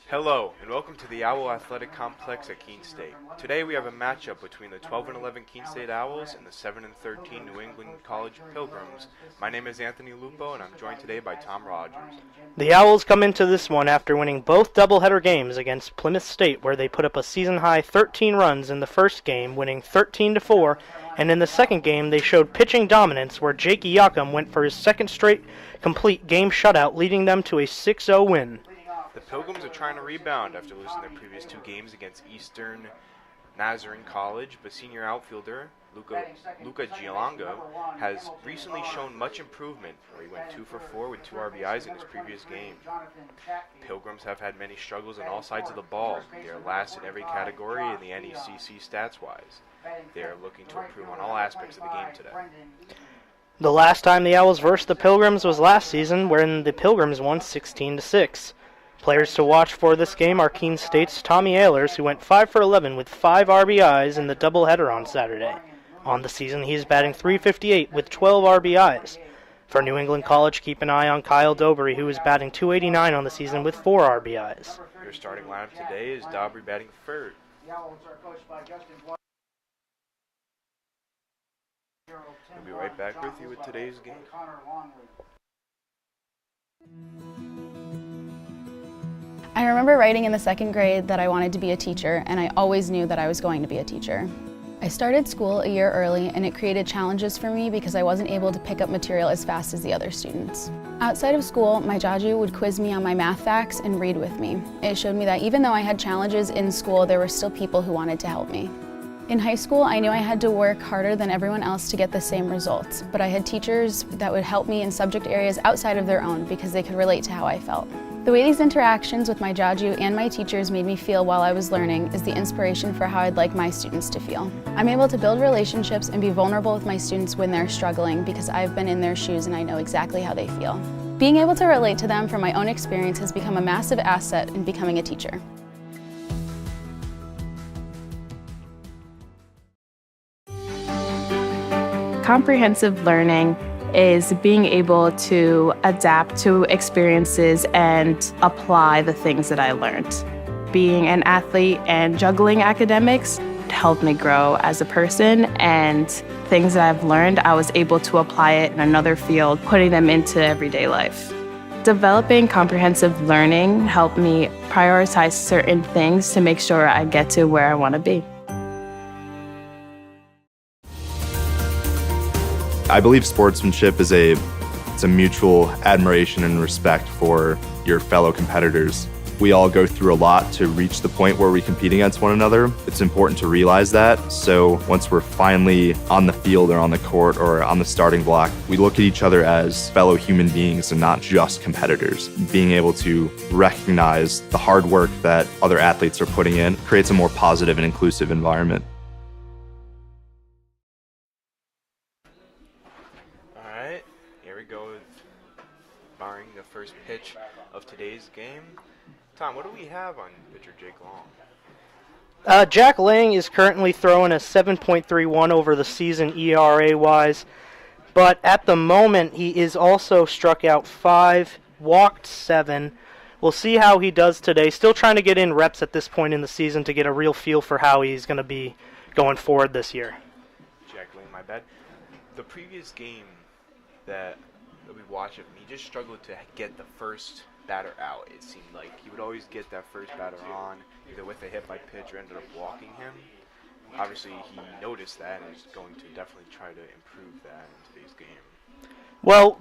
Hello, and welcome to the Owl Athletic Complex at Keene State. Today we have a matchup between the 12 and 11 Keene State Owls and the 7 and 13 New England College Pilgrims. My name is Anthony Lupo, and I'm joined today by Tom Rogers. The Owls come into this one after winning both doubleheader games against Plymouth State, where they put up a season-high 13 runs in the first game, winning 13-4, and in the second game they showed pitching dominance, where Jake Iacum went for his second straight complete game shutout, leading them to a 6-0 win. The Pilgrims are trying to rebound after losing their previous two games against Eastern Nazarene College, but senior outfielder Luca Giolongo has recently shown much improvement, where he went 2 for 4 with 2 RBIs in his previous game. Pilgrims have had many struggles on all sides of the ball. They are last in every category in the NECC stats-wise. They are looking to improve on all aspects of the game today. The last time the Owls versed the Pilgrims was last season, wherein the Pilgrims won 16-6. Players to watch for this game are Keene State's Tommy Ehlers, who went 5 for 11 with 5 RBIs in the doubleheader on Saturday. On the season, he's batting .358 with 12 RBIs. For New England College, keep an eye on Kyle Dobry, who is batting .289 on the season with 4 RBIs. Your starting lineup today is Dobry batting third. We'll be right back with you with today's game. I remember writing in the second grade that I wanted to be a teacher, and I always knew that I was going to be a teacher. I started school a year early, and it created challenges for me because I wasn't able to pick up material as fast as the other students. Outside of school, my jaju would quiz me on my math facts and read with me. It showed me that even though I had challenges in school, there were still people who wanted to help me. In high school, I knew I had to work harder than everyone else to get the same results, but I had teachers that would help me in subject areas outside of their own because they could relate to how I felt. The way these interactions with my jaju and my teachers made me feel while I was learning is the inspiration for how I'd like my students to feel. I'm able to build relationships and be vulnerable with my students when they're struggling because I've been in their shoes and I know exactly how they feel. Being able to relate to them from my own experience has become a massive asset in becoming a teacher. Comprehensive learning is being able to adapt to experiences and apply the things that I learned. Being an athlete and juggling academics helped me grow as a person, and things that I've learned, I was able to apply it in another field, putting them into everyday life. Developing comprehensive learning helped me prioritize certain things to make sure I get to where I want to be. I believe sportsmanship is a mutual admiration and respect for your fellow competitors. We all go through a lot to reach the point where we compete against one another. It's important to realize that. So once we're finally on the field or on the court or on the starting block, we look at each other as fellow human beings and not just competitors. Being able to recognize the hard work that other athletes are putting in creates a more positive and inclusive environment. Barring the first pitch of today's game. Tom, what do we have on pitcher Jake Long? Jack Lang is currently throwing a 7.31 over the season ERA-wise, but at the moment he is also struck out 5, walked 7. We'll see how he does today. Still trying to get in reps at this point in the season to get a real feel for how he's going to be going forward this year. Jack Lang, my bad. The previous game that we watched him, he just struggled to get the first batter out. It seemed like he would always get that first batter on, either with a hit by pitch or ended up walking him. Obviously, he noticed that and is going to definitely try to improve that in today's game. Well,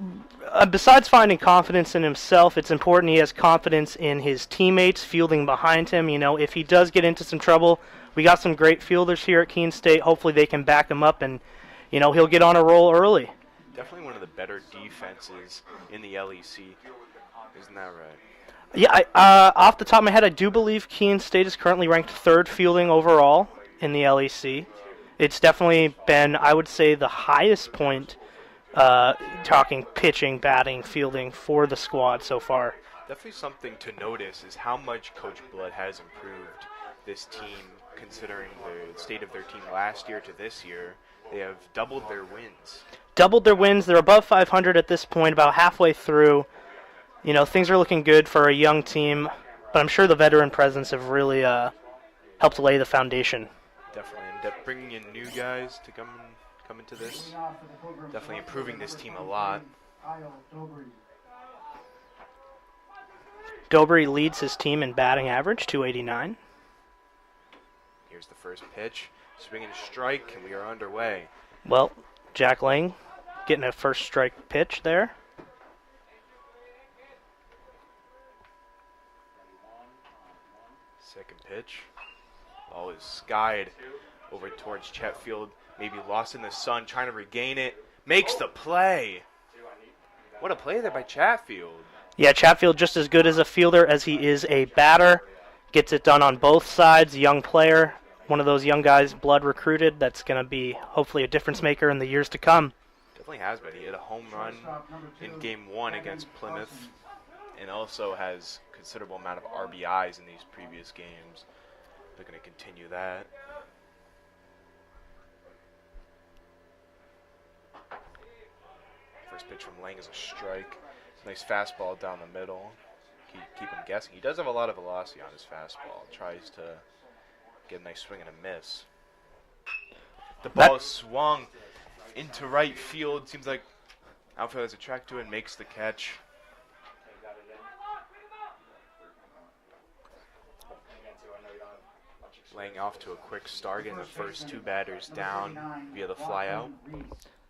besides finding confidence in himself, it's important he has confidence in his teammates fielding behind him. You know, if he does get into some trouble, we got some great fielders here at Keene State. Hopefully they can back him up and, you know, he'll get on a roll early. Definitely one of the better defenses in the LEC. Isn't that right? Yeah, off the top of my head, I do believe Keene State is currently ranked 3rd fielding overall in the LEC. It's definitely been, I would say, the highest point, talking pitching, batting, fielding for the squad so far. Definitely something to notice is how much Coach Blood has improved this team, considering the state of their team last year to this year. They have doubled their wins. Doubled their wins. They're above 500 at this point, about halfway through. You know, things are looking good for a young team. But I'm sure the veteran presence have really helped lay the foundation. Definitely, and bringing in new guys to come into this, definitely improving this team a lot. Dobry leads his team in batting average, 289. Here's the first pitch, swing and strike, and we are underway. Well, Jack Lang getting a first strike pitch there. Second pitch. Ball is skied over towards Chetfield. Maybe lost in the sun, trying to regain it. Makes the play. What a play there by Chatfield. Yeah, Chatfield just as good as a fielder as he is a batter. Gets it done on both sides. Young player. One of those young guys, blood recruited, that's going to be hopefully a difference maker in the years to come. Definitely has been. He hit a home run in Game 1 against Plymouth, and also has considerable amount of RBIs in these previous games. They're going to continue that. First pitch from Lang is a strike. Nice fastball down the middle. Keep him guessing. He does have a lot of velocity on his fastball. Tries to get a nice swing and a miss. The ball swung into right field. Seems like outfield has a track to it and makes the catch. Laying off to a quick start, getting the first two batters down via the flyout.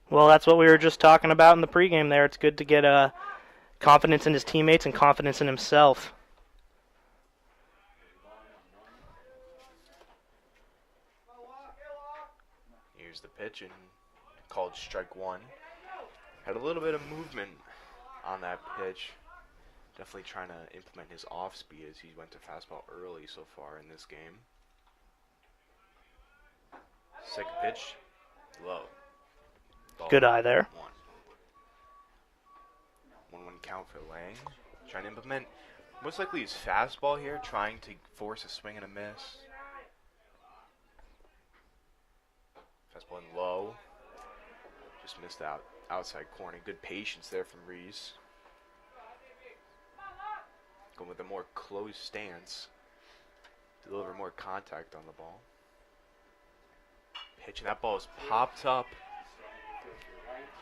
Well, that's what we were just talking about in the pregame there. It's good to get confidence in his teammates and confidence in himself. Here's the pitch and called strike one. Had a little bit of movement on that pitch. Definitely trying to implement his off speed as he went to fastball early so far in this game. Second pitch, low. Ball Good eye there. 1-1 count for Lang. Trying to implement most likely his fastball here, trying to force a swing and a miss. Fastball in low. Just missed out outside corner. Good patience there from Reese. Going with a more closed stance. Deliver more contact on the ball. Pitch, and that ball is popped up.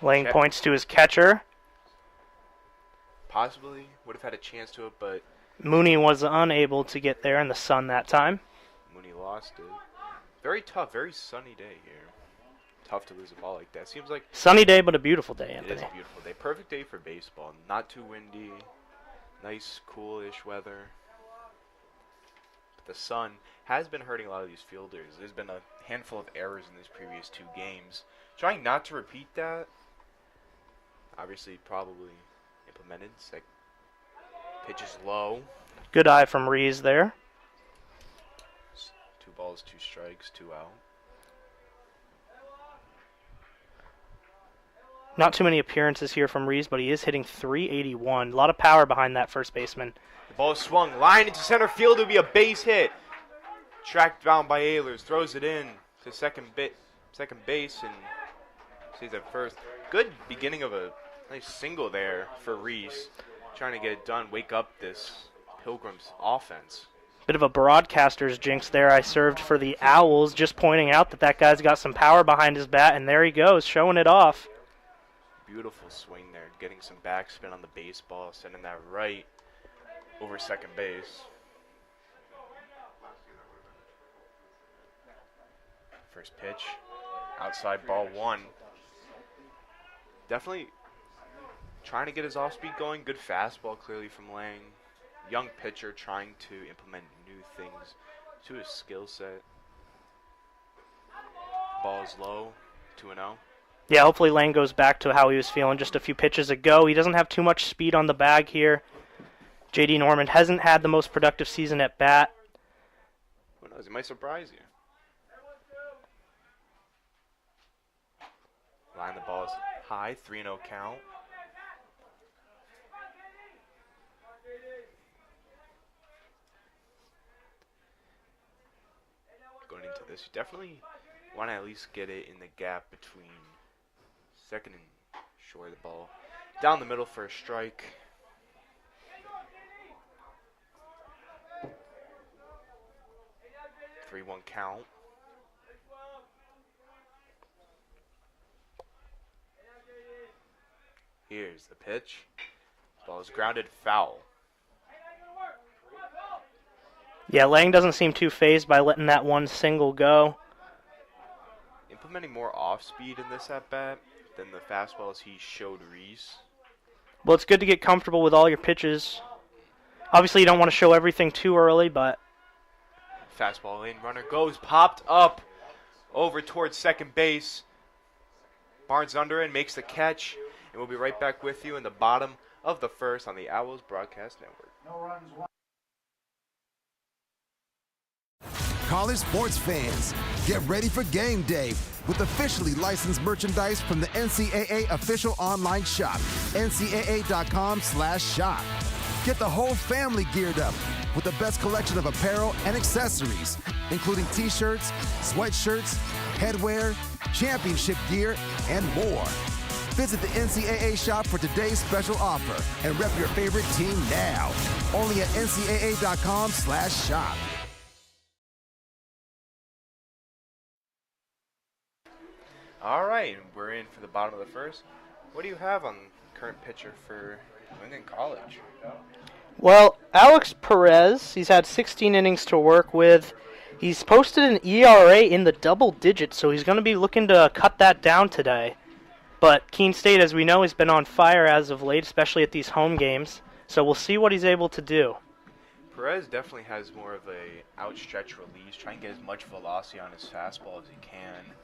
Lang points to his catcher. Possibly would have had a chance to it, but Mooney was unable to get there in the sun that time. Mooney lost it. Very tough, very sunny day here. Tough to lose a ball like that. Seems like Sunny day, but a beautiful day, it Anthony. is a beautiful day. Perfect day for baseball. Not too windy. Nice, coolish weather. But the sun has been hurting a lot of these fielders. There's been a handful of errors in these previous two games. Trying not to repeat that. Obviously, probably implemented. Pitch is low. Good eye from Rees there. 2 balls, 2 strikes, 2 out. Not too many appearances here from Rees, but he is hitting .381. A lot of power behind that first baseman. The ball is swung. Line into center field. It would be a base hit. Tracked down by Ehlers. Throws it in to second base and stays at first. Good beginning of a nice single there for Reese. Trying to get it done. Wake up this Pilgrims offense. Bit of a broadcaster's jinx there. I served for the Owls, just pointing out that that guy's got some power behind his bat, and there he goes, showing it off. Beautiful swing there. Getting some backspin on the baseball. Sending that right over second base. First pitch. Outside ball 1. Definitely trying to get his off speed going. Good fastball clearly from Lang. Young pitcher trying to implement new things to his skill set. Ball is low. 2-0. Yeah, hopefully Lang goes back to how he was feeling just a few pitches ago. He doesn't have too much speed on the bag here. J.D. Norman hasn't had the most productive season at bat. Who knows? He might surprise you. Line the ball is high. 3-0 count. Going into this, you definitely want to at least get it in the gap between second and short of the ball. Down the middle for a strike. 3-1 count. Here's the pitch. Ball is grounded, foul. Yeah, Lang doesn't seem too phased by letting that one single go. Implementing more off-speed in this at-bat than the fastballs he showed Reese. Well, it's good to get comfortable with all your pitches. Obviously, you don't want to show everything too early, but... Fastball in, runner goes, popped up over towards second base. Barnes under it, makes the catch, and we'll be right back with you in the bottom of the first on the Owls Broadcast Network. College sports fans, get ready for game day with officially licensed merchandise from the NCAA official online shop, ncaa.com/shop. Get the whole family geared up with the best collection of apparel and accessories, including t-shirts, sweatshirts, headwear, championship gear, and more. Visit the NCAA shop for today's special offer and rep your favorite team now. Only at ncaa.com/shop. All right, we're in for the bottom of the first. What do you have on current pitcher for New England College? Well, Alex Perez, he's had 16 innings to work with. He's posted an ERA in the double digits, so he's going to be looking to cut that down today. But Keene State, as we know, has been on fire as of late, especially at these home games. So we'll see what he's able to do. Perez definitely has more of a outstretched release, trying to get as much velocity on his fastball as he can.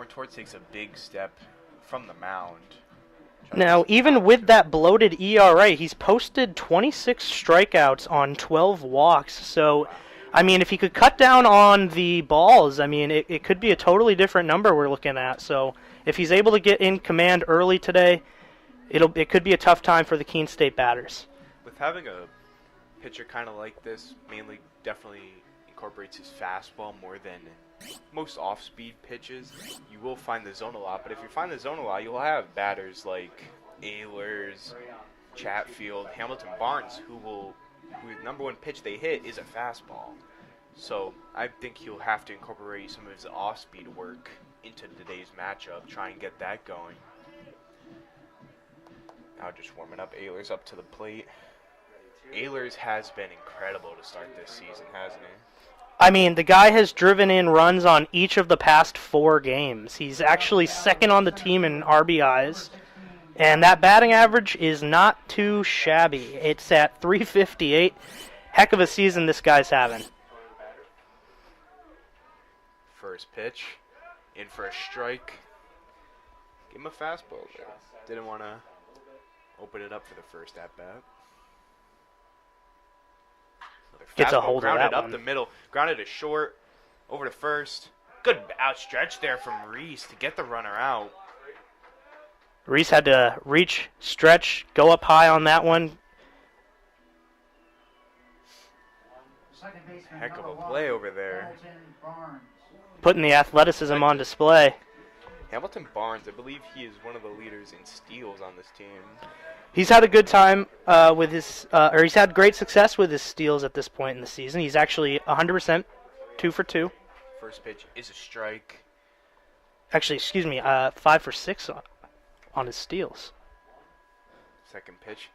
Torts takes a big step from the mound. Now, even with that bloated ERA, he's posted 26 strikeouts on 12 walks. So, I mean, if he could cut down on the balls, I mean, it could be a totally different number we're looking at. So, if he's able to get in command early today, it could be a tough time for the Keene State batters. With having a pitcher kind of like this, mainly definitely incorporates his fastball more than most off-speed pitches, you will find the zone a lot. But if you find the zone a lot, you'll have batters like Ehlers, Chatfield, Hamilton Barnes, whose number one pitch they hit is a fastball. So I think he'll have to incorporate some of his off-speed work into today's matchup, try and get that going. Now just warming up, Ehlers up to the plate. Ehlers has been incredible to start this season, hasn't he? I mean, the guy has driven in runs on each of the past 4 games. He's actually second on the team in RBIs, and that batting average is not too shabby. It's at .358. Heck of a season this guy's having. First pitch, in for a strike. Give him a fastball there. Didn't want to open it up for the first at-bat. Gets a hold of that up one. the middle, grounded to short, over to first. Good outstretch there from Reese to get the runner out. Reese had to reach, stretch, go up high on that one. Heck of a play over there. Putting the athleticism on display. Hamilton Barnes, I believe he is one of the leaders in steals on this team. He's had a good time with his, or he's had great success with his steals at this point in the season. He's actually 100%, 2 for 2. First pitch is a strike. Actually, excuse me, 5 for 6 on his steals. Second pitch,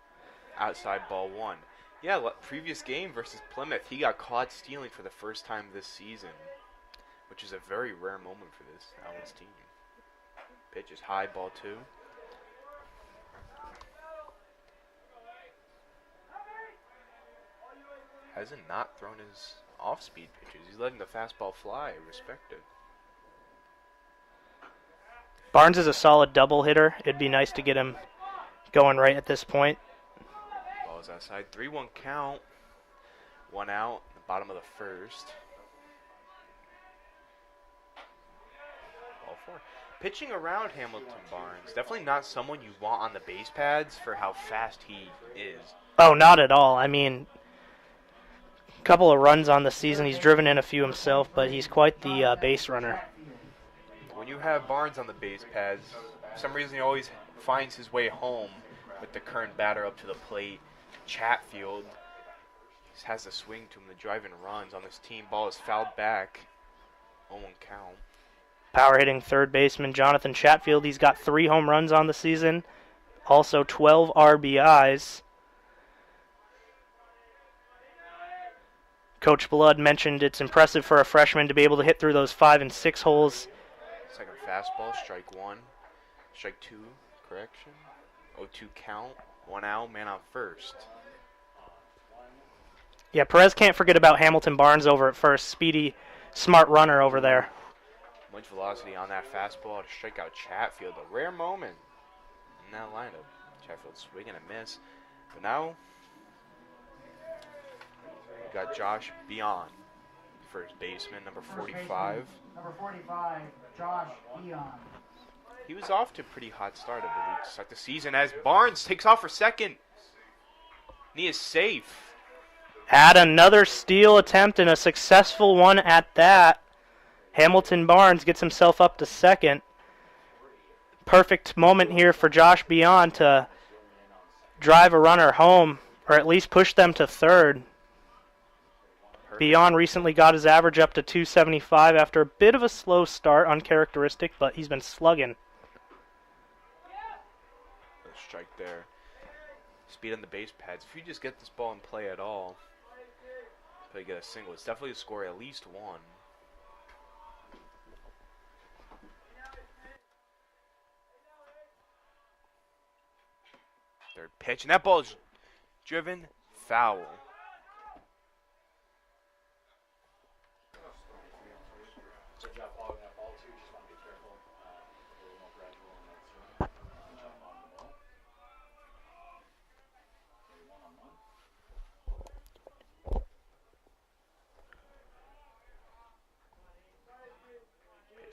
outside ball 1. Yeah, previous game versus Plymouth, he got caught stealing for the first time this season, which is a very rare moment for this Owls team. Pitch is high, ball 2. Hasn't not thrown his off-speed pitches. He's letting the fastball fly. Respect it. Barnes is a solid double hitter. It'd be nice to get him going right at this point. Ball is outside. 3-1 count. 1 out. The bottom of the first. Ball 4. Pitching around Hamilton Barnes. Definitely not someone you want on the base pads for how fast he is. Oh, not at all. I mean, a couple of runs on the season. He's driven in a few himself, but he's quite the base runner. When you have Barnes on the base pads, for some reason he always finds his way home with the current batter up to the plate, Chatfield. He has the swing to him, the driving runs on this team. Ball is fouled back. 0-1 count. Power hitting third baseman Jonathan Chatfield. He's got 3 home runs on the season, also 12 RBIs. Coach Blood mentioned it's impressive for a freshman to be able to hit through those 5 and 6 holes. Second fastball, strike 1. Strike 2, correction. 0-2 count. 1 out, man on first. Yeah, Perez can't forget about Hamilton Barnes over at first. Speedy, smart runner over there. Much velocity on that fastball to strike out Chatfield. A rare moment in that lineup. Chatfield swing and a miss. But now, we got Josh Beyond, first baseman, number 45. Number 45, Josh Eon. He was off to a pretty hot start, I believe, to start the season as Barnes takes off for second. And he is safe. Add another steal attempt and a successful one at that. Hamilton Barnes gets himself up to second. Perfect moment here for Josh Beyond to drive a runner home, or at least push them to third. Perfect. Beyond recently got his average up to 275 after a bit of a slow start, uncharacteristic, but he's been slugging. A strike there. Speed on the base pads. If you just get this ball in play at all, probably get a single. It's definitely a score, at least 1. Third pitch, and that ball is driven foul.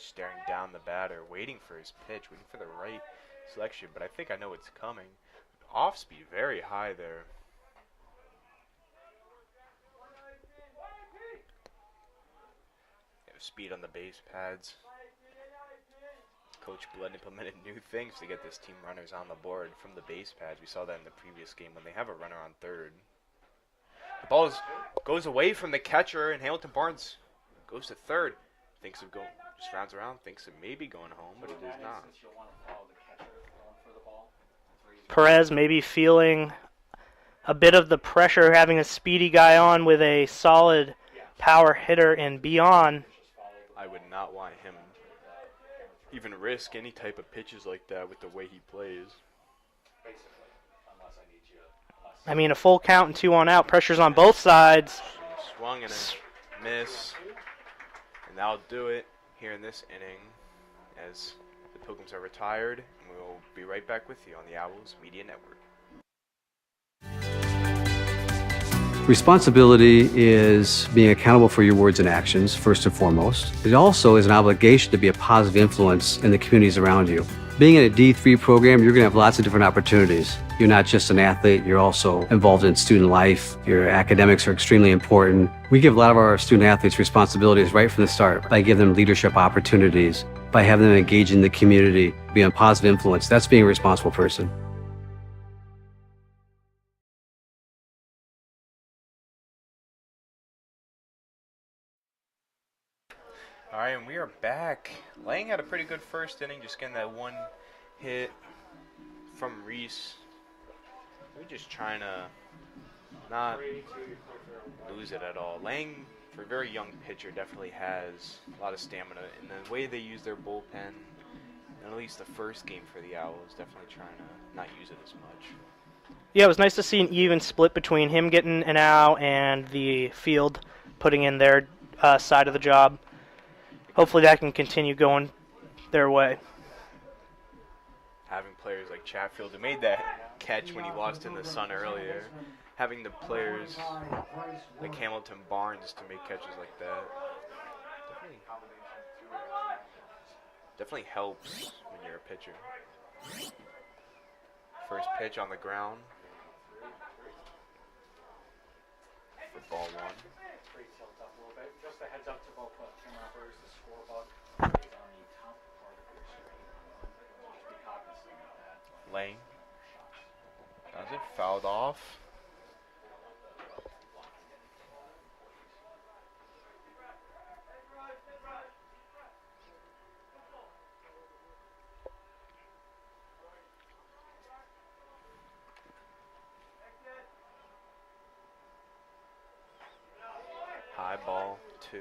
Staring down the batter, waiting for his pitch, waiting for the right selection, but I think I know what's coming. Off speed, very high there. Speed on the base pads. Coach Blood implemented new things to get this team runners on the board from the base pads. We saw that in the previous game when they have a runner on third. The ball goes away from the catcher, and Hamilton Barnes goes to third. Thinks of going, just rounds around, thinks of maybe going home, but it is not. Perez maybe feeling a bit of the pressure, having a speedy guy on with a solid power hitter and Beyond. I would not want him even risk any type of pitches like that with the way he plays. I mean, a full count and 2 on out. Pressure's on both sides. Swung and a miss. And that'll do it here in this inning as the Pilgrims are retired. And we'll be right back with you on the Owls Media Network. Responsibility is being accountable for your words and actions, first and foremost. It also is an obligation to be a positive influence in the communities around you. Being in a D3 program, you're going to have lots of different opportunities. You're not just an athlete, you're also involved in student life. Your academics are extremely important. We give a lot of our student athletes responsibilities right from the start by giving them leadership opportunities, by having them engage in the community, be a positive influence. That's being a responsible person. All right, and we are back. Lang had a pretty good first inning, just getting that one hit from Reese. We're just trying to not lose it at all. Lang, for a very young pitcher, definitely has a lot of stamina. And the way they use their bullpen, and at least the first game for the Owls, definitely trying to not use it as much. Yeah, it was nice to see an even split between him getting an out and the field putting in their side of the job. Hopefully that can continue going their way. Having players like Chatfield who made that catch when he lost in the sun earlier, having the players like Hamilton Barnes to make catches like that definitely helps when you're a pitcher. First pitch on the ground for ball 1. Just a heads up to both camera operators, the scoreboard is on the top part of your screen. Just be cognizant of that. Lane does it, fouled off. 0-2.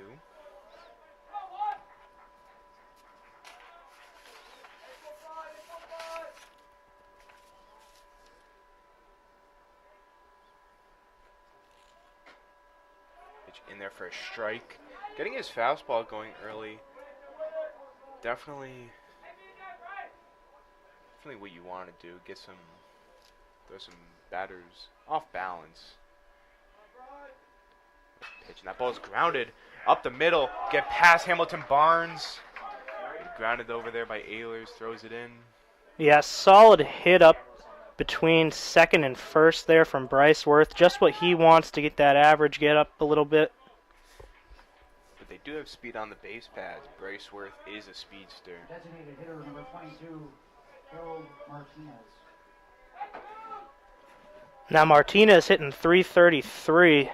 Pitch in there for a strike. Getting his fastball going early. Definitely what you want to do. Throw some batters off balance. Pitch, and that ball's grounded up the middle. Get past Hamilton Barnes. Grounded over there by Ehlers. Throws it in. Yeah, solid hit up between second and first there from Bryce Worth. Just what he wants to get that average get up a little bit. But they do have speed on the base paths. Bryce Worth is a speedster. Designated hitter number 22, Harold Martinez. Now Martinez hitting 333.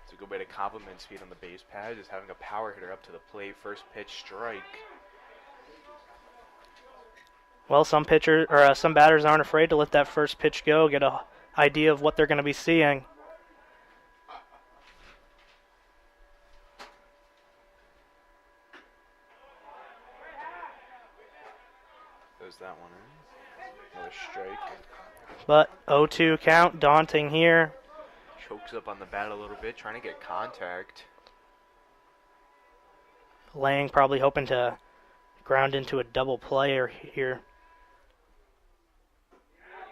It's a good way to complement speed on the base paths is having a power hitter up to the plate. First pitch strike. Well, some batters aren't afraid to let that first pitch go, get an idea of what they're going to be seeing. Throws that one in. Another strike. But 0-2 count, daunting here. Chokes up on the bat a little bit, trying to get contact. Lang probably hoping to ground into a double play here.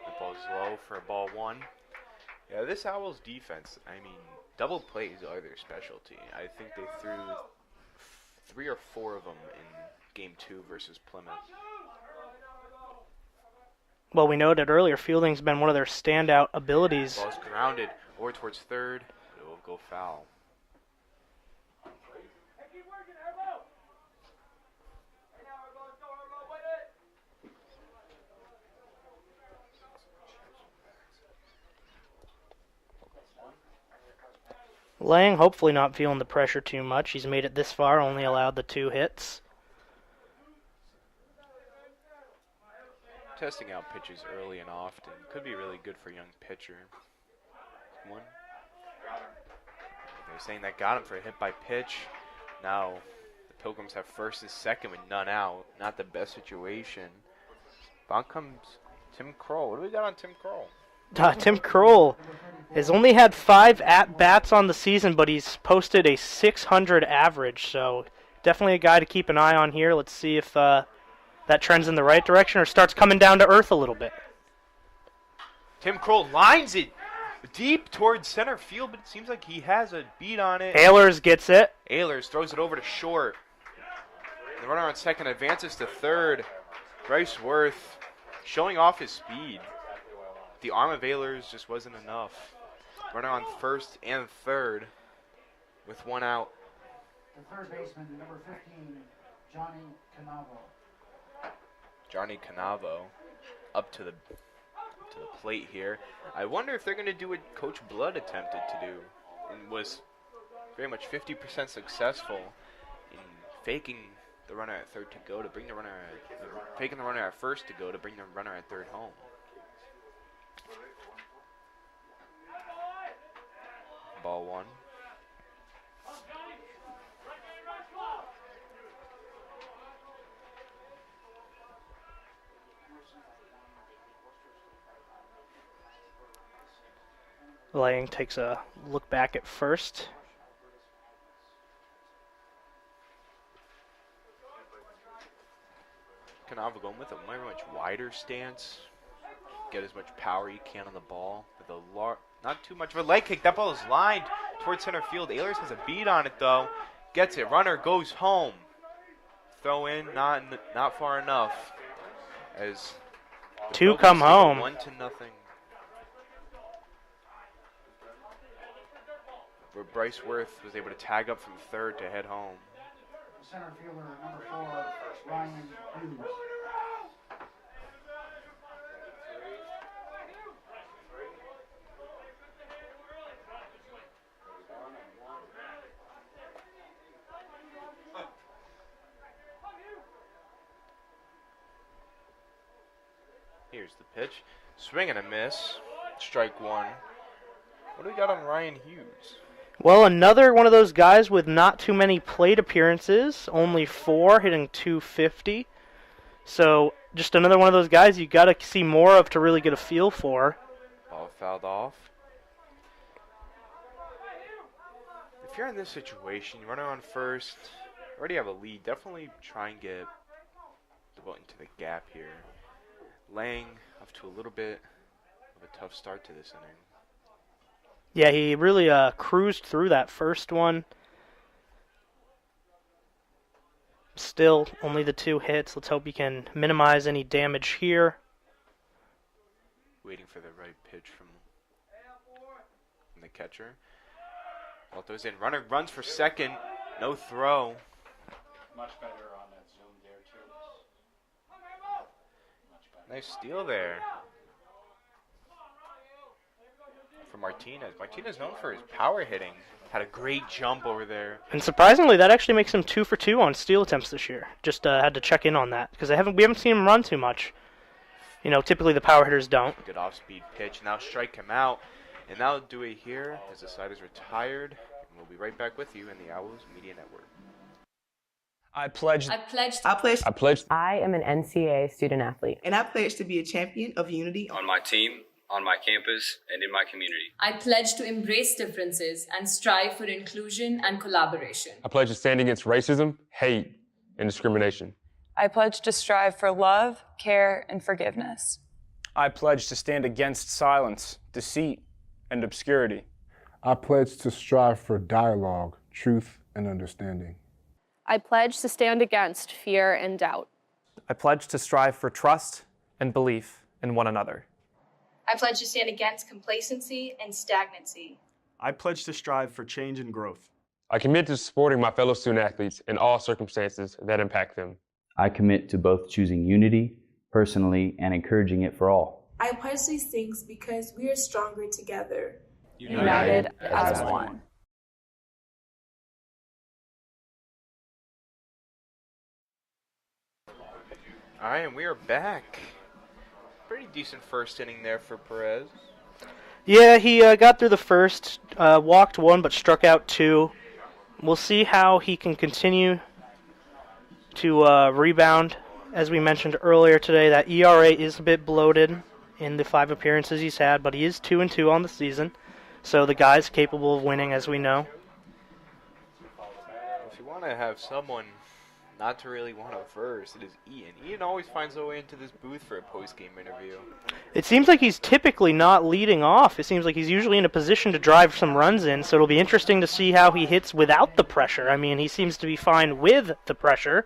The ball's low for a ball one. Yeah, this Owls defense, I mean, double plays are their specialty. I think they threw 3 or 4 of them in Game 2 versus Plymouth. Well, we noted earlier, fielding's been one of their standout abilities. Ball's grounded over towards third. It will go foul. Lang hopefully not feeling the pressure too much. He's made it this far, only allowed the 2 hits. Testing out pitches early and often could be really good for a young pitcher. One. They're saying that got him for a hit by pitch. Now the Pilgrims have first and second with none out. Not the best situation. On comes Tim Kroll. What do we got on Tim Kroll? Tim Kroll has only had 5 at-bats on the season, but he's posted a 600 average, so definitely a guy to keep an eye on here. Let's see if that trends in the right direction or starts coming down to earth a little bit. Tim Kroll lines it deep towards center field, but it seems like he has a beat on it. Ehlers gets it. Ehlers throws it over to short. The runner on second advances to third. Bryce Worth showing off his speed. The arm of Ehlers just wasn't enough. Runner on first and third with 1 out. The third baseman, number 15, Johnny Canavo. Johnny Canavo up to the plate here. I wonder if they're going to do what Coach Blood attempted to do and was very much 50% successful in faking the runner at third to go to bring the runner faking the runner at first to go to bring the runner at third home. Ball one. Lang takes a look back at first. Canava going with a very much wider stance. Get as much power you can on the ball. With a not too much of a leg kick. That ball is lined towards center field. Ehlers has a beat on it though. Gets it. Runner goes home. Throw in, not far enough. As 2 come home. 1-0. Where Bryce Worth was able to tag up from third to head home. Center fielder, number 4, Ryan Hughes. Here's the pitch. Swing and a miss. Strike 1. What do we got on Ryan Hughes? Well, another one of those guys with not too many plate appearances, only 4, hitting .250. So just another one of those guys you got to see more of to really get a feel for. Ball fouled off. If you're in this situation, you run on first, already have a lead, definitely try and get the ball into the gap here. Lang off to a little bit of a tough start to this inning. Yeah, he really cruised through that first one. Still, only the 2 hits. Let's hope he can minimize any damage here. Waiting for the right pitch from the catcher. Ball throws in. Runner runs for second. No throw. Much better on that zoom there, too. Much better. Nice steal there for Martinez. Martinez known for his power hitting. Had a great jump over there. And surprisingly, that actually makes him 2 for 2 on steal attempts this year. Just had to check in on that because we haven't seen him run too much. You know, typically the power hitters don't. Good off-speed pitch. Now strike him out. And that'll do it here as the side is retired. And we'll be right back with you in the Owls Media Network. I pledge. I am an NCAA student athlete. And I pledge to be a champion of unity on my team, on my campus, and in my community. I pledge to embrace differences and strive for inclusion and collaboration. I pledge to stand against racism, hate, and discrimination. I pledge to strive for love, care, and forgiveness. I pledge to stand against silence, deceit, and obscurity. I pledge to strive for dialogue, truth, and understanding. I pledge to stand against fear and doubt. I pledge to strive for trust and belief in one another. I pledge to stand against complacency and stagnancy. I pledge to strive for change and growth. I commit to supporting my fellow student athletes in all circumstances that impact them. I commit to both choosing unity personally and encouraging it for all. I pledge these things because we are stronger together. United as one. All right, and we are back. Pretty decent first inning there for Perez. Yeah, he got through the first, walked 1 but struck out 2. We'll see how he can continue to rebound. As we mentioned earlier today, that ERA is a bit bloated in the 5 appearances he's had, but he is 2-2 on the season. So the guy's capable of winning, as we know. If you want to have someone not to really want to verse, it is Ian. Ian always finds a way into this booth for a post-game interview. It seems like he's typically not leading off. It seems like he's usually in a position to drive some runs in, so it'll be interesting to see how he hits without the pressure. I mean, he seems to be fine with the pressure.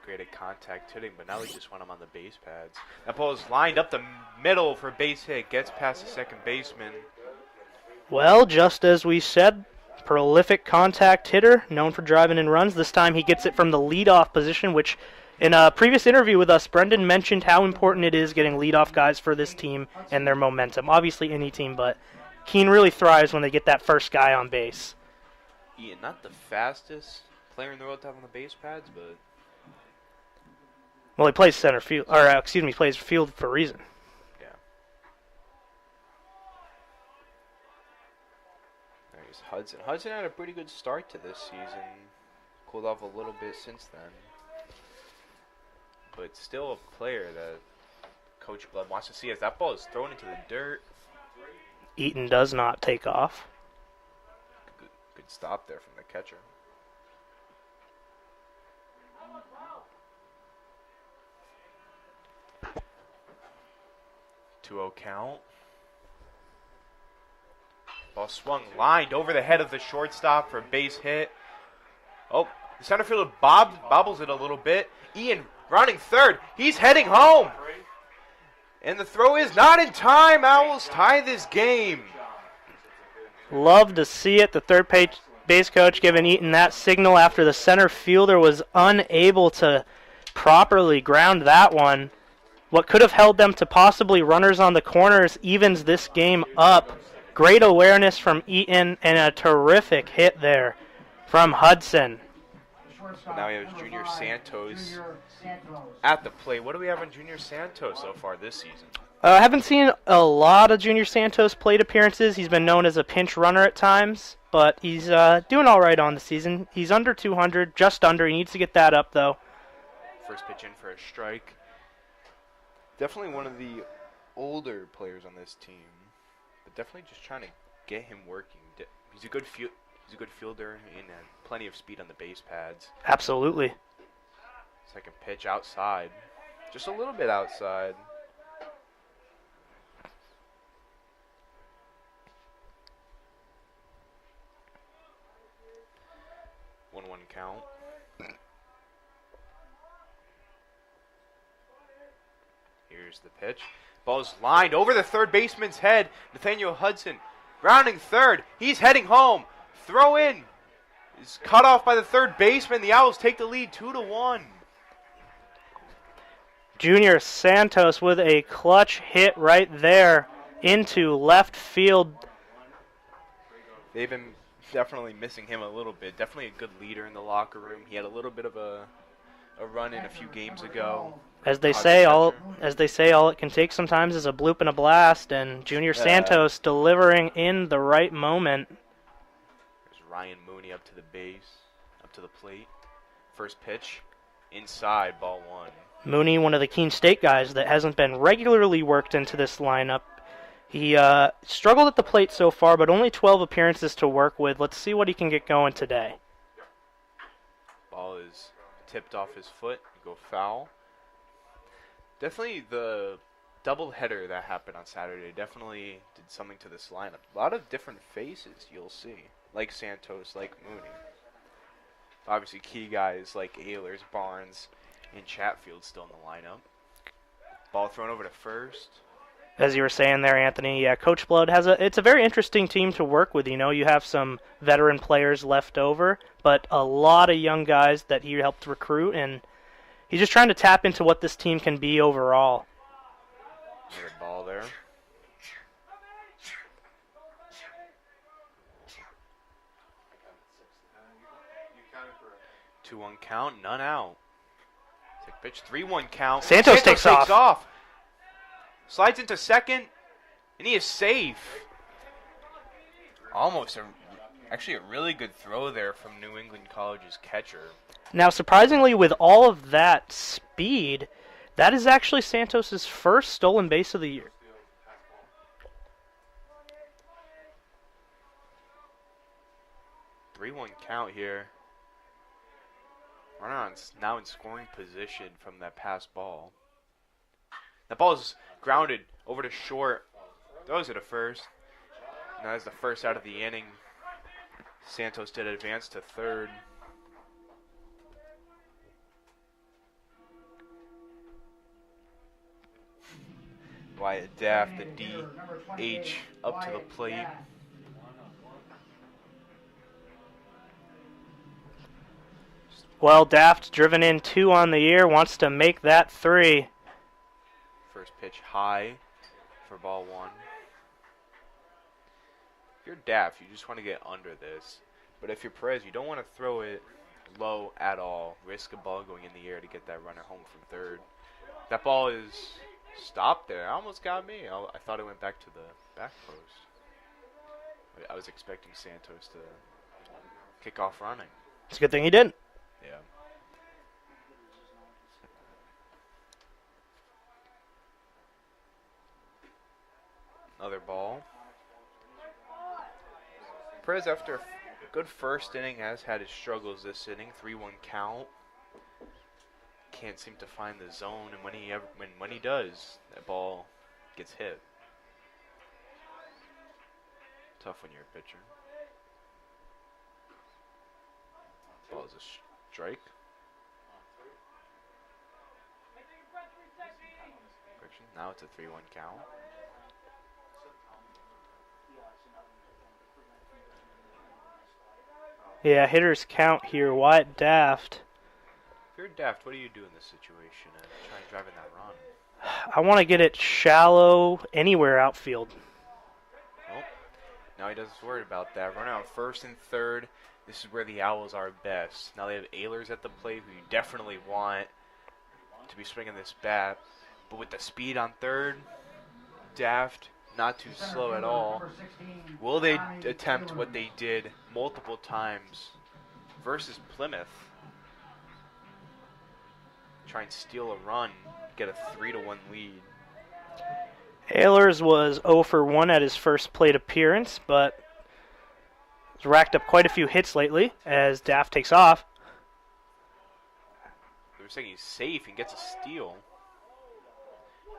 Great at contact hitting, but now they just want him on the base pads. That ball is lined up the middle for a base hit. Gets past the second baseman. Well, just as we said, prolific contact hitter, known for driving in runs. This time he gets it from the leadoff position, which in a previous interview with us, Brendan mentioned how important it is getting leadoff guys for this team and their momentum. Obviously any team, but Keene really thrives when they get that first guy on base. Ian, not the fastest player in the world to have on the base pads, but... Well, he plays center field, or he plays field for a reason. Yeah. There's Hudson. Hudson had a pretty good start to this season. Cooled off a little bit since then. But still a player that Coach Blood wants to see as that ball is thrown into the dirt. Eaton does not take off. Good stop there from the catcher. 2-0 count. Ball swung, lined over the head of the shortstop for a base hit. Oh, the center fielder bobbles it a little bit. Ian running third. He's heading home. And the throw is not in time. Owls tie this game. Love to see it. The third base coach giving Eaton that signal after the center fielder was unable to properly ground that one. What could have held them to possibly runners on the corners evens this game up. Great awareness from Eaton and a terrific hit there from Hudson. Now we have Junior Santos at the plate. What do we have on Junior Santos so far this season? I haven't seen a lot of Junior Santos plate appearances. He's been known as a pinch runner at times. but he's doing all right on the season. He's under 200, just under. He needs to get that up, though. First pitch in for a strike. Definitely one of the older players on this team, but definitely just trying to get him working. He's a good fielder and plenty of speed on the base pads. Absolutely. Second pitch outside, just a little bit outside. One count. Here's the pitch. Ball's lined over the third baseman's head. Nathaniel Hudson rounding third. He's heading home. Throw in. Is cut off by the third baseman. The Owls take the lead 2-1. Junior Santos with a clutch hit right there into left field. They've been definitely missing him a little bit. Definitely a good leader in the locker room. He had a little bit of a run in a few games ago. As they say, all it can take sometimes is a bloop and a blast, and Junior Santos delivering in the right moment. There's Ryan Mooney up to the base, up to the plate. First pitch, inside, ball one. Mooney, one of the Keene State guys that hasn't been regularly worked into this lineup. He struggled at the plate so far, but only 12 appearances to work with. Let's see what he can get going today. Ball is tipped off his foot, go foul. Definitely the doubleheader that happened on Saturday definitely did something to this lineup. A lot of different faces you'll see, like Santos, like Mooney. Obviously key guys like Ehlers, Barnes, and Chatfield still in the lineup. Ball thrown over to first. As you were saying there, Anthony, yeah, Coach Blood it's a very interesting team to work with. You know, you have some veteran players left over, but a lot of young guys that he helped recruit, and he's just trying to tap into what this team can be overall. Good ball there. Two 2-1 count, none out. Take pitch, 3-1 count. Santos takes off. Slides into second, and he is safe. Actually a really good throw there from New England College's catcher. Now, surprisingly, with all of that speed, that is actually Santos's first stolen base of the year. Three-one count here. Runner now in scoring position from that pass ball. That ball is grounded over to short. Throws it to first. And that is the first out of the inning. Santos did advance to third. Wyatt Daft, the DH, up to the plate. Well, Daft, driven in 2 on the year, wants to make that 3. First pitch high for ball 1. If you're Daft, you just want to get under this. But if you're Perez, you don't want to throw it low at all. Risk a ball going in the air to get that runner home from third. That ball is stopped there. Almost got me. I thought it went back to the back post. I was expecting Santos to kick off running. It's a good thing he didn't. Yeah. Another ball. Perez, after a good first inning, has had his struggles this inning. 3-1 count. Can't seem to find the zone, and when he does, that ball gets hit. Tough when you're a pitcher. Ball is a strike. Correction. Now it's a 3-1 count. Yeah, hitters count here. Wyatt Daft. If you're Daft, what do you do in this situation? Try driving that run. I want to get it shallow anywhere outfield. Nope. Now he doesn't worry about that. Run out first and third. This is where the Owls are best. Now they have Ehlers at the plate, who you definitely want to be swinging this bat. But with the speed on third, Daft not too slow at all. Will they attempt what they did multiple times versus Plymouth? Try and steal a run, get a 3-1 lead. Ehlers was 0 for 1 at his first plate appearance, but has racked up quite a few hits lately as Daft takes off. They were saying he's safe and gets a steal.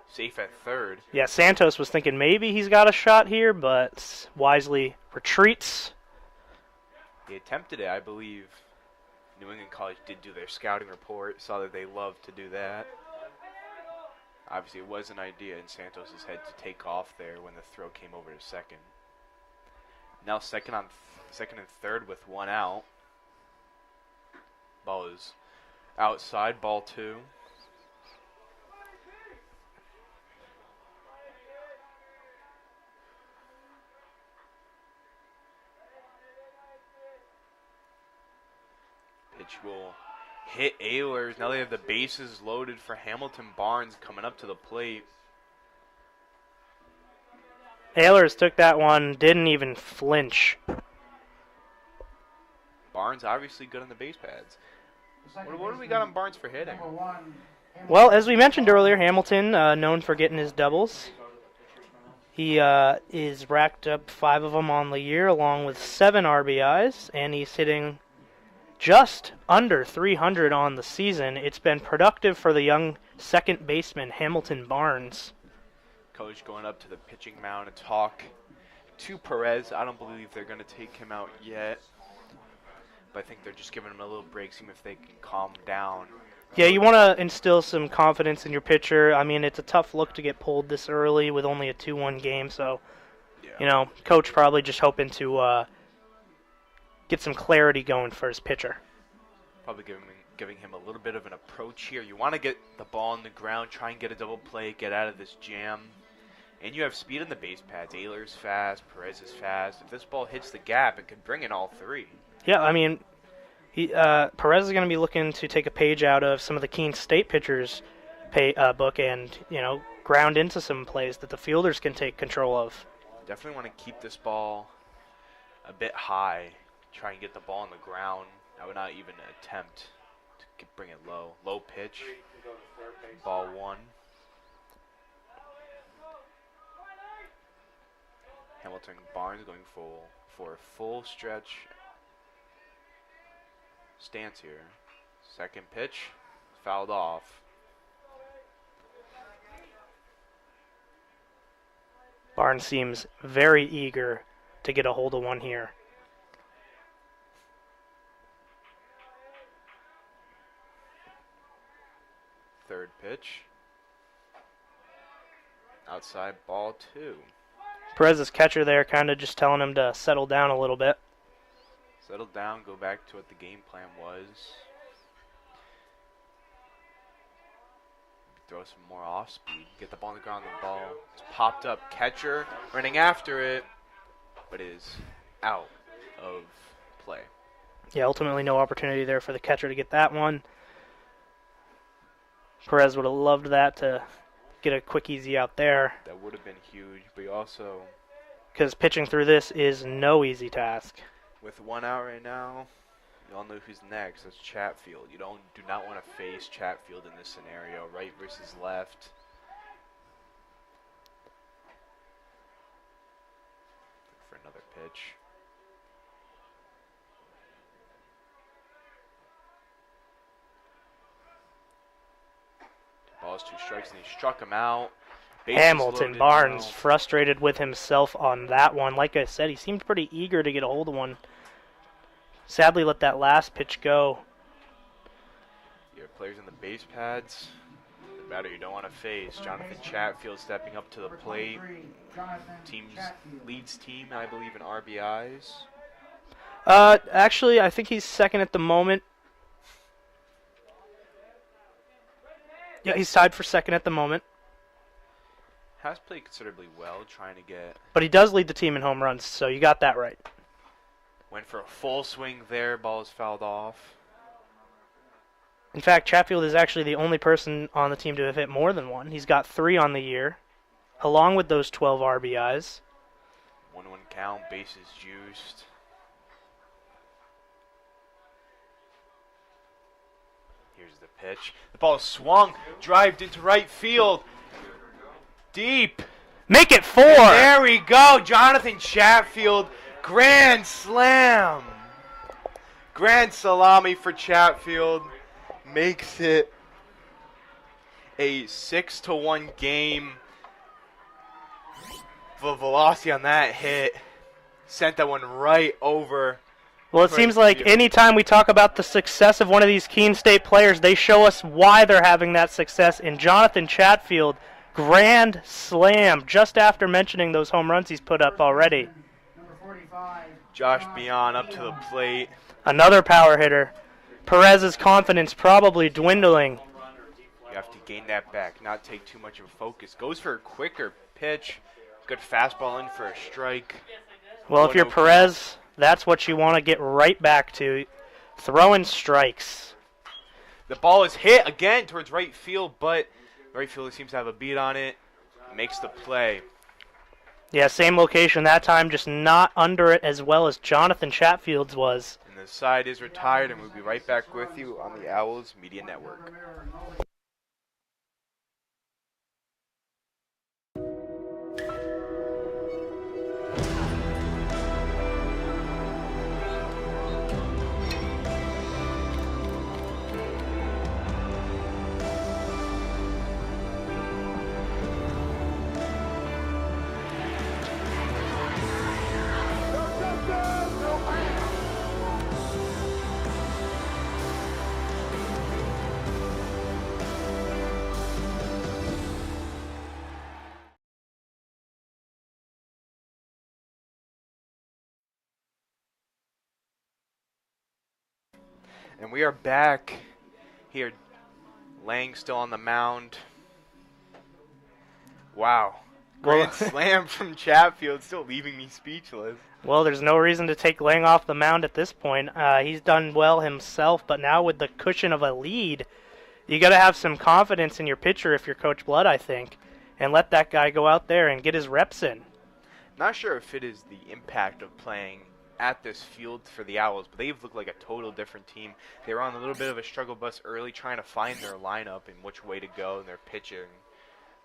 Safe at third. Yeah, Santos was thinking maybe he's got a shot here, but wisely retreats. He attempted it, I believe. New England College did do their scouting report, saw that they love to do that. Obviously, it was an idea in Santos' head to take off there when the throw came over to second. Now second and third with one out. Ball is outside, ball 2. Pitch will hit Ehlers. Now they have the bases loaded for Hamilton Barnes coming up to the plate. Ehlers took that one, didn't even flinch. Barnes obviously good on the base pads. What do we got on Barnes for hitting? Well, as we mentioned earlier, Hamilton, known for getting his doubles. He is racked up 5 of them on the year, along with 7 RBIs, and he's hitting just under 300 on the season. It's been productive for the young second baseman, Hamilton Barnes. Coach going up to the pitching mound to talk to Perez. I don't believe they're going to take him out yet, but I think they're just giving him a little break, seeing if they can calm down. Yeah, you want to instill some confidence in your pitcher. I mean, it's a tough look to get pulled this early with only a 2-1 game, so, you know, coach probably just hoping to get some clarity going for his pitcher. Probably giving him a little bit of an approach here. You want to get the ball on the ground, try and get a double play, get out of this jam. And you have speed on the base pads. Ehlers fast, Perez is fast. If this ball hits the gap, it could bring in all 3. Yeah, I mean, Perez is going to be looking to take a page out of some of the Keene State pitchers' book and, you know, ground into some plays that the fielders can take control of. Definitely want to keep this ball a bit high. Try and get the ball on the ground. I would not even attempt to bring it low. Low pitch. Ball 1. Hamilton Barnes going for a full stretch stance here. Second pitch. Fouled off. Barnes seems very eager to get a hold of one here. Third pitch. Outside, ball 2. Perez's catcher there kind of just telling him to settle down a little bit. Settle down, go back to what the game plan was. Throw some more off speed, get the ball on the ground, the ball is popped up. Catcher running after it, but is out of play. Yeah, ultimately no opportunity there for the catcher to get that one. Perez would have loved that to get a quick, easy out there. That would have been huge, but you also... Because pitching through this is no easy task. With 1 out right now, you all know who's next. That's Chatfield. You do not want to face Chatfield in this scenario. Right versus left. Look for another pitch. Ball's 2 strikes, and he struck him out. Hamilton Barnes frustrated with himself on that one. Like I said, he seemed pretty eager to get a hold of one. Sadly, let that last pitch go. Your players on the base pads, the batter you don't want to face. Jonathan Chatfield stepping up to the plate. Leads team, I believe, in RBIs. Actually, I think he's second at the moment. Yeah, he's tied for second at the moment. Has played considerably well, trying to get... But he does lead the team in home runs, so you got that right. Went for a full swing there, ball is fouled off. In fact, Chatfield is actually the only person on the team to have hit more than one. He's got 3 on the year. along with those 12 RBIs. 1-1 count, bases juiced. Here's the pitch. The ball swung, drived into right field. Deep. Make it 4. There we go. Jonathan Chatfield, grand slam. Grand salami for Chatfield. Makes it a 6-1 game. The velocity on that hit sent that one right over. Well, it seems like anytime we talk about the success of one of these Keene State players, they show us why they're having that success. In Jonathan Chatfield, grand slam, just after mentioning those home runs he's put up already. Josh Beyond up to the plate. Another power hitter. Perez's confidence probably dwindling. You have to gain that back, not take too much of a focus. Goes for a quicker pitch. Good fastball in for a strike. Well, if you're Perez, that's what you want to get right back to. Throwing strikes. The ball is hit again towards right field, but right fielder seems to have a beat on it. Makes the play. Yeah, same location that time, just not under it as well as Jonathan Chatfield's was. And the side is retired, and we'll be right back with you on the Owls Media Network. And we are back here. Lang still on the mound. Wow. Grand slam from Chatfield, still leaving me speechless. Well, there's no reason to take Lang off the mound at this point. He's done well himself, but now with the cushion of a lead, you got to have some confidence in your pitcher if you're Coach Blood, I think, and let that guy go out there and get his reps in. Not sure if it is the impact of playing at this field for the Owls, but they've looked like a total different team. They were on a little bit of a struggle bus early, trying to find their lineup and which way to go in their pitching.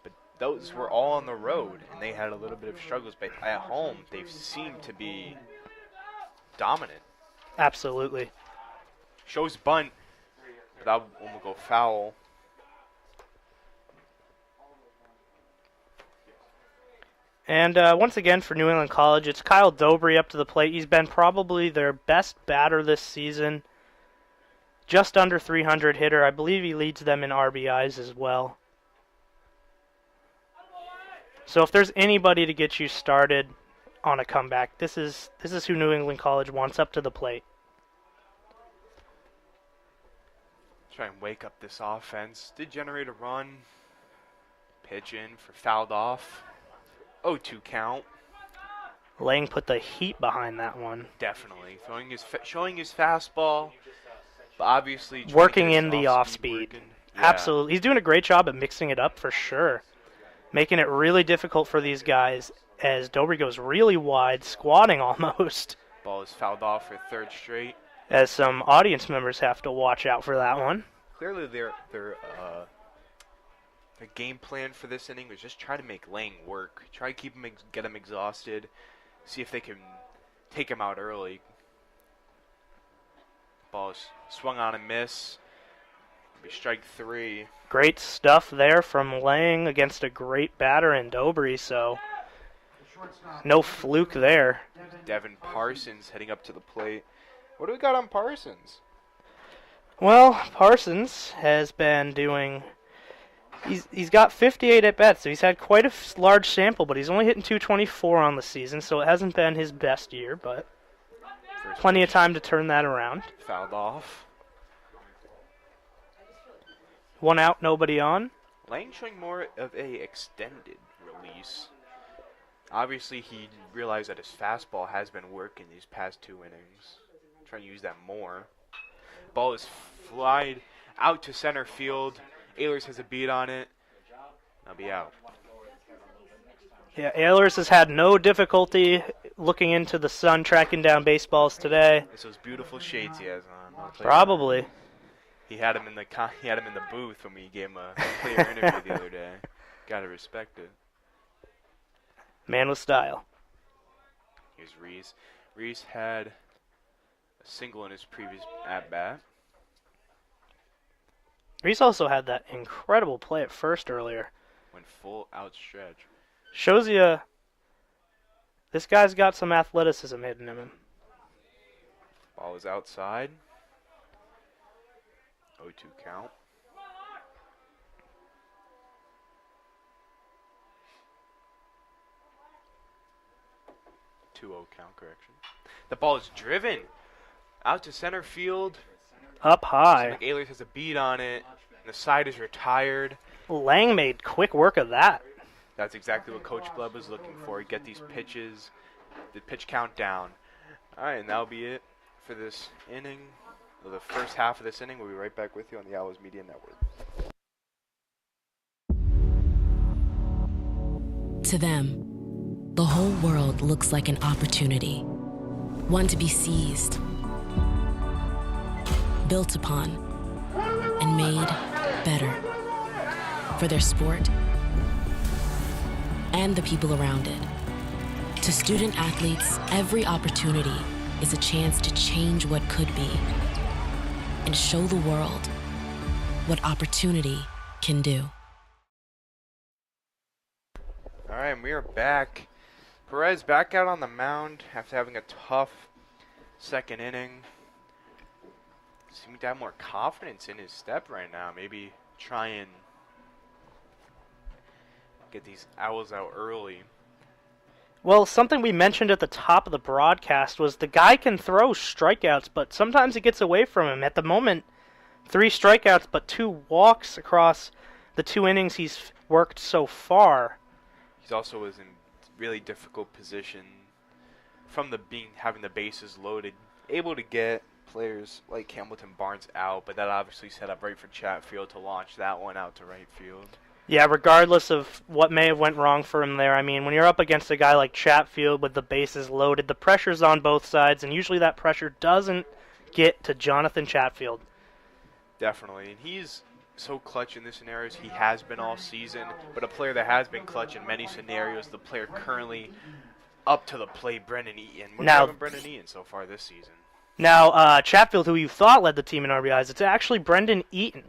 But those were all on the road, and they had a little bit of struggles. But at home, they've seemed to be dominant. Absolutely. Shows bunt, but that one will go foul. And once again for New England College, it's Kyle Dobry up to the plate. He's been probably their best batter this season. Just under 300 hitter. I believe he leads them in RBIs as well. So if there's anybody to get you started on a comeback, this is who New England College wants up to the plate. Try and wake up this offense. Did generate a run. Pitch in for fouled off. 0-2 count. Lang put the heat behind that one. Definitely. Showing his fastball, but obviously working in the off-speed. Yeah. Absolutely. He's doing a great job at mixing it up for sure. Making it really difficult for these guys as Dobry goes really wide, squatting almost. Ball is fouled off for third straight. As some audience members have to watch out for that one. Clearly the game plan for this inning was just try to make Lang work. Try to keep him, get him exhausted. See if they can take him out early. Ball is swung on and miss. It'll be strike 3. Great stuff there from Lang against a great batter in Dobry, so no fluke there. Devin Parsons heading up to the plate. What do we got on Parsons? Well, Parsons has been doing... He's got 58 at-bats, so he's had quite a large sample, but he's only hitting 224 on the season, so it hasn't been his best year, but plenty of time to turn that around. Fouled off. 1 out, nobody on. Lang showing more of a extended release. Obviously, he realized that his fastball has been working these past 2 innings. Trying to use that more. Ball is flied out to center field. Ehlers has a beat on it. I'll be out. Yeah, Ehlers has had no difficulty looking into the sun, tracking down baseballs today. It's those beautiful shades he has on. I'll tell you Probably. that. He had him in the booth when we gave him a player interview the other day. Gotta respect it. Man with style. Here's Reese. Reese had a single in his previous at-bat. Reese also had that incredible play at first earlier. Went full outstretch. Shows you this guy's got some athleticism hidden in him. Ball is outside. 0-2 count. Count, correction. The ball is driven out to center field. Up high. Like Ehlers has a beat on it. And the side is retired. Lang made quick work of that. That's exactly what Coach Bleb was looking for. Get these pitches, the pitch count down. All right, and that'll be it for this inning. Well, the first half of this inning. We'll be right back with you on the Owls Media Network. To them, the whole world looks like an opportunity, one to be seized, built upon, and made better for their sport and the people around it. To student athletes, every opportunity is a chance to change what could be and show the world what opportunity can do. All right, and we are back. Perez back out on the mound after having a tough second inning. Seeming to have more confidence in his step right now. Maybe try and get these Owls out early. Well, something we mentioned at the top of the broadcast was the guy can throw strikeouts, but sometimes it gets away from him. At the moment, 3 strikeouts, but 2 walks across the 2 innings he's worked so far. He's also was in really difficult position from having the bases loaded, able to get players like Hamilton Barnes out, but that obviously set up right for Chatfield to launch that one out to right field. Yeah, regardless of what may have went wrong for him there, I mean, when you're up against a guy like Chatfield with the bases loaded, the pressure's on both sides, and usually that pressure doesn't get to Jonathan Chatfield. Definitely, and he's so clutch in this scenarios. He has been all season, but a player that has been clutch in many scenarios, the player currently up to the plate, Brendan Eaton. What's happened to Brendan Eaton so far this season? Now, Chatfield, who you thought led the team in RBIs, it's actually Brendan Eaton.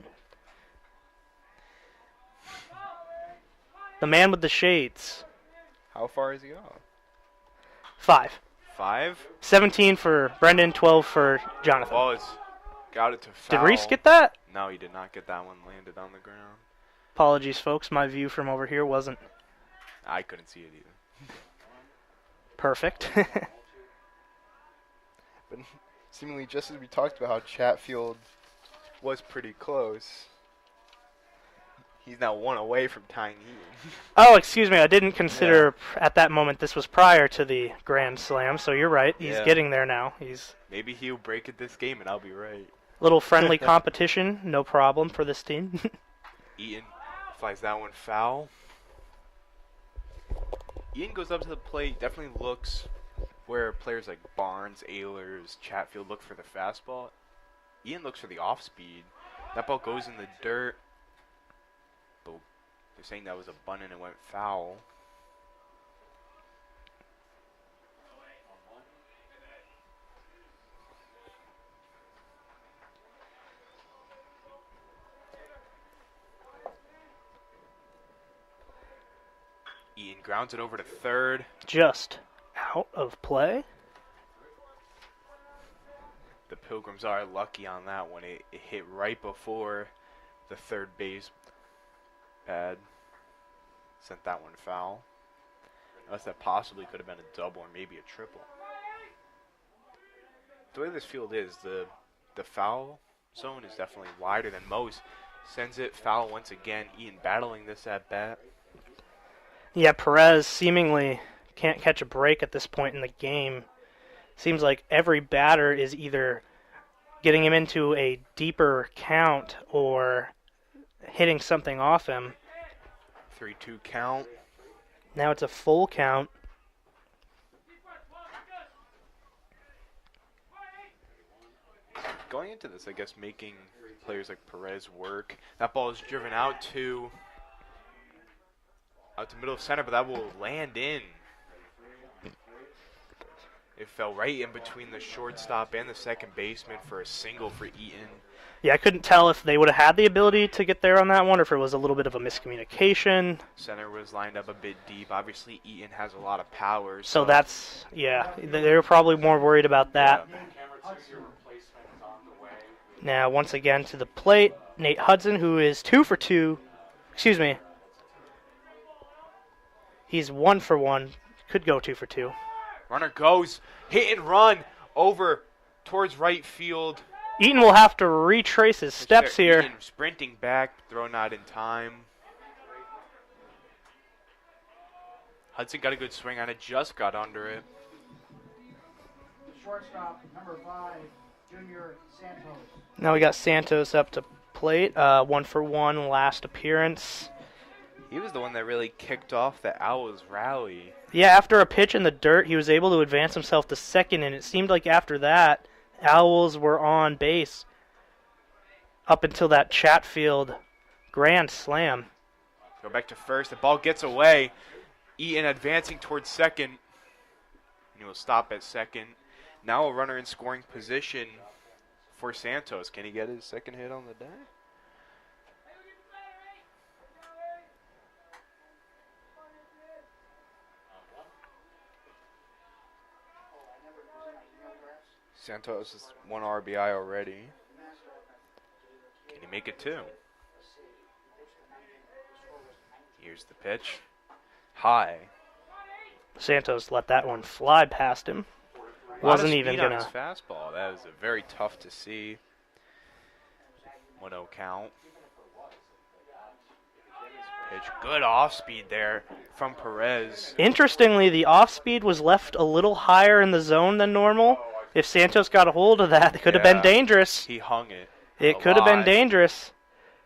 The man with the shades. How far is he off? 5. 5? 17 for Brendan, 12 for Jonathan. Ball is got it to foul. Did Reese get that? No, he did not get that one. Landed on the ground. Apologies, folks. My view from over here wasn't... I couldn't see it either. Perfect. But seemingly just as we talked about how Chatfield was pretty close, he's now 1 away from tying Eaton. Oh, excuse me. I didn't consider at that moment this was prior to the Grand Slam, so you're right. He's getting there now. Maybe he'll break it this game, and I'll be right. Little friendly competition, no problem for this team. Eaton flies that one foul. Eaton goes up to the plate, definitely looks where players like Barnes, Ehlers, Chatfield look for the fastball. Eaton looks for the off speed. That ball goes in the dirt. But they're saying that was a bunt and it went foul. Eaton grounds it over to third. Just out of play. The Pilgrims are lucky on that one. It hit right before the third base pad. Sent that one foul. Unless that possibly could have been a double or maybe a triple. The way this field is, the foul zone is definitely wider than most. Sends it foul once again. Eaton battling this at bat. Yeah, Perez seemingly can't catch a break at this point in the game. Seems like every batter is either getting him into a deeper count or hitting something off him. 3-2 count. Now it's a full count. Going into this, I guess, making players like Perez work. That ball is driven out to middle of center, but that will land in. It fell right in between the shortstop and the second baseman for a single for Eaton. Yeah, I couldn't tell if they would have had the ability to get there on that one or if it was a little bit of a miscommunication. Center was lined up a bit deep. Obviously, Eaton has a lot of power. So that's, yeah, they were probably more worried about that. Yeah. Now, once again to the plate, Nate Hudson, who is 2 for 2. Excuse me. He's 1 for 1. Could go 2 for 2. Runner goes, hit and run over towards right field. Eaton will have to retrace his steps here. Eaton sprinting back, throw not in time. Hudson got a good swing on it, just got under it. Shortstop, number 5, Junior Santos. Now we got Santos up to plate, 1 for 1 last appearance. He was the one that really kicked off the Owls' rally. Yeah, after a pitch in the dirt, he was able to advance himself to second, and it seemed like after that, Owls were on base up until that Chatfield grand slam. Go back to first. The ball gets away. Eaton advancing towards second. And he will stop at second. Now a runner in scoring position for Santos. Can he get his second hit on the day? Santos is 1 RBI already. Can he make it 2? Here's the pitch. High. Santos let that one fly past him. Wasn't even going gonna. His fastball. That was very tough to see. 1-0 count. Pitch. Good off speed there from Perez. Interestingly, the off speed was left a little higher in the zone than normal. If Santos got a hold of that, it could have been dangerous. He hung it. It could have been dangerous.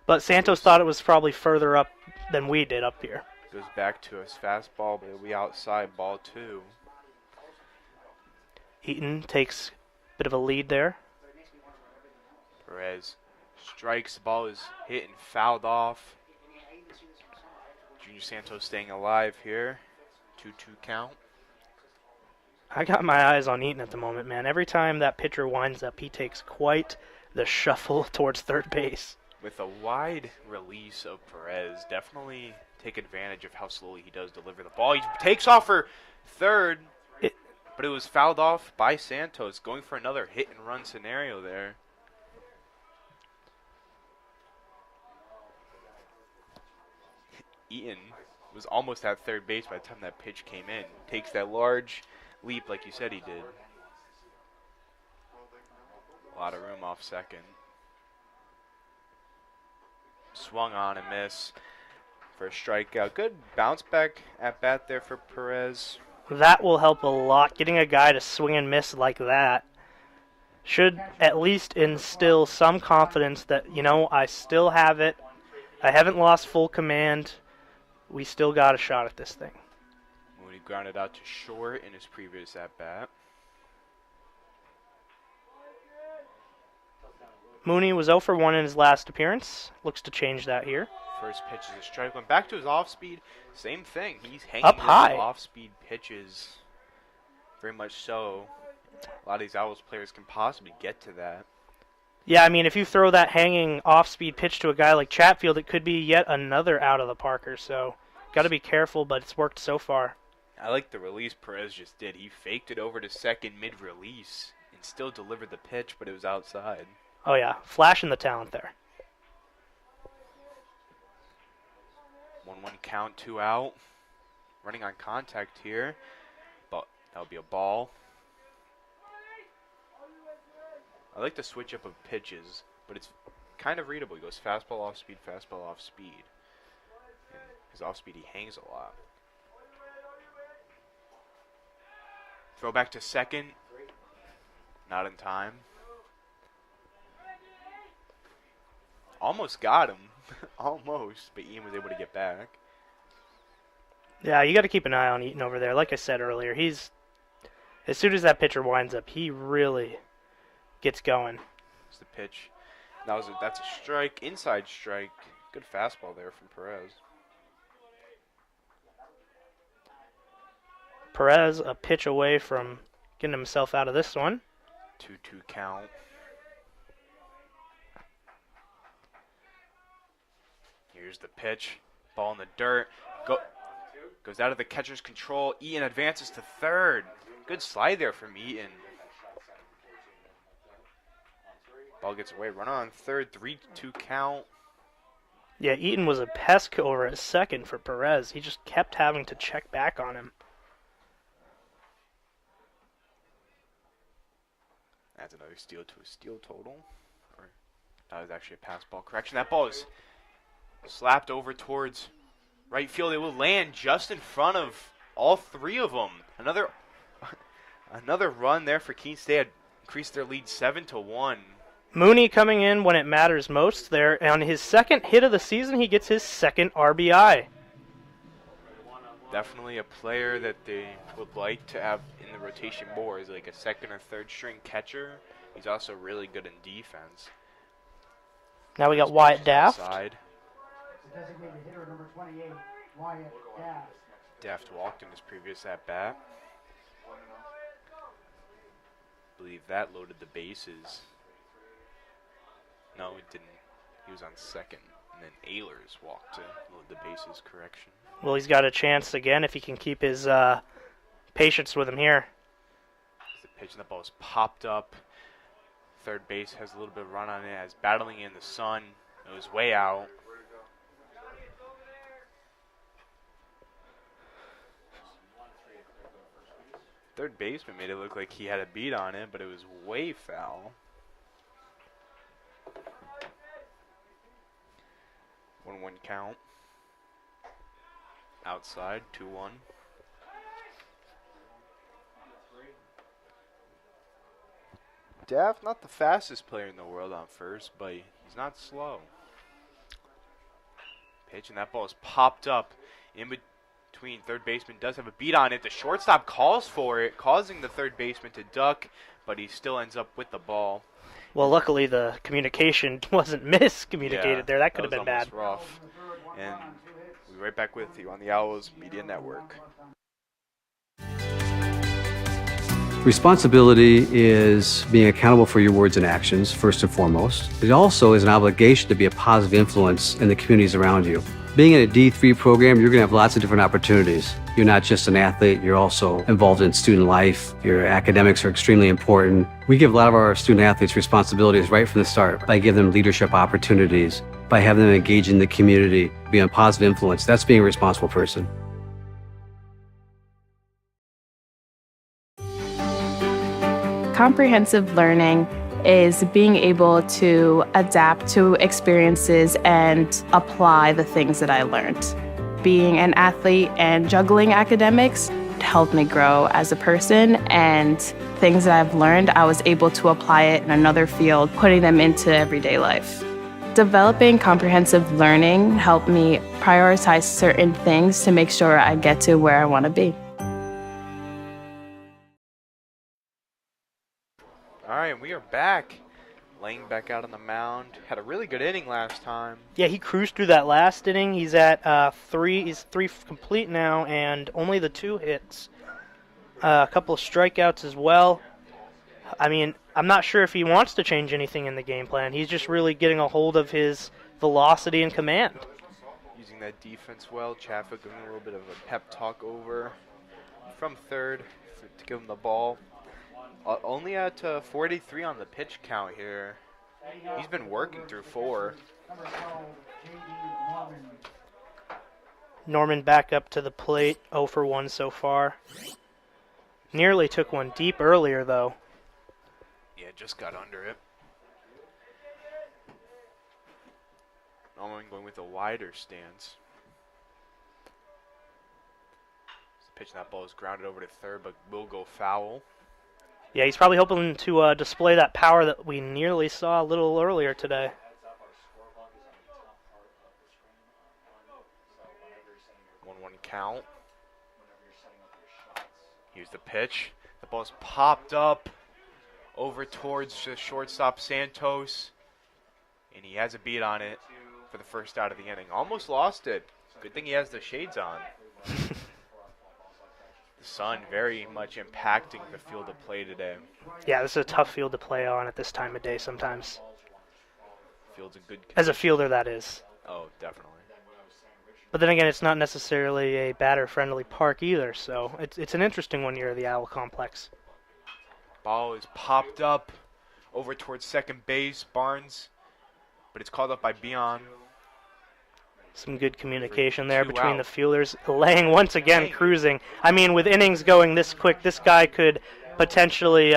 But Santos thought it was probably further up than we did up here. Goes back to his fastball, but it'll be outside, ball 2. Eaton takes a bit of a lead there. Perez strikes. The ball is hit and fouled off. Junior Santos staying alive here. 2-2 count. I got my eyes on Eaton at the moment, man. Every time that pitcher winds up, he takes quite the shuffle towards third base. With a wide release of Perez, definitely take advantage of how slowly he does deliver the ball. He takes off for third, but it was fouled off by Santos, going for another hit and run scenario there. Eaton was almost at third base by the time that pitch came in. Takes that large leap like you said he did. A lot of room off second. Swung on and miss for a strikeout. Good bounce back at bat there for Perez. That will help a lot. Getting a guy to swing and miss like that should at least instill some confidence that, you know, I still have it. I haven't lost full command. We still got a shot at this thing. Mooney grounded out to short in his previous at-bat. Mooney was 0 for 1 in his last appearance. Looks to change that here. First pitch is a strike. Went back to his off-speed. Same thing. He's hanging up high. Off-speed pitches. Very much so. A lot of these Owls players can possibly get to that. Yeah, I mean, if you throw that hanging off-speed pitch to a guy like Chatfield, it could be yet another out of the parker. So, got to be careful, but it's worked so far. I like the release Perez just did. He faked it over to second mid-release and still delivered the pitch, but it was outside. Oh, yeah. Flashing the talent there. 1-1 count, 2 out. Running on contact here, but that'll be a ball. I like the switch up of pitches, but it's kind of readable. He goes fastball off speed, fastball off speed. And his off speed, he hangs a lot. Throw back to second. Not in time. Almost got him. Almost, but Ian was able to get back. Yeah, you got to keep an eye on Eaton over there. Like I said earlier, as soon as that pitcher winds up, he really gets going. It's the pitch. That's a strike, inside strike. Good fastball there from Perez. Perez a pitch away from getting himself out of this one. 2-2 count. Here's the pitch. Ball in the dirt. Goes out of the catcher's control. Eaton advances to third. Good slide there from Eaton. Ball gets away. Run on third. 3-2 count. Yeah, Eaton was a pest over at second for Perez. He just kept having to check back on him. Adds another steal to a steal total. That was actually a pass ball correction. That ball is slapped over towards right field. It will land just in front of all three of them. Another run there for Keene State. Increased their lead 7-1. Mooney coming in when it matters most there. On his second hit of the season, he gets his second RBI. Definitely a player that they would like to have in the rotation more as like a second or third string catcher. He's also really good in defense. Now we got Wyatt Daft. Designated hitter number 28, Wyatt Daft. Daft walked in his previous at-bat. Believe that loaded the bases. No, it didn't. He was on second. And then Ehlers walked to load the bases correction. Well, he's got a chance again if he can keep his patience with him here. The pitch and the ball is popped up. Third base has a little bit of run on it as battling in the sun. It was way out. Third baseman made it look like he had a beat on it, but it was way foul. 1-1 count. Outside, 2-1. Daft, not the fastest player in the world on first, but he's not slow. Pitch, and that ball is popped up in between. Third baseman does have a beat on it. The shortstop calls for it, causing the third baseman to duck, but he still ends up with the ball. Well, luckily the communication wasn't miscommunicated there. That could have been bad. Rough. And we'll be right back with you on the Owls Media Network. Responsibility is being accountable for your words and actions, first and foremost. It also is an obligation to be a positive influence in the communities around you. Being in a D3 program, you're going to have lots of different opportunities. You're not just an athlete, you're also involved in student life. Your academics are extremely important. We give a lot of our student athletes responsibilities right from the start by giving them leadership opportunities, by having them engage in the community, be a positive influence. That's being a responsible person. Comprehensive learning is being able to adapt to experiences and apply the things that I learned. Being an athlete and juggling academics helped me grow as a person, and things that I've learned, I was able to apply it in another field, putting them into everyday life. Developing comprehensive learning helped me prioritize certain things to make sure I get to where I want to be. All right, we are back. Laying back out on the mound. Had a really good inning last time. Yeah, he cruised through that last inning. He's at three. He's 3 complete now, and only the 2 hits. A couple of strikeouts as well. I mean, I'm not sure if he wants to change anything in the game plan. He's just really getting a hold of his velocity and command. Using that defense well. Chaffa giving a little bit of a pep talk over from third to give him the ball. Only at 43 on the pitch count here. He's been working through 4. Norman back up to the plate, 0 for 1 so far. Nearly took one deep earlier, though. Yeah, just got under it. Norman going with a wider stance. Pitch that ball is grounded over to third, but will go foul. Yeah, he's probably hoping to display that power that we nearly saw a little earlier today. 1-1 count. Here's the pitch. The ball's popped up over towards the shortstop Santos, and he has a beat on it for the first out of the inning. Almost lost it. Good thing he has the shades on. The sun very much impacting the field of play today. Yeah, this is a tough field to play on at this time of day sometimes. Field's in good condition. As a fielder, that is. Oh, definitely. But then again, it's not necessarily a batter-friendly park either, so it's an interesting one here at the Owl Complex. Ball is popped up over towards second base, Barnes, but it's called up by Bion. Some good communication there between the fielders. Lang once again cruising. I mean, with innings going this quick, this guy could potentially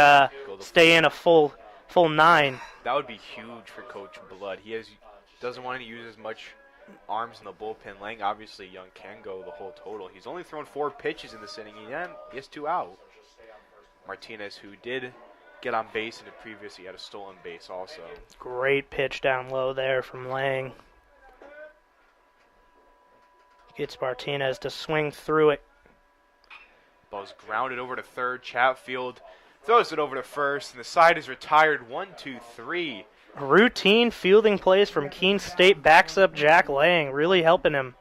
stay in a full 9. That would be huge for Coach Blood. He doesn't want to use as much arms in the bullpen. Lang, obviously, young, can go the whole total. He's only thrown 4 pitches in this inning. He has 2 out. Martinez, who did get on base in the previous, he had a stolen base also. Great pitch down low there from Lang. Gets Martinez to swing through it. Ball's grounded over to third. Chatfield throws it over to first, and the side is retired. 1, 2, 3. Routine fielding plays from Keene State backs up Jack Lang, really helping him.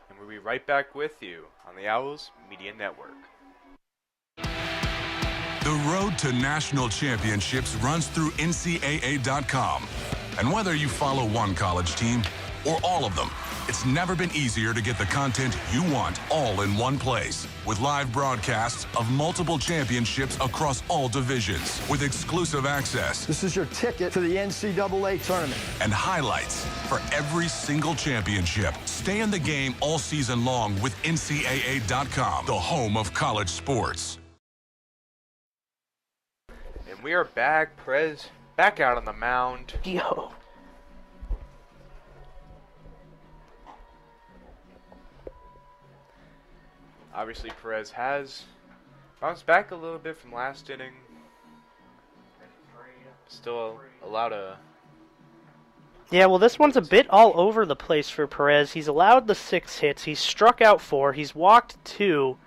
And we'll be right back with you on the Owls Media Network. The road to national championships runs through NCAA.com. And whether you follow one college team or all of them, it's never been easier to get the content you want all in one place. With live broadcasts of multiple championships across all divisions, with exclusive access. This is your ticket to the NCAA tournament. And highlights for every single championship. Stay in the game all season long with NCAA.com, the home of college sports. And we are back. Perez back out on the mound. Yo. Obviously, Perez has bounced back a little bit from last inning. Still allowed a... Yeah, well, this one's a bit all over the place for Perez. He's allowed the 6 hits. He's struck out 4. He's walked 2.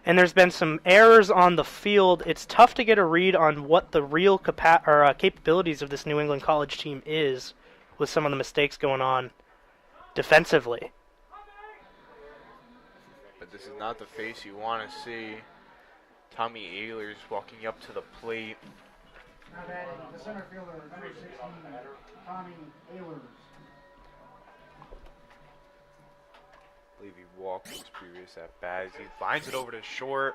And there's been some errors on the field. It's tough to get a read on what the real capabilities of this New England College team is with some of the mistakes going on defensively. But this is not the face you want to see. Tommy Ehlers walking up to the plate. Now batting, the center fielder, number 16, Tommy Ehlers. I believe he walked his previous at-bat. He lines it over to short.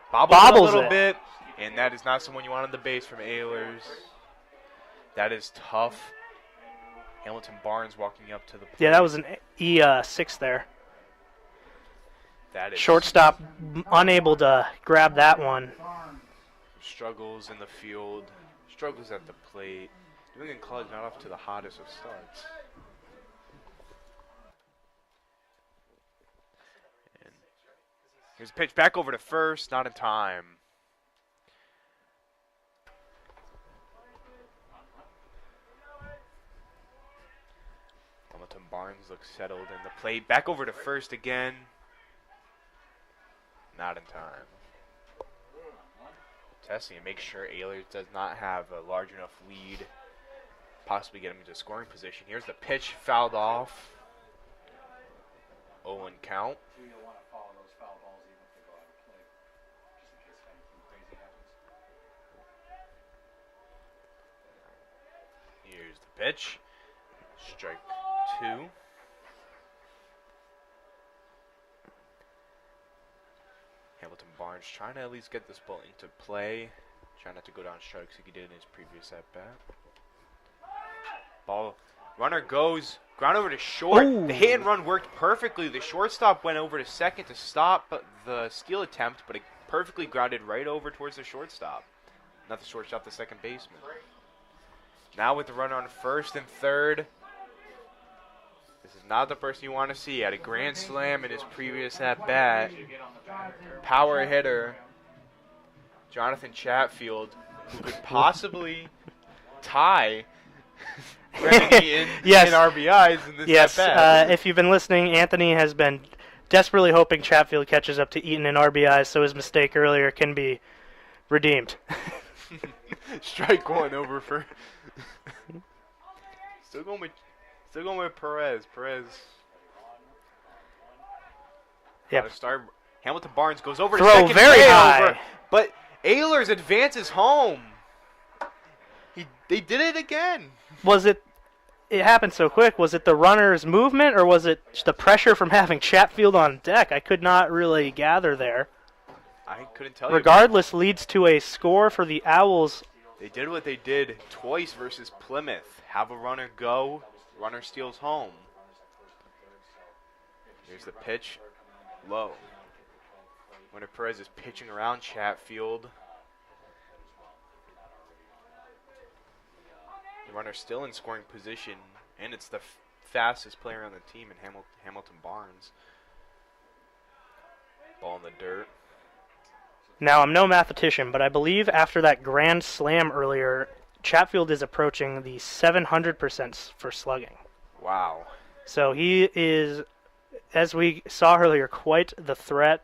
Bobbles it a little bit. And that is not someone you want on the base from Ehlers. That is tough. Hamilton Barnes walking up to the plate. Yeah, that was an E6 there. That is shortstop unable to grab that one. Struggles in the field. Struggles at the plate. New England College not off to the hottest of starts. And here's a pitch back over to first. Not in time. Hamilton Barnes looks settled in the plate. Back over to first again. Not in time. Testing and make sure Ehlers does not have a large enough lead. Possibly get him into scoring position. Here's the pitch, fouled off. 0-1 count. Here's the pitch. Strike 2. Hamilton Barnes trying to at least get this ball into play. Trying not to go down strikes like he did in his previous at-bat. Ball, runner goes, ground over to short. Ooh. The hit and run worked perfectly. The shortstop went over to second to stop the steal attempt, but it perfectly grounded right over towards the shortstop. Not the shortstop, the second baseman. Now with the runner on first and third. This is not the person you want to see. He had a grand slam in his previous at-bat. Power hitter, Jonathan Chatfield, who could possibly tie Kennedy in RBIs in this at-bat. If you've been listening, Anthony has been desperately hoping Chatfield catches up to Eaton in RBIs so his mistake earlier can be redeemed. Strike one over for. Still going with Perez. Yep. Start. Hamilton Barnes goes over to Throw second, very way high. over, but Ehlers advances home. They did it again. Was it happened so quick? Was it the runner's movement, or was it the pressure from having Chatfield on deck? I could not really gather there. I couldn't tell you. Regardless, leads to a score for the Owls. They did what they did twice versus Plymouth. Have a runner go, runner steals home. Here's the pitch, low. Winter Perez is pitching around Chatfield. The runner's still in scoring position, and it's the fastest player on the team in Hamilton Barnes. Ball in the dirt. Now, I'm no mathematician, but I believe after that grand slam earlier, Chatfield is approaching the 700% for slugging. Wow. So he is, as we saw earlier, quite the threat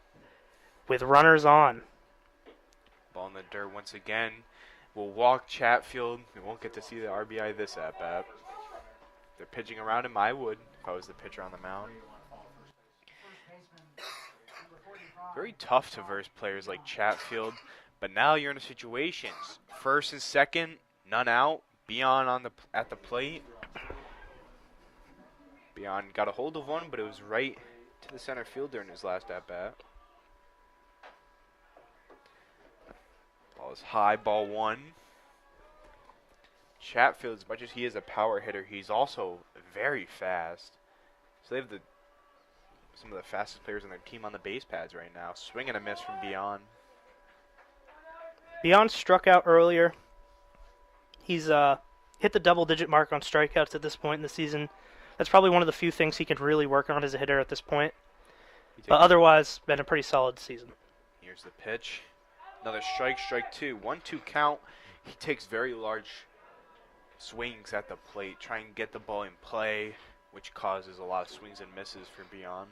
with runners on. Ball in the dirt once again. We'll walk Chatfield. We won't get to see the RBI this at-bat. They're pitching around him. I would if I was the pitcher on the mound. Very tough to verse players like Chatfield, but now you're in a situation. First and second, none out. Beyond at the plate. Beyond got a hold of one, but it was right to the center fielder in his last at-bat. Ball is high, ball one. Chatfield, as much as he is a power hitter, he's also very fast. So they have some of the fastest players on their team on the base pads right now. Swing and a miss from Beyond. Beyond struck out earlier. He's hit the double-digit mark on strikeouts at this point in the season. That's probably one of the few things he can really work on as a hitter at this point. But otherwise, been a pretty solid season. Here's the pitch. Another strike two. 1-2 count. He takes very large swings at the plate, trying to get the ball in play, which causes a lot of swings and misses for Beyond.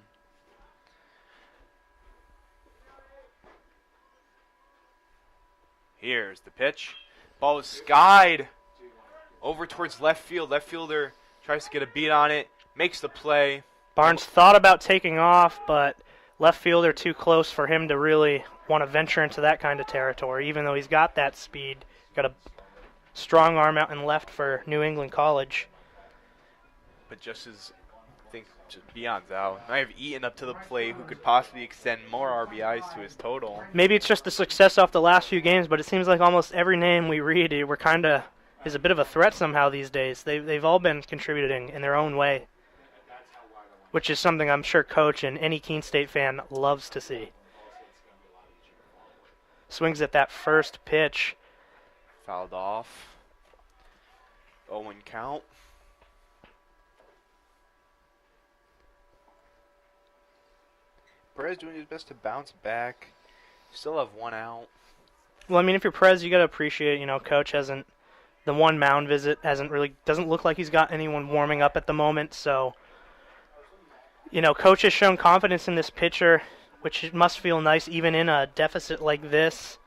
Here's the pitch. Ball is skied over towards left field. Left fielder tries to get a beat on it, makes the play. Barnes thought about taking off, but left fielder too close for him to really want to venture into that kind of territory, even though he's got that speed. Got a strong arm out in left for New England College. But just as I think Beyond's out. I have Eaton up to the plate, who could possibly extend more RBIs to his total. Maybe it's just the success off the last few games, but it seems like almost every name we read is a bit of a threat somehow these days. They've all been contributing in their own way, which is something I'm sure Coach and any Keene State fan loves to see. Swings at that first pitch. Fouled off. 0-1 count. Perez doing his best to bounce back. Still have one out. Well, I mean, if you're Perez, you got to appreciate, Coach hasn't, the one mound visit doesn't look like he's got anyone warming up at the moment. So, Coach has shown confidence in this pitcher, which must feel nice even in a deficit like this.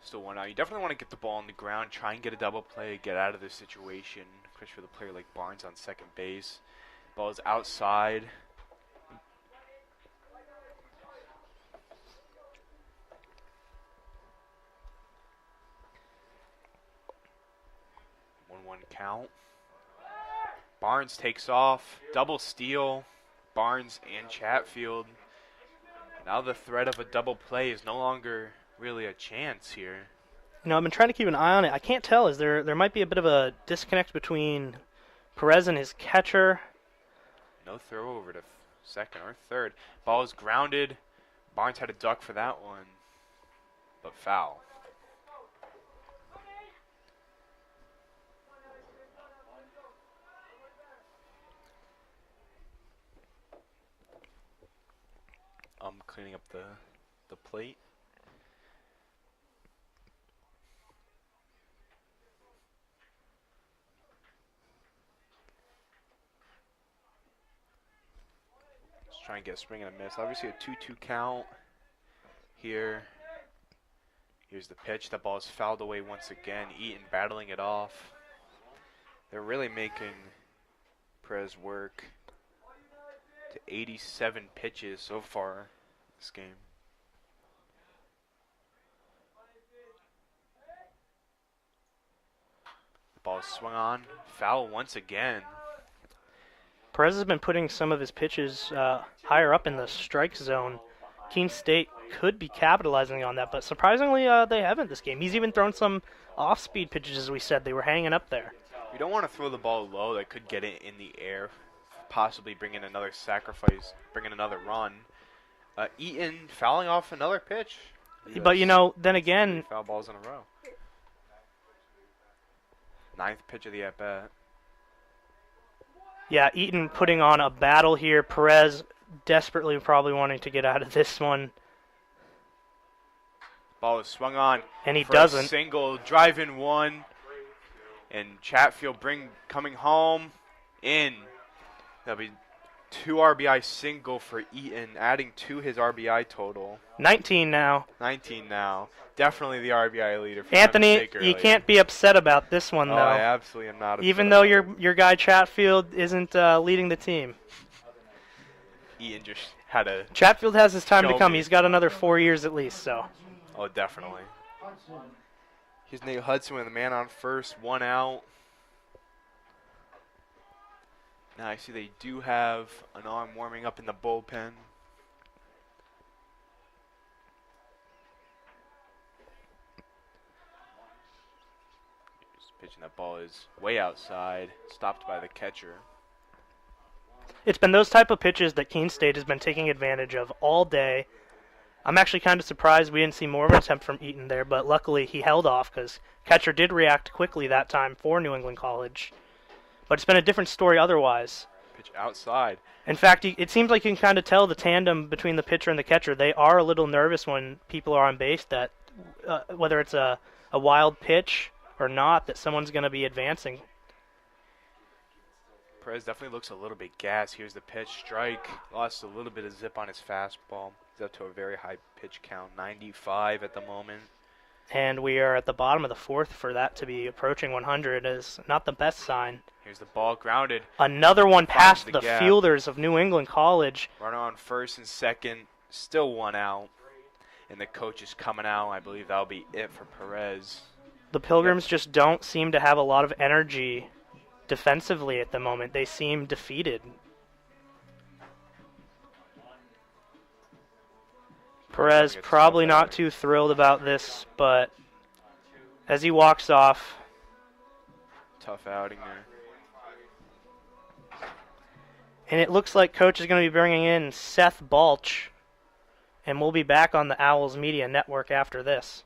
Still one out. You definitely want to get the ball on the ground, try and get a double play, get out of this situation, especially for the player like Barnes on second base. Ball is outside. One count. Barnes takes off. Double steal. Barnes and Chatfield. Now the threat of a double play is no longer really a chance here. I've been trying to keep an eye on it. I can't tell. There might be a bit of a disconnect between Perez and his catcher. No throw over to second or third. Ball is grounded. Barnes had a duck for that one, but foul. I'm cleaning up the plate. Try and get a swing and a miss. Obviously a 2-2 count here. Here's the pitch. That ball is fouled away once again. Eaton battling it off. They're really making Perez work to 87 pitches so far this game. The ball is swung on. Foul once again. Perez has been putting some of his pitches higher up in the strike zone. Keene State could be capitalizing on that, but surprisingly they haven't this game. He's even thrown some off-speed pitches, as we said. They were hanging up there. You don't want to throw the ball low. That could get it in the air, possibly bring in another sacrifice, bring in another run. Eaton fouling off another pitch. But, then again... 3 foul balls in a row. 9th pitch of the at-bat. Yeah, Eaton putting on a battle here. Perez desperately probably wanting to get out of this one. Ball is swung on. And he for doesn't. A single, drive in one. And Chatfield coming home in. That'll be 2 RBI single for Eaton, adding to his RBI total. 19 now. 19 now. Definitely the RBI leader. For Anthony, you can't be upset about this one, though. I absolutely am not upset. Even though your guy Chatfield isn't leading the team. Eaton just had a... Chatfield has his time to come. He's got another 4 years at least, so... Oh, definitely. Here's Nate Hudson with a man on first, 1 out. Now I see they do have an arm warming up in the bullpen. Here's pitching. That ball is way outside, stopped by the catcher. It's been those type of pitches that Keene State has been taking advantage of all day. I'm actually kind of surprised we didn't see more of an attempt from Eaton there, but luckily he held off because catcher did react quickly that time for New England College. But it's been a different story otherwise. Pitch outside. In fact, it seems like you can kind of tell the tandem between the pitcher and the catcher. They are a little nervous when people are on base that whether it's a wild pitch or not, that someone's going to be advancing. Perez definitely looks a little bit gassed. Here's the pitch, strike. Lost a little bit of zip on his fastball. He's up to a very high pitch count, 95 at the moment. And we are at the bottom of the 4th. For that to be approaching 100 is not the best sign. Here's the ball grounded. Another one past the gap. fielders of New England College. Runner on first and second, still 1 out. And the coach is coming out. I believe that'll be it for Perez. The Pilgrims just don't seem to have a lot of energy defensively at the moment. They seem defeated. Perez probably not too thrilled about this, but as he walks off. Tough outing there. And it looks like coach is going to be bringing in Seth Balch. And we'll be back on the Owls Media Network after this.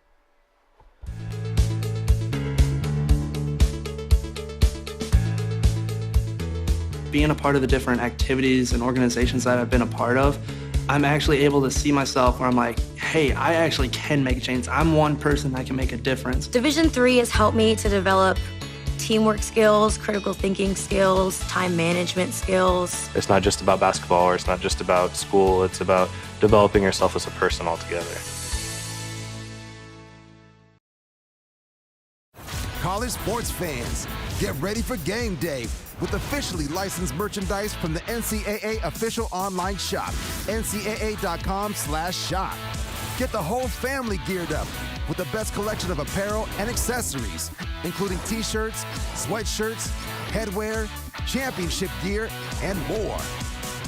Being a part of the different activities and organizations that I've been a part of, I'm actually able to see myself where I'm like, hey, I actually can make a change. I'm one person that can make a difference. Division III has helped me to develop teamwork skills, critical thinking skills, time management skills. It's not just about basketball, or it's not just about school. It's about developing yourself as a person altogether. College sports fans, get ready for game day with officially licensed merchandise from the NCAA official online shop, ncaa.com/shop. Get the whole family geared up with the best collection of apparel and accessories, including t-shirts, sweatshirts, headwear, championship gear, and more.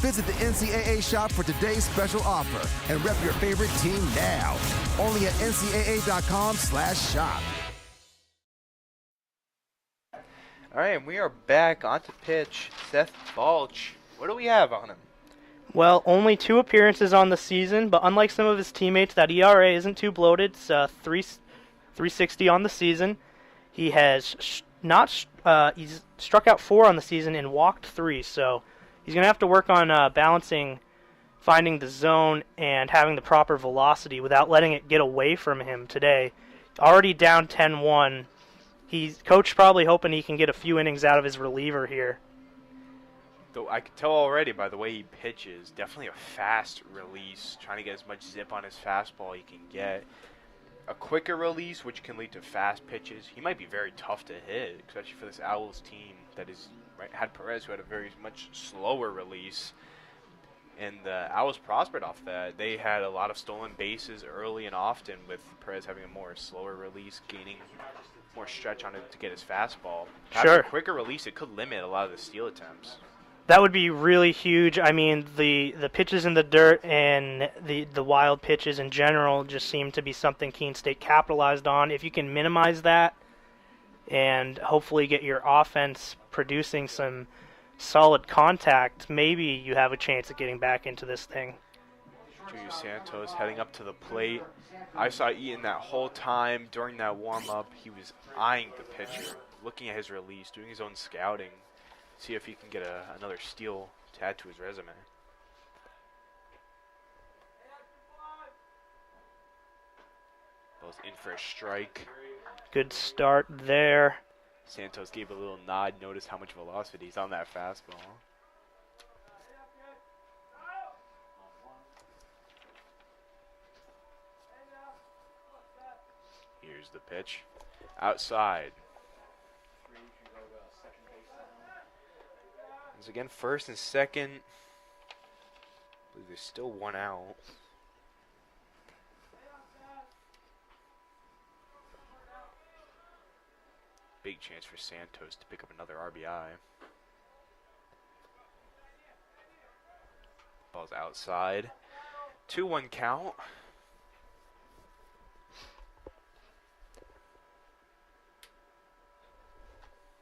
Visit the NCAA shop for today's special offer and rep your favorite team now. Only at ncaa.com/shop. All right, and we are back onto pitch. Seth Balch. What do we have on him? Well, only 2 appearances on the season, but unlike some of his teammates, that ERA isn't too bloated. It's 3.60 on the season. He has he's struck out 4 on the season and walked 3, so he's going to have to work on balancing, finding the zone, and having the proper velocity without letting it get away from him today. Already down 10-1. Coach probably hoping he can get a few innings out of his reliever here. Though I could tell already by the way he pitches, definitely a fast release, trying to get as much zip on his fastball he can get. A quicker release, which can lead to fast pitches. He might be very tough to hit, especially for this Owls team that had Perez, who had a very much slower release. And the Owls prospered off that. They had a lot of stolen bases early and often, with Perez having a more slower release, gaining more stretch on it to get his fastball. Having a quicker release, it could limit a lot of the steal attempts. That would be really huge. I mean, the pitches in the dirt and the wild pitches in general just seem to be something Keene State capitalized on. If you can minimize that and hopefully get your offense producing some solid contact, maybe you have a chance of getting back into this thing. Julius Santos heading up to the plate. I saw Ian that whole time during that warm-up. He was eyeing the pitcher, looking at his release, doing his own scouting. See if he can get another steal to add to his resume. Ball's in for a strike. Good start there. Santos gave a little nod, notice how much velocity he's on that fastball. Here's the pitch. Outside. Once again, first and second. I believe there's still one out. Big chance for Santos to pick up another RBI. Ball's outside. 2-1 count.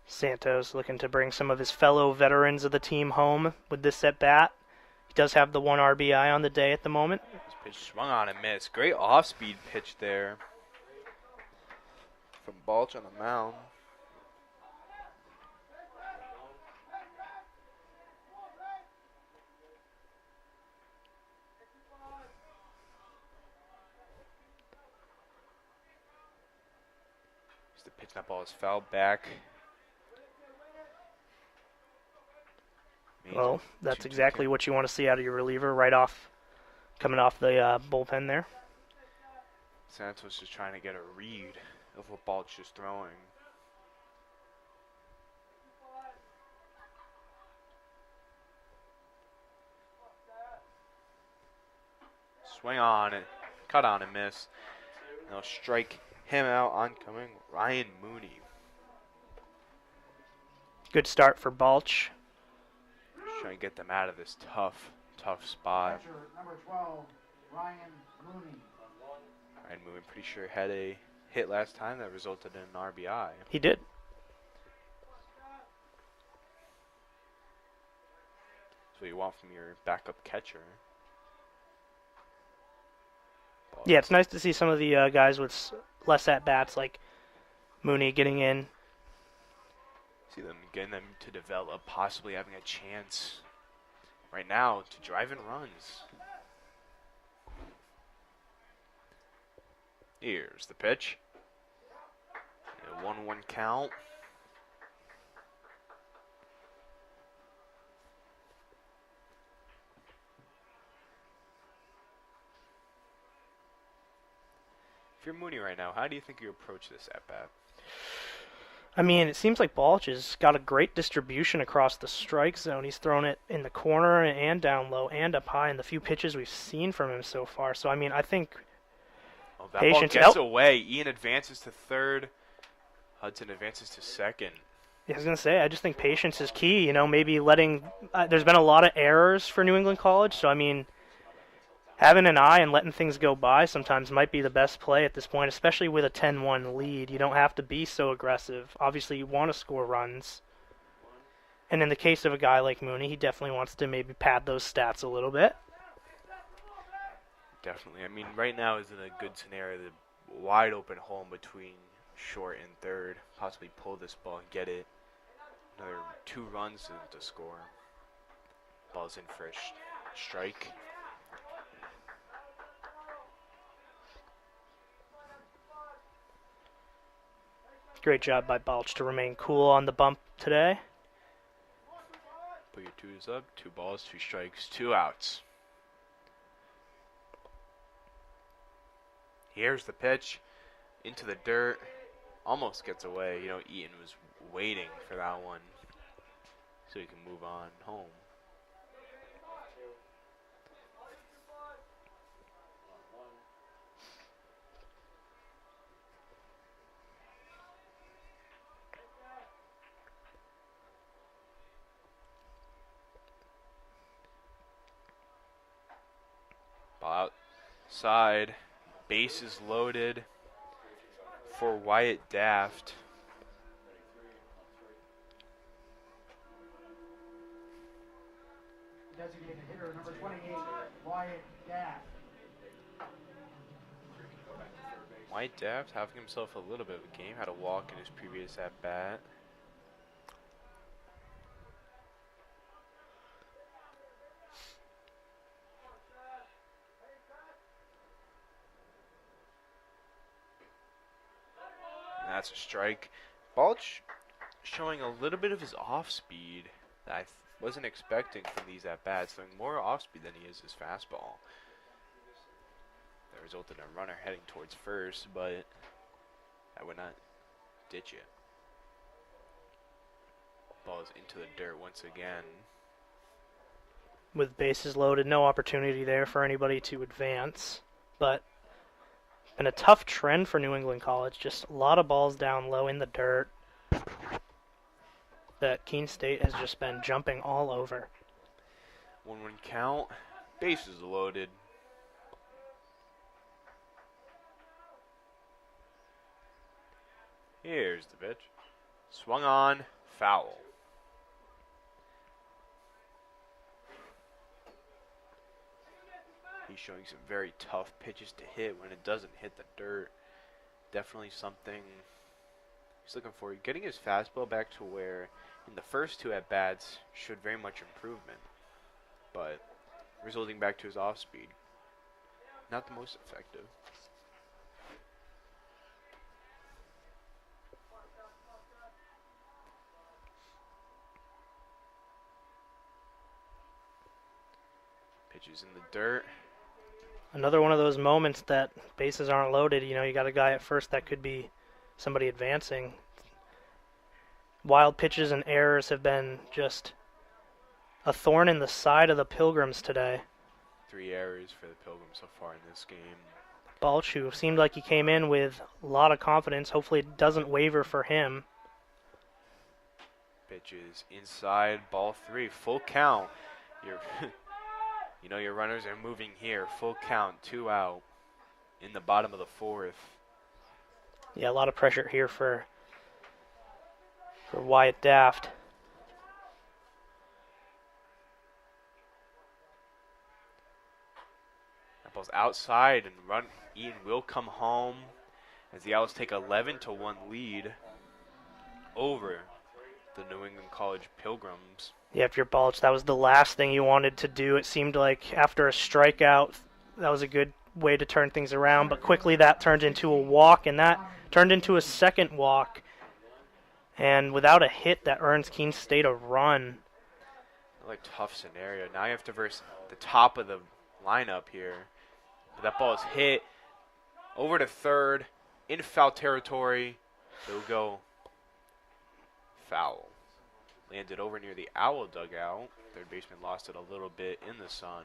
Santos looking to bring some of his fellow veterans of the team home with this at-bat. He does have the one RBI on the day at the moment. This pitch swung on and missed. Great off-speed pitch there from Balch on the mound. The pitch, that ball is fouled back. Well, that's exactly what you want to see out of your reliever right off, coming off the bullpen there. Santos is trying to get a read of what Balch is throwing. Swing on it, cut on and miss. And they'll strike him out. Oncoming Ryan Mooney. Good start for Balch. Trying to get them out of this tough spot. Catcher, number 12, Ryan Mooney. Ryan Mooney, pretty sure, had a hit last time that resulted in an RBI. He did. That's what you want from your backup catcher. Yeah, it's nice to see some of the guys with less at-bats like Mooney getting in. See them getting them to develop, possibly having a chance right now to drive in runs. Here's the pitch. A 1-1 count. If you're Mooney right now, how do you think you approach this at-bat? I mean, it seems like Balch has got a great distribution across the strike zone. He's thrown it in the corner and down low and up high in the few pitches we've seen from him so far. So, I mean, I think that ball gets away. Ian advances to third. Hudson advances to second. Yeah, I was going to say, I just think patience is key. You know, maybe letting there's been a lot of errors for New England College. So, I mean, having an eye and letting things go by sometimes might be the best play at this point, especially with a 10-1 lead. You don't have to be so aggressive. Obviously, you want to score runs. And in the case of a guy like Mooney, he definitely wants to maybe pad those stats a little bit. Definitely. I mean, right now is in a good scenario. The wide open hole in between short and third. Possibly pull this ball and get it. Another 2 runs to score. Ball's in for a strike. Great job by Balch to remain cool on the bump today. Put your twos up. 2 balls, 2 strikes, 2 outs. Here's the pitch into the dirt. Almost gets away. You know, Eaton was waiting for that one so he can move on home. Ball outside. Bases loaded for Wyatt Daft. Designated hitter number 28, Wyatt Daft. Wyatt Daft having himself a little bit of a game. Had a walk in his previous at-bat. That's a strike. Ball showing a little bit of his off-speed that I wasn't expecting from these at-bats. Throwing more off-speed than he is his fastball. That resulted in a runner heading towards first, but I would not ditch it. Ball is into the dirt once again. With bases loaded, no opportunity there for anybody to advance, but been a tough trend for New England College. Just a lot of balls down low in the dirt that Keene State has just been jumping all over. 1-1 count. Bases loaded. Here's the pitch. Swung on. Foul. He's showing some very tough pitches to hit when it doesn't hit the dirt. Definitely something he's looking for. Getting his fastball back to where in the first 2 at-bats showed very much improvement, but resulting back to his off-speed, not the most effective. Pitches in the dirt. Another one of those moments that bases aren't loaded. You know, you got a guy at first that could be somebody advancing. Wild pitches and errors have been just a thorn in the side of the Pilgrims today. 3 errors for the Pilgrims so far in this game. Balchu seemed like he came in with a lot of confidence. Hopefully it doesn't waver for him. Pitches inside, ball 3, full count. You know your runners are moving here. Full count, 2 out in the bottom of the 4th. Yeah, a lot of pressure here for Wyatt Daft. That ball's outside and Ian will come home as the Owls take 11-1 lead over the New England College Pilgrims. Yeah, if you're Balch, that was the last thing you wanted to do. It seemed like after a strikeout, that was a good way to turn things around, but quickly that turned into a walk, and that turned into a second walk. And without a hit, that earns Keene State a run. Like tough scenario. Now you have to verse the top of the lineup here. But that ball is hit over to third in foul territory. It'll go foul. Landed over near the Owl dugout. Third baseman lost it a little bit in the sun.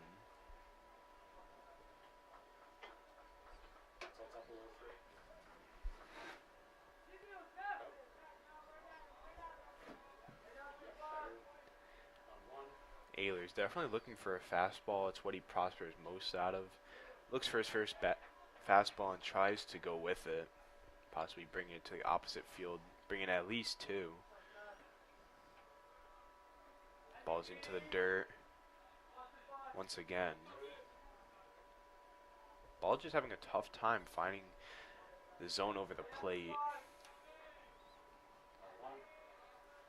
Ehlers definitely looking for a fastball. It's what he prospers most out of. Looks for his first fastball and tries to go with it. Possibly bring it to the opposite field. Bring in at least 2. Ball's into the dirt once again. Ball just having a tough time finding the zone over the plate.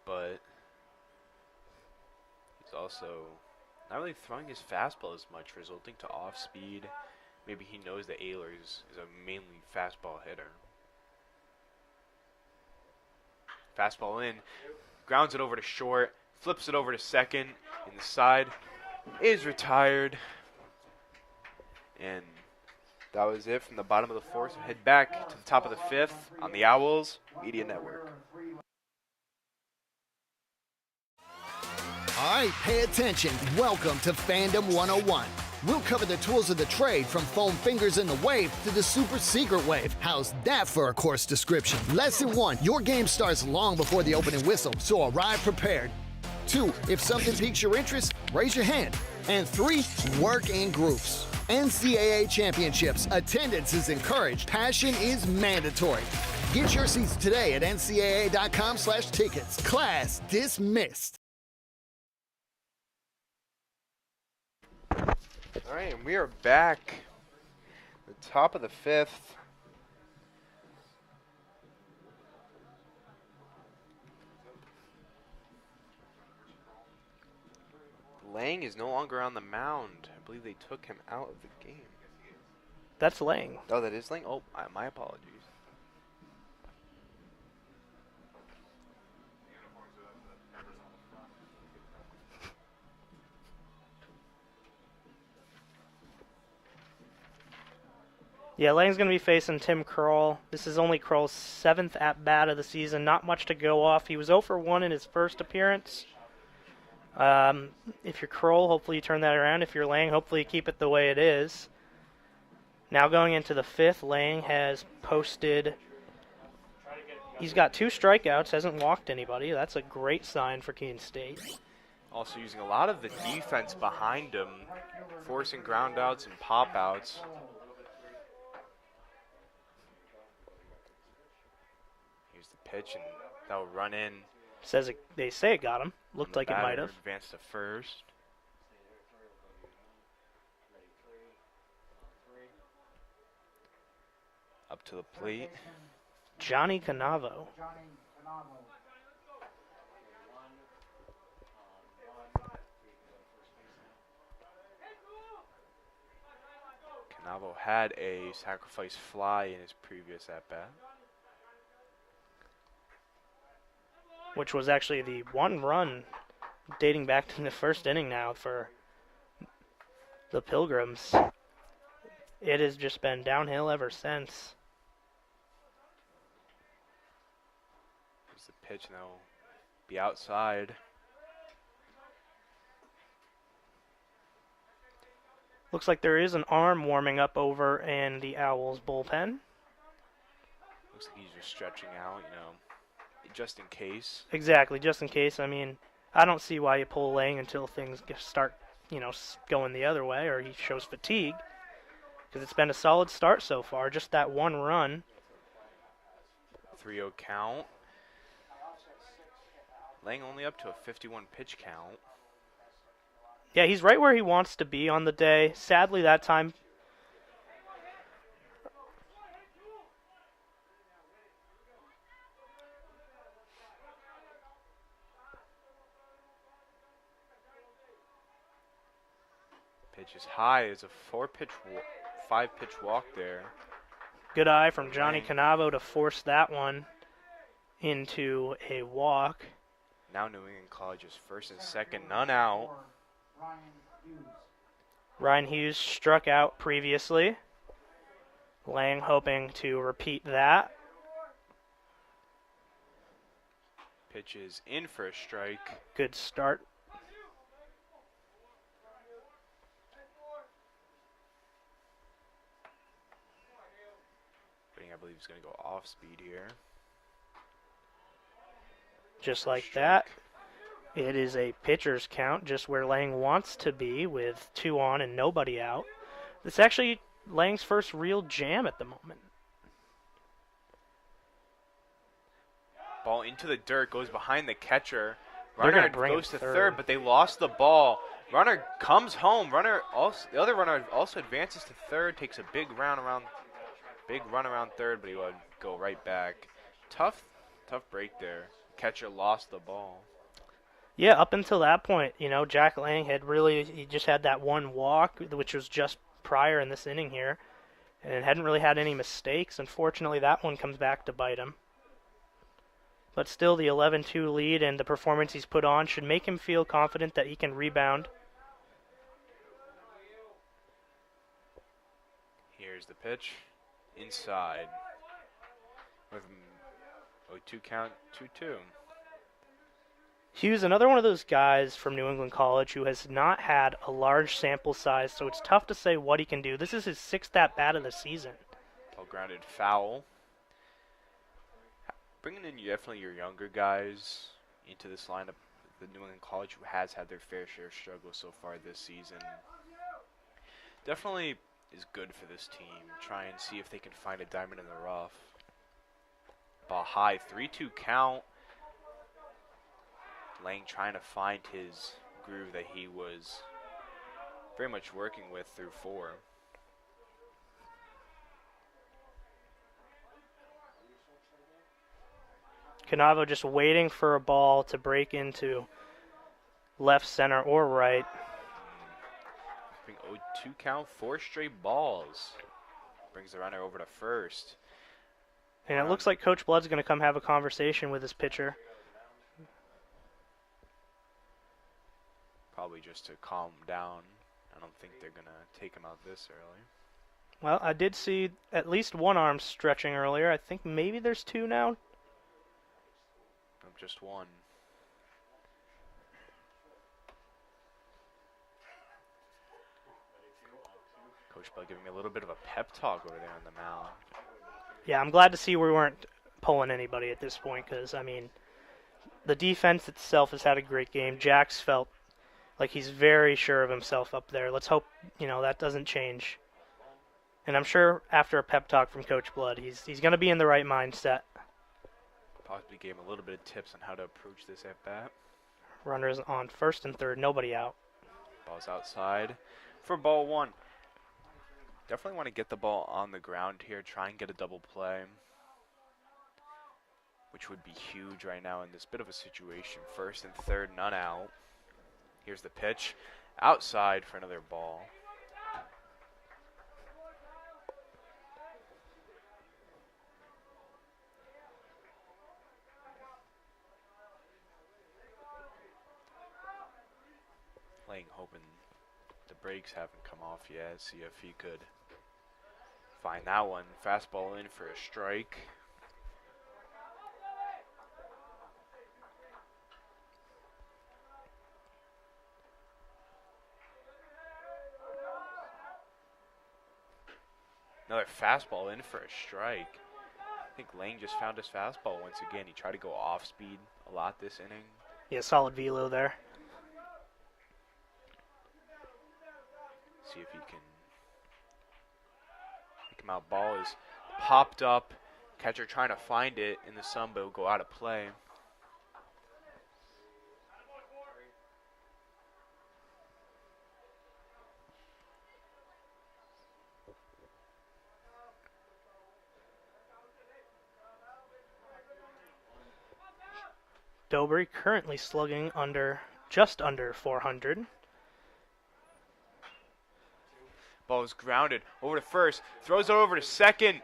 But he's also not really throwing his fastball as much, resulting to off speed. Maybe he knows that Ehlers is a mainly fastball hitter. Fastball in, grounds it over to short. Flips it over to second in the side. Is retired. And that was it from the bottom of the fourth. So head back to the top of the fifth on the Owls Media Network. All right, pay attention. Welcome to Fandom 101. We'll cover the tools of the trade from foam fingers in the wave to the super secret wave. How's that for a course description? Lesson 1, your game starts long before the opening whistle, so arrive prepared. 2, if something piques your interest, raise your hand. And 3, work in groups. NCAA championships. Attendance is encouraged. Passion is mandatory. Get your seats today at ncaa.com/tickets. Class dismissed. All right, and we are back. The top of the fifth. Lang is no longer on the mound. I believe they took him out of the game. That's Lang. Oh, that is Lang? Oh, my apologies. Yeah, Lang's going to be facing Tim Kroll. This is only Kroll's 7th at-bat of the season. Not much to go off. He was 0 for 1 in his first appearance. If you're Kroll, hopefully you turn that around. If you're Lang, hopefully you keep it the way it is. Now going into the fifth, Lang has posted... He's got 2 strikeouts, hasn't walked anybody. That's a great sign for Keene State. Also using a lot of the defense behind him, forcing groundouts and pop-outs. Here's the pitch, and that'll run in. They say it got him. Looked like it might have. Advance to first. Up to the plate. Johnny Canavo. Canavo had a sacrifice fly in his previous at-bat. Which was actually the 1 run dating back to the first inning now for the Pilgrims. It has just been downhill ever since. Here's the pitch, and they'll be outside. Looks like there is an arm warming up over in the Owls bullpen. Looks like he's just stretching out, just in case. Exactly, just in case. I mean, I don't see why you pull Lang until things start, going the other way, or he shows fatigue. Because it's been a solid start so far, just that 1 run. 3-0 count. Lang only up to a 51 pitch count. Yeah, he's right where he wants to be on the day. Sadly, that time... Pitch is high. It's a 5-pitch walk there. Good eye from Johnny Canavo to force that one into a walk. Now New England College is first and second, none out. Ryan Hughes struck out previously. Lang hoping to repeat that. Pitch is in for a strike. Good start. I believe he's going to go off speed here. Just like that. It is a pitcher's count, just where Lang wants to be with 2 on and nobody out. It's actually Lang's first real jam at the moment. Ball into the dirt, goes behind the catcher. They're Runner gonna bring goes to him third, but they lost the ball. Runner comes home. The other runner also advances to third, takes a big run around third, but he would go right back. Tough break there. Catcher lost the ball. Yeah, up until that point, Jack Lang he just had that 1 walk, which was just prior in this inning here, and hadn't really had any mistakes. Unfortunately, that one comes back to bite him. But still, the 11-2 lead and the performance he's put on should make him feel confident that he can rebound. Here's the pitch. Inside. With a 0-2 count, 2-2. Hughes, another one of those guys from New England College who has not had a large sample size, so it's tough to say what he can do. This is his 6th at-bat of the season. Ball grounded foul. Bringing in definitely your younger guys into this lineup, the New England College who has had their fair share of struggles so far this season, definitely is good for this team. Try and see if they can find a diamond in the rough. Ball high, 3-2 count. Lang trying to find his groove that he was very much working with through 4. Canavo just waiting for a ball to break into left, center, or right. 0-2 count, 4 straight balls. Brings the runner over to first. And it looks like Coach Blood's going to come have a conversation with his pitcher. Probably just to calm him down. I don't think they're going to take him out this early. Well, I did see at least one arm stretching earlier. I think maybe there's 2 now. Just 1. Coach Bell giving me a little bit of a pep talk over there on the mound. Yeah, I'm glad to see we weren't pulling anybody at this point because, I mean, the defense itself has had a great game. Jax felt like he's very sure of himself up there. Let's hope, that doesn't change. And I'm sure after a pep talk from Coach Blood, he's going to be in the right mindset. Possibly gave him a little bit of tips on how to approach this at-bat. Runners on first and third, nobody out. Ball's outside for ball 1. Definitely want to get the ball on the ground here, try and get a double play, which would be huge right now in this bit of a situation. First and third, none out. Here's the pitch. Outside for another ball. Hoping the brakes haven't come off yet. See if he could find that one. Fastball in for a strike. Another fastball in for a strike. I think Lang just found his fastball once again. He tried to go off speed a lot this inning. Yeah, solid velo there. See if he can pick him out. Ball is popped up. Catcher trying to find it in the sun, but it'll go out of play. Dobry currently slugging just under 400. Ball is grounded over to first. Throws it over to second.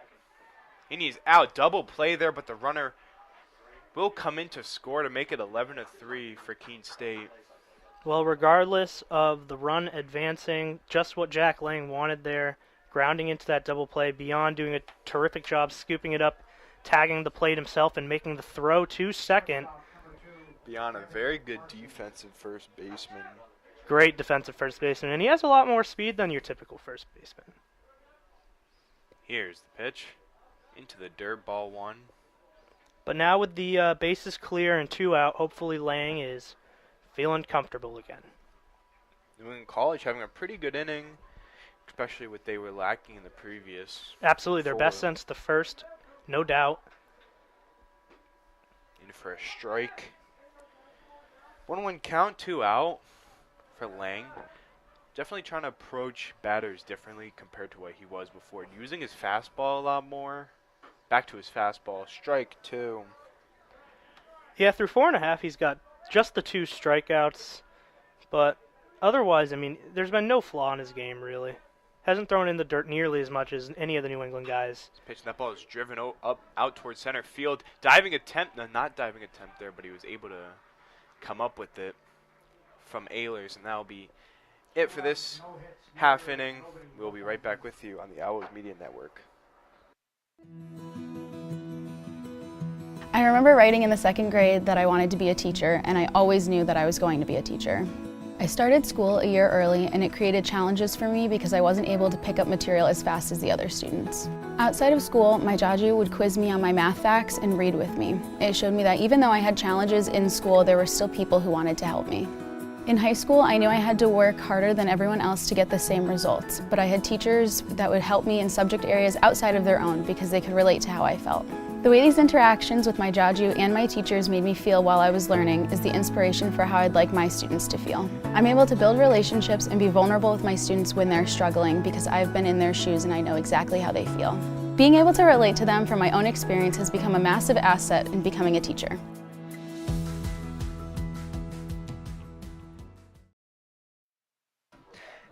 And he's out. Double play there, but the runner will come in to score to make it 11-3 for Keene State. Well, regardless of the run advancing, just what Jack Lang wanted there, grounding into that double play, beyond doing a terrific job scooping it up, tagging the plate himself, and making the throw to second. Beyond a very good defensive first baseman. Great defensive first baseman, and he has a lot more speed than your typical first baseman. Here's the pitch. Into the dirt, ball 1. But now with the bases clear and 2 out, hopefully Lang is feeling comfortable again. New England College having a pretty good inning, especially what they were lacking in the previous. Absolutely, their best since the first, no doubt. In for a strike. 1-1 count, 2 out for Lang. Definitely trying to approach batters differently compared to what he was before. Using his fastball a lot more. Back to his fastball. Strike 2. Yeah, through 4.5, he's got just the 2 strikeouts. But otherwise, I mean, there's been no flaw in his game, really. hasn't thrown in the dirt nearly as much as any of the New England guys. Pitch, that ball is driven out towards center field. Diving attempt, no, not diving attempt there, but he was able to come up with it from Ehlers, and that'll be it for this half inning. We'll be right back with you on the Owls Media Network. I remember writing in the 2nd grade that I wanted to be a teacher, and I always knew that I was going to be a teacher. I started school a year early, and it created challenges for me because I wasn't able to pick up material as fast as the other students. Outside of school, my jaju would quiz me on my math facts and read with me. It showed me that even though I had challenges in school, there were still people who wanted to help me. In high school, I knew I had to work harder than everyone else to get the same results, but I had teachers that would help me in subject areas outside of their own because they could relate to how I felt. The way these interactions with my jaju and my teachers made me feel while I was learning is the inspiration for how I'd like my students to feel. I'm able to build relationships and be vulnerable with my students when they're struggling because I've been in their shoes and I know exactly how they feel. Being able to relate to them from my own experience has become a massive asset in becoming a teacher.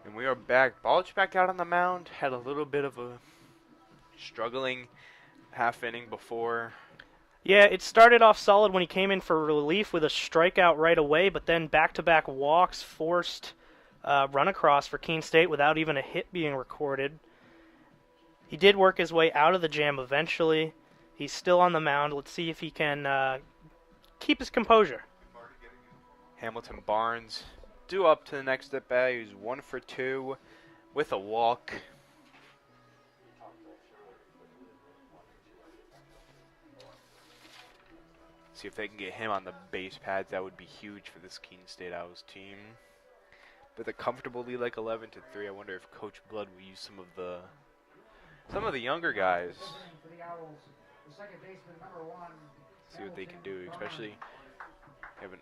And we are back. Balch back out on the mound. Had a little bit of a struggling half inning before. Yeah, it started off solid when he came in for relief with a strikeout right away, but then back-to-back walks forced run across for Keene State without even a hit being recorded. He did work his way out of the jam eventually. He's still on the mound. Let's see if he can keep his composure. Hamilton Barnes due up to the next at bat. He's 1 for 2 with a walk. See if they can get him on the base pads. That would be huge for this Keene State Owls team. With a comfortable lead like 11-3, I wonder if Coach Blood will use some of the younger guys. See what they can do, especially have an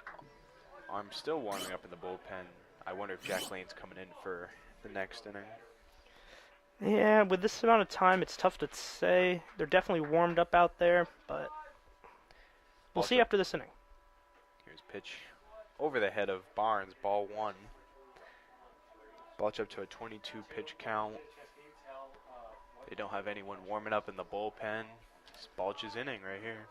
arm still warming up in the bullpen. I wonder if Jack Lane's coming in for the next inning. Yeah, with this amount of time, it's tough to say. They're definitely warmed up out there, but we'll see after this inning. Here's pitch over the head of Barnes, ball 1. Balch up to a 22 pitch count. They don't have anyone warming up in the bullpen. It's Balch's inning right here.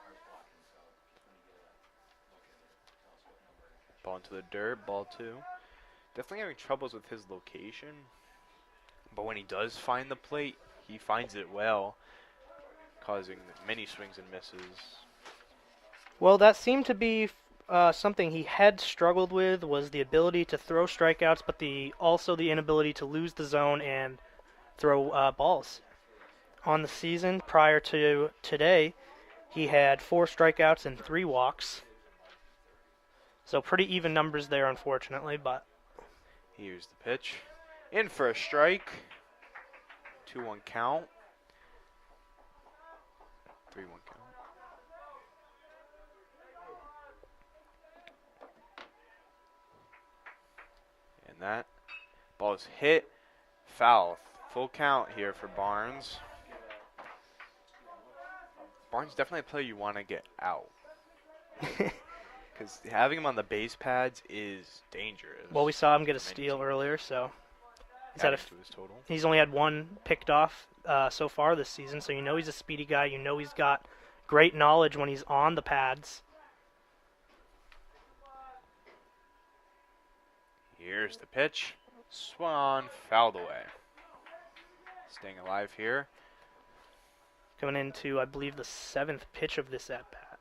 Ball into the dirt, ball 2. Definitely having troubles with his location. But when he does find the plate, he finds it well, causing many swings and misses. Well, that seemed to be something he had struggled with, was the ability to throw strikeouts, but also the inability to lose the zone and throw balls. On the season prior to today, he had 4 strikeouts and 3 walks. So pretty even numbers there, unfortunately, but here's the pitch. In for a strike. 2-1 count. 3-1 count. And that ball is hit. Foul. Full count here for Barnes. Barnes definitely a player you want to get out. Because having him on the base pads is dangerous. Well, we saw him get a steal earlier, so he's only had 1 picked off so far this season, so you know he's a speedy guy. You know he's got great knowledge when he's on the pads. Here's the pitch. Swung on, fouled away. Staying alive here. Coming into, I believe, the 7th pitch of this at-bat.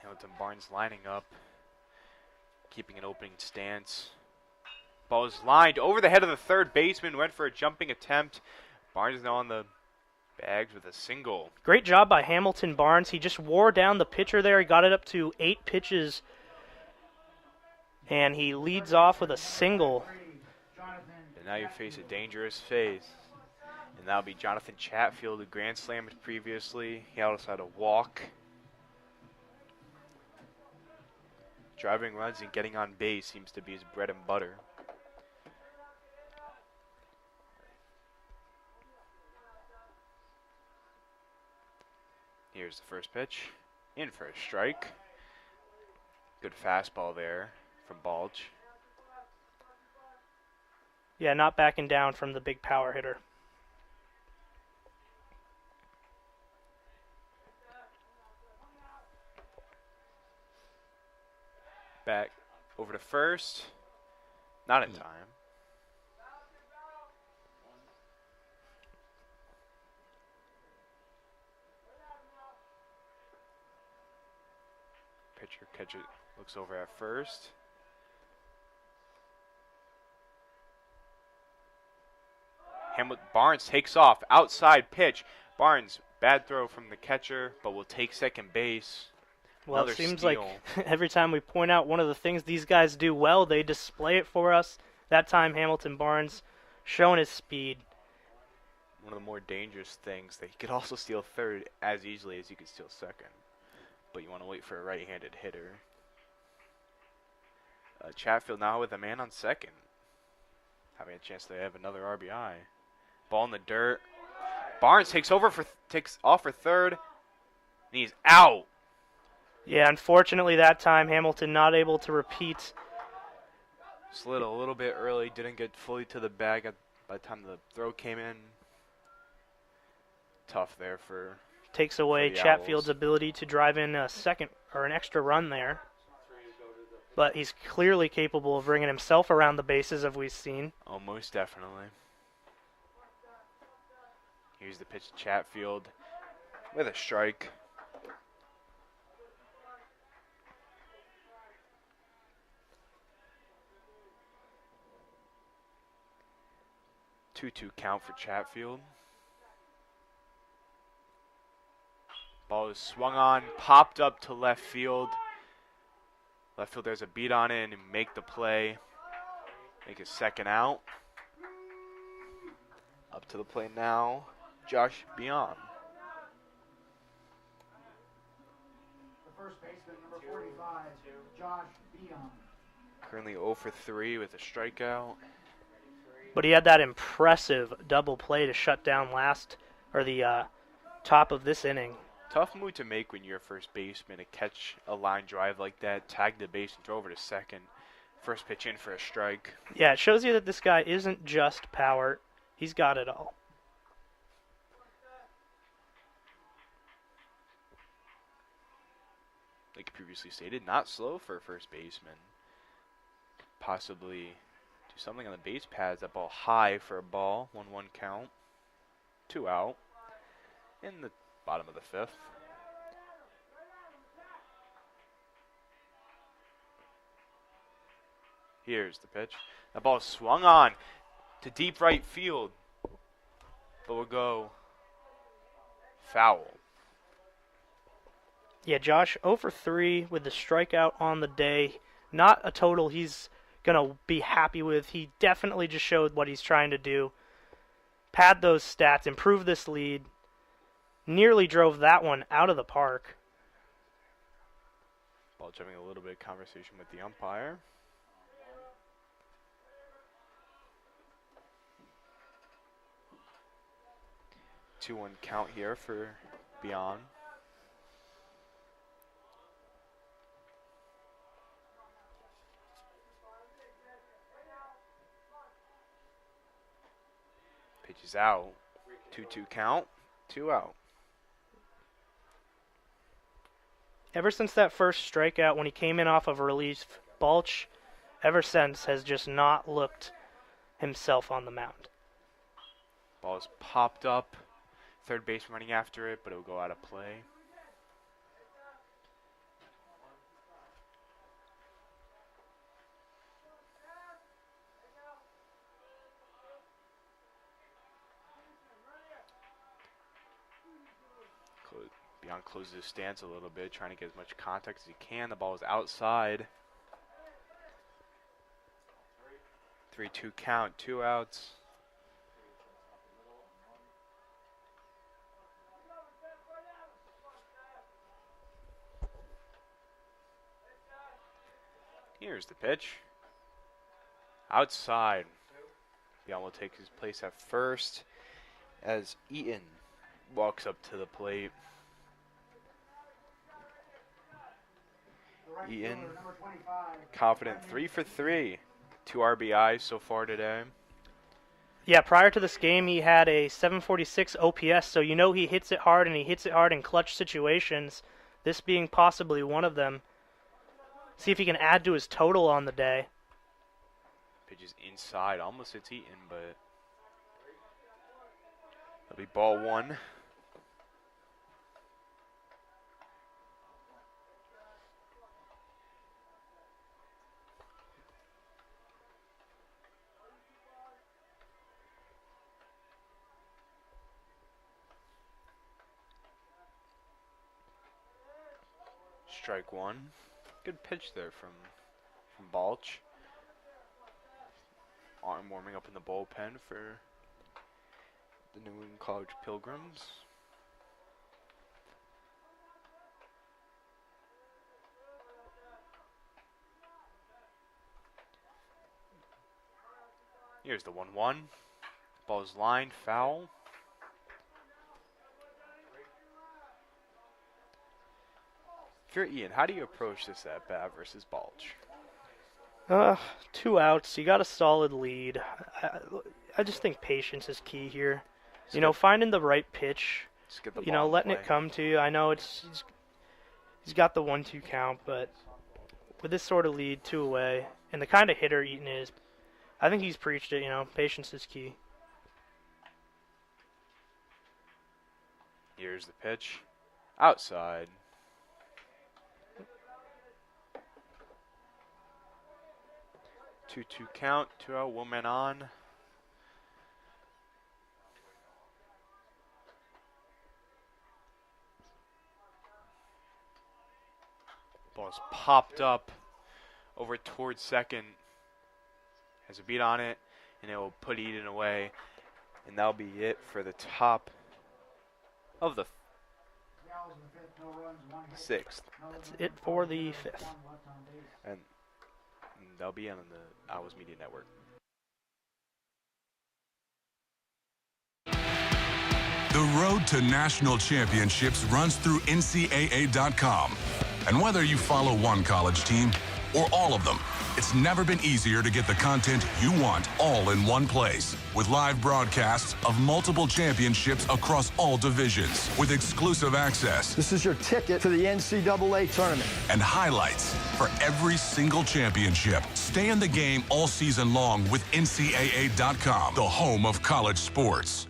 Hamilton Barnes lining up, keeping an opening stance. Ball is lined over the head of the third baseman, went for a jumping attempt. Barnes now on the bags with a single. Great job by Hamilton Barnes. He just wore down the pitcher there. He got it up to 8 pitches, and he leads off with a single. And now you face a dangerous phase. And that'll be Jonathan Chatfield, who grand slammed previously. He also had a walk. Driving runs and getting on base seems to be his bread and butter. Here's the first pitch. In for a strike. Good fastball there. from Balch. Yeah, not backing down from the big power hitter. Back over to first. Not in time. Pitcher catches, looks over at first. Barnes takes off. Outside pitch. Barnes, bad throw from the catcher, but will take second base. Well, Another it seems steal. like every time we point out one of the things these guys do well, they display it for us. That time, Hamilton Barnes showing his speed. One of the more dangerous things that he could also steal third as easily as he could steal second. But you want to wait for a right-handed hitter. Chatfield now with a man on second. Having a chance to have another RBI. Ball in the dirt. Barnes takes off for third. And he's out. Yeah, unfortunately that time Hamilton not able to repeat. Slid a little bit early, didn't get fully to the bag by the time the throw came in. Tough there for takes away the Chatfield's Owls. ability to drive in a second or an extra run there. But he's clearly capable of bringing himself around the bases, as we've seen. Oh, most definitely. Here's the pitch to Chatfield with a strike. Two-two count for Chatfield. Ball is swung on, popped up to left field. Left field, there's a beat on it and make the play. Make a second out. Up to the plate now, Josh Beyond. The first baseman, number 45, Josh Beyond. Currently 0 for 3 with a strikeout. But he had that impressive double play to shut down the top of this inning. Tough move to make when you're a first baseman, to catch a line drive like that, tag the base and throw over to second. First pitch in for a strike. Yeah, it shows you that this guy isn't just power. He's got it all. Like previously stated, not slow for a first baseman. Possibly do something on the base pads. That ball high for a ball. 1-1 count. 2 out. In the bottom of the fifth. Here's the pitch. That ball swung on to deep right field, but will go foul. Yeah, Josh 0 for 3 with the strikeout on the day. Not a total he's going to be happy with. He definitely just showed what he's trying to do. Pad those stats, improve this lead. Nearly drove that one out of the park. Ball having a little bit of conversation with the umpire. Two 2-1 count here for Beyond. Pitch is out. 2-2 count. 2 out. Ever since that first strikeout when he came in off of relief, Balch, ever since, has just not looked himself on the mound. Ball is popped up. Third base running after it, but it will go out of play. Beyond closes his stance a little bit, trying to get as much contact as he can. The ball is outside. 3-2 count, 2 outs. Here's the pitch. Outside. Beyond will take his place at first as Eaton walks up to the plate. Eaton, confident 3 for 3. 2 RBIs so far today. Yeah, prior to this game, he had a 746 OPS, so you know he hits it hard, and he hits it hard in clutch situations, this being possibly one of them. See if he can add to his total on the day. Pitches inside, almost hits Eaton, but it'll be ball 1. Strike 1. Good pitch there from Balch. Arm warming up in the bullpen for the New England College Pilgrims. Here's the 1-1. Ball's lined, foul. If you're Ian, how do you approach this at bat versus Balch? 2 outs. You got a solid lead. I just think patience is key here. You know, finding the right pitch. You know, letting it come to you. I know he's got the 1-2 count, but with this sort of lead, 2 away, and the kind of hitter Eaton is, I think he's preached it. You know, patience is key. Here's the pitch. Outside. Two count, 2 out, 1 man on. Ball's popped up over towards second. Has a beat on it, and it will put Eden away. And that'll be it for the top of the 6th. That's it for the 5th. And they'll be on the Owls Media Network. The road to national championships runs through NCAA.com. And whether you follow one college team or all of them, it's never been easier to get the content you want all in one place. With live broadcasts of multiple championships across all divisions, with exclusive access. This is your ticket to the NCAA tournament. And highlights for every single championship. Stay in the game all season long with NCAA.com, the home of college sports.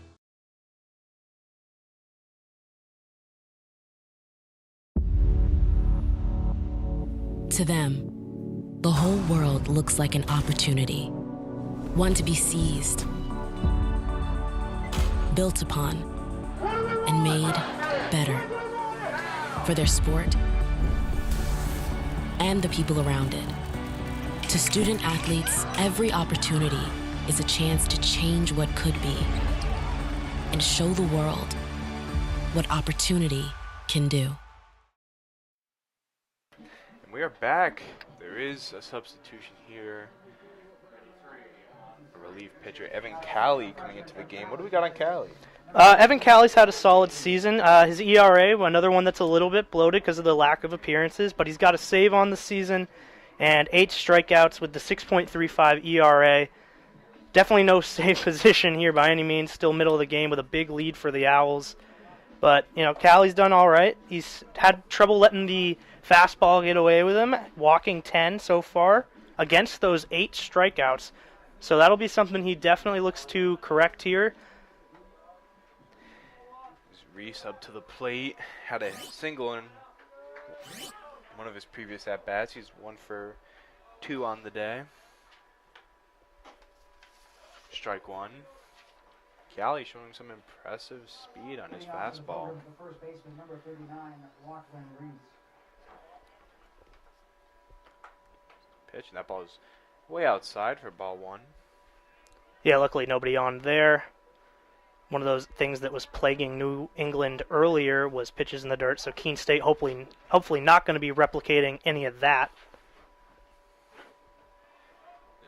To them, the whole world looks like an opportunity, one to be seized, built upon, and made better for their sport and the people around it. To student athletes, every opportunity is a chance to change what could be and show the world what opportunity can do. We are back. There is a substitution here. A relief pitcher, Evan Calley, coming into the game. What do we got on Calley? Evan Calley's had a solid season. His ERA, another one that's a little bit bloated because of the lack of appearances, but he's got a save on the season and 8 strikeouts with the 6.35 ERA. Definitely no safe position here by any means. Still middle of the game with a big lead for the Owls. But, you know, Calley's done all right. He's had trouble letting the fastball get away with him, walking 10 so far against those 8 strikeouts. So that'll be something he definitely looks to correct here. Reese up to the plate, had a single in one of his previous at-bats. He's 1 for 2 on the day. Strike 1. Calley showing some impressive speed on his fastball. The first baseman, number 39, Lachlan Reese. Pitch, and that ball is way outside for ball 1. Yeah, luckily nobody on there. One of those things that was plaguing New England earlier was pitches in the dirt, so Keene State hopefully not going to be replicating any of that.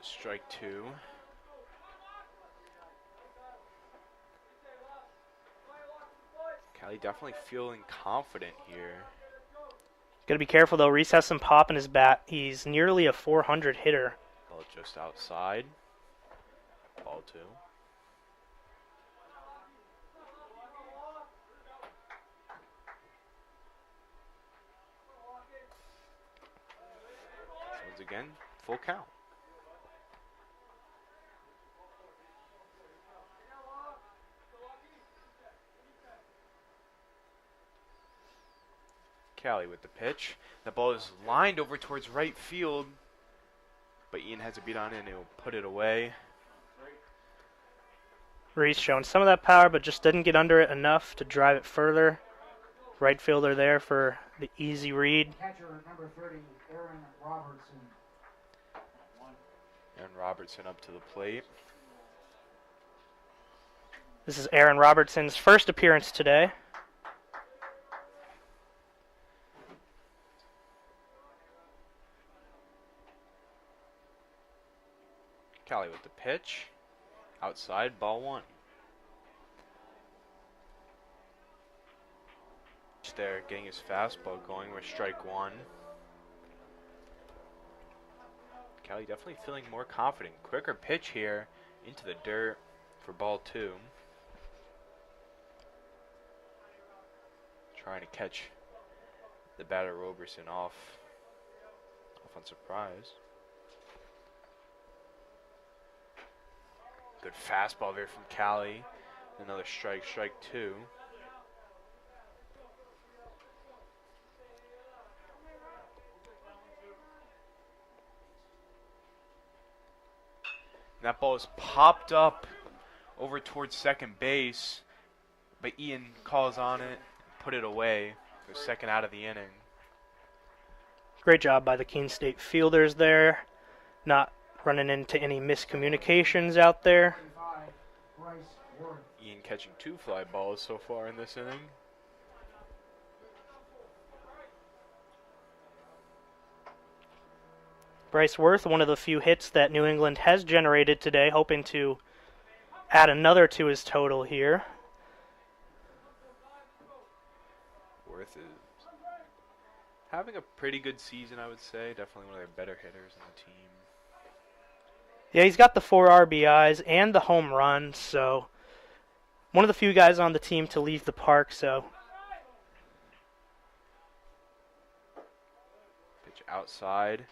Strike 2. Calley definitely feeling confident here. Got to be careful, though. Reese has some pop in his bat. He's nearly a 400 hitter. Ball just outside. Ball 2. Once again, full count. Callie with the pitch. The ball is lined over towards right field, but Ian has a beat on it and he'll put it away. Reese showing some of that power, but just didn't get under it enough to drive it further. Right fielder there for the easy read. Catcher number 30, Aaron Robertson. Aaron Robertson up to the plate. This is Aaron Robertson's first appearance today. Callie with the pitch. Outside, ball 1. There, getting his fastball going. We're strike 1. Callie definitely feeling more confident. Quicker pitch here into the dirt for ball 2. Trying to catch the batter Roberson off on surprise. Good fastball there from Callie. Another strike 2. That ball is popped up over towards second base, but Ian calls on it, put it away. The second out of the inning. Great job by the Keene State fielders there. Not running into any miscommunications out there. Ian catching 2 fly balls so far in this inning. Bryce Worth, one of the few hits that New England has generated today, hoping to add another to his total here. Worth is having a pretty good season, I would say. Definitely one of their better hitters on the team. Yeah, he's got the 4 RBIs and the home run, so one of the few guys on the team to leave the park, so. Pitch outside.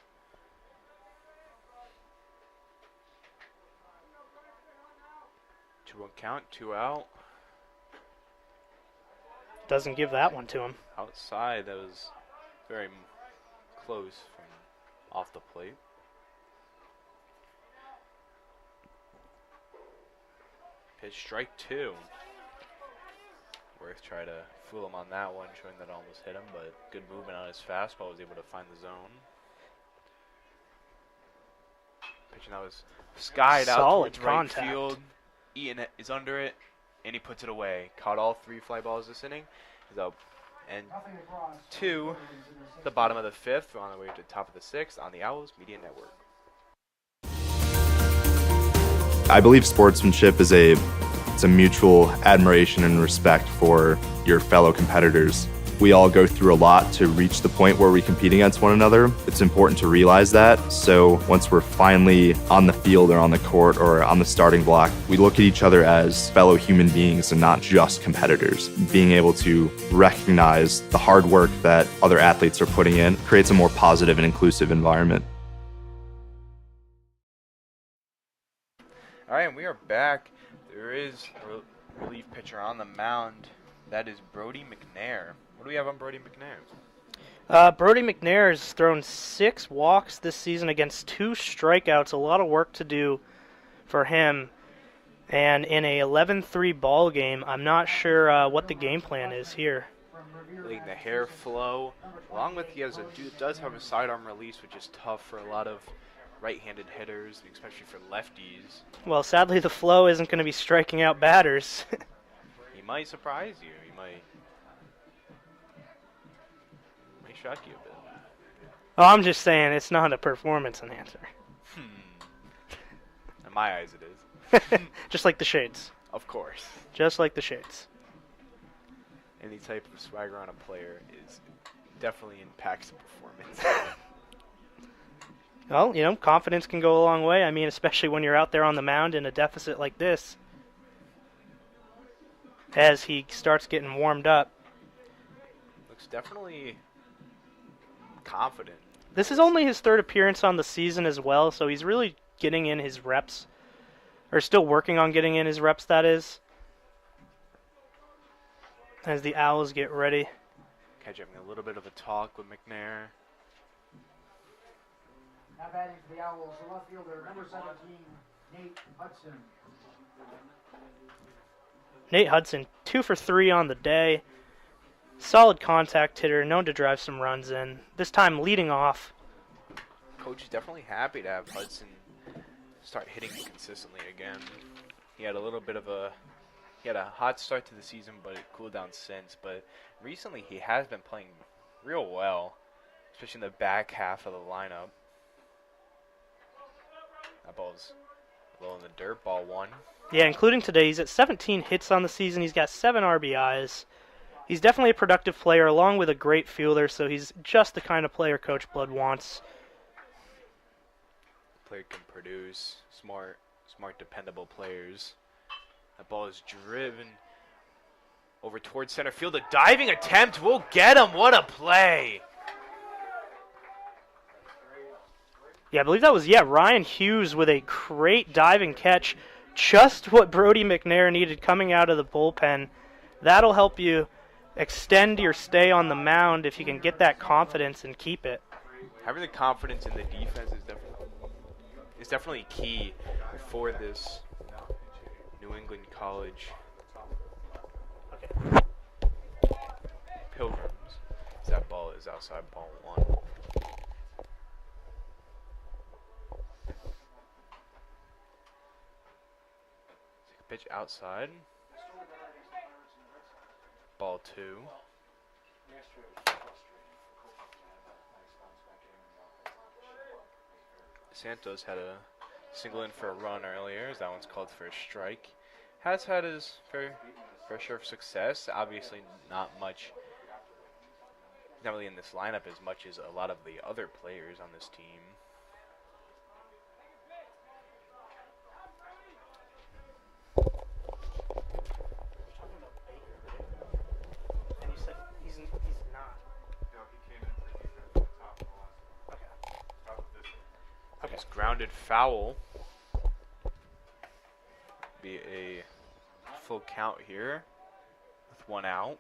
One count, 2 out. Doesn't give that one to him. Outside, that was very close from off the plate. Pitch strike 2. Worth tried to fool him on that one, showing that it almost hit him, but good movement on his fastball, was able to find the zone. Pitching that was skied out towards right field. Ian is under it, and he puts it away. Caught all 3 fly balls this inning. He's up. And to the bottom of the 5th. We're on the way to the top of the 6th on the Owls Media Network. I believe sportsmanship is a mutual admiration and respect for your fellow competitors. We all go through a lot to reach the point where we compete against one another. It's important to realize that. So once we're finally on the field or on the court or on the starting block, we look at each other as fellow human beings and not just competitors. Being able to recognize the hard work that other athletes are putting in creates a more positive and inclusive environment. All right, and we are back. There is a relief pitcher on the mound. That is Brody McNair. What do we have on Brody McNair? Brody McNair has thrown 6 walks this season against 2 strikeouts. A lot of work to do for him. And in a 11-3 ball game, I'm not sure what the game plan is here. Letting the hair flow, along with he does have a sidearm release, which is tough for a lot of right-handed hitters, especially for lefties. Well, sadly, the flow isn't going to be striking out batters. He might surprise you. He might shock you a bit. Oh, I'm just saying it's not a performance enhancer. In my eyes, it is. Just like the shades. Of course. Just like the shades. Any type of swagger on a player is definitely impacts the performance. Well, confidence can go a long way. I mean, especially when you're out there on the mound in a deficit like this. As he starts getting warmed up. Looks definitely confident. This is only his third appearance on the season as well, so he's really getting in his reps. Or still working on getting in his reps, that is. As the Owls get ready. Catch having a little bit of a talk with McNair. Now batting for the Owls, the left fielder, number 17, Nate Hudson. Nate Hudson, 2 for 3 on the day. Solid contact hitter, known to drive some runs in. This time leading off. Coach is definitely happy to have Hudson start hitting consistently again. He had a hot start to the season, but it cooled down since. But recently he has been playing real well, especially in the back half of the lineup. That ball's low in the dirt, ball 1. Yeah, including today, he's at 17 hits on the season. He's got 7 RBIs. He's definitely a productive player along with a great fielder, so he's just the kind of player Coach Blood wants. Player can produce, smart, dependable players. That ball is driven over towards center field. A diving attempt will get him. What a play! Yeah, I believe that was, Ryan Hughes with a great diving catch. Just what Brody McNair needed coming out of the bullpen. That'll help you extend your stay on the mound if you can get that confidence and keep it. Having the confidence in the defense is definitely key for this New England College Pilgrims. That ball is outside, ball 1. Pitch outside. Ball 2. Santos had a single in for a run earlier, as that one's called for a strike. Has had his fair share of success. Obviously not really in this lineup as much as a lot of the other players on this team. Grounded foul. Be a full count here with 1 out.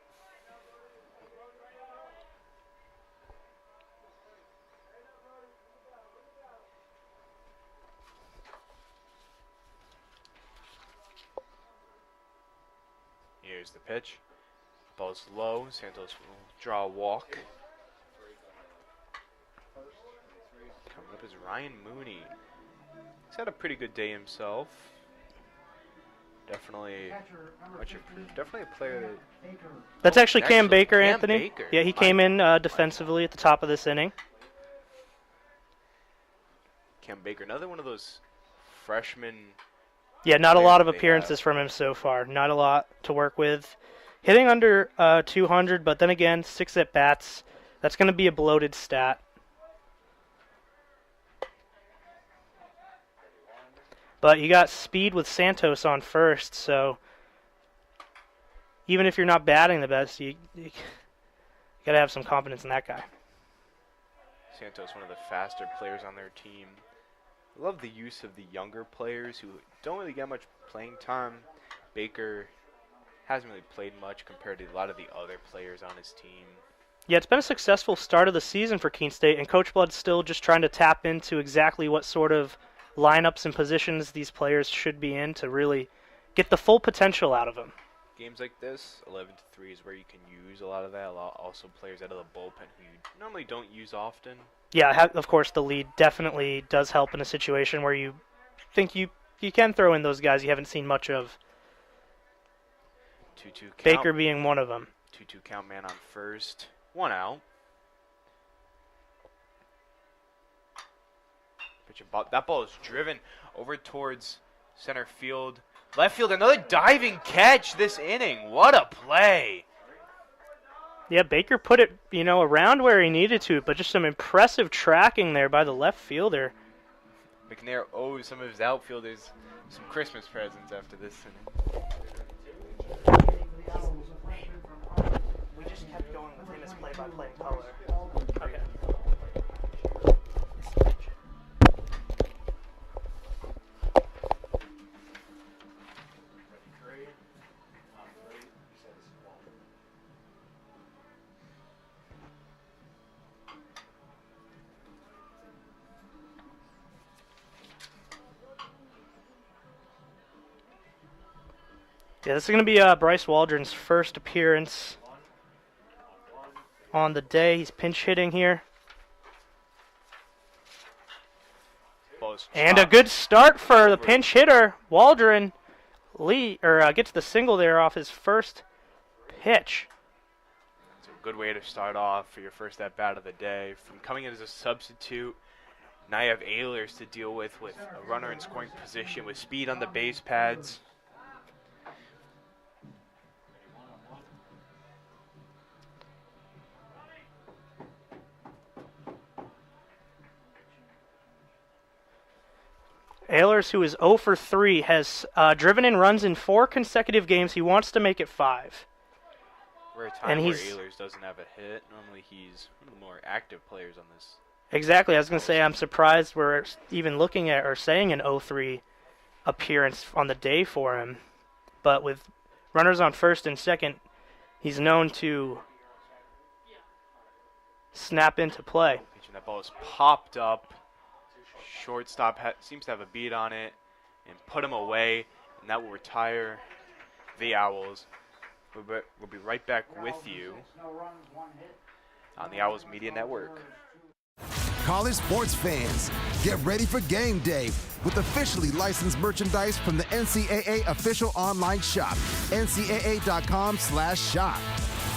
Here's the pitch. Ball's low. Santos will draw a walk. Coming up is Ryan Mooney. He's had a pretty good day himself. Definitely a player that... That's actually Cam Baker, Cam Anthony. Baker. Yeah, he came in defensively at the top of this inning. Cam Baker, another one of those freshmen. Yeah, not a lot of appearances from him so far. Not a lot to work with. Hitting under 200, but then again, 6 at-bats. That's going to be a bloated stat. But you got speed with Santos on first, so even if you're not batting the best, you got to have some confidence in that guy. Santos, one of the faster players on their team. I love the use of the younger players who don't really get much playing time. Baker hasn't really played much compared to a lot of the other players on his team. Yeah, it's been a successful start of the season for Keene State, and Coach Blood's still just trying to tap into exactly what sort of lineups and positions these players should be in to really get the full potential out of them. Games like this, 11-3 is where you can use a lot of that. Also players out of the bullpen who you normally don't use often. Yeah, of course, the lead definitely does help in a situation where you think you can throw in those guys you haven't seen much of. 2-2 count. Baker being one of them. 2-2 count, man on first. 1 out. That ball is driven over towards center field. Left field, another diving catch this inning. What a play. Yeah, Baker put it, around where he needed to, but just some impressive tracking there by the left fielder. McNair owes some of his outfielders some Christmas presents after this inning. We just kept going with him as play-by-play color. Okay. Yeah, this is going to be Bryce Waldron's first appearance on the day. He's pinch hitting here. And a good start for the pinch hitter. Waldron gets the single there off his first pitch. It's a good way to start off for your first at-bat of the day. From coming in as a substitute, now you have Ehlers to deal with a runner in scoring position with speed on the base pads. Ehlers, who is 0 for 3, has driven in runs in 4 consecutive games. He wants to make it 5. We're at a time where Ehlers doesn't have a hit. Normally he's one of the more active players on this. Exactly. I was going to say I'm surprised we're even looking at or saying an 0-3 appearance on the day for him. But with runners on first and second, he's known to snap into play. That ball is popped up. Shortstop seems to have a beat on it and put him away, and that will retire the Owls. We'll be right back with you on the Owls Media Network. College sports fans, get ready for game day with officially licensed merchandise from the NCAA official online shop, ncaa.com/shop.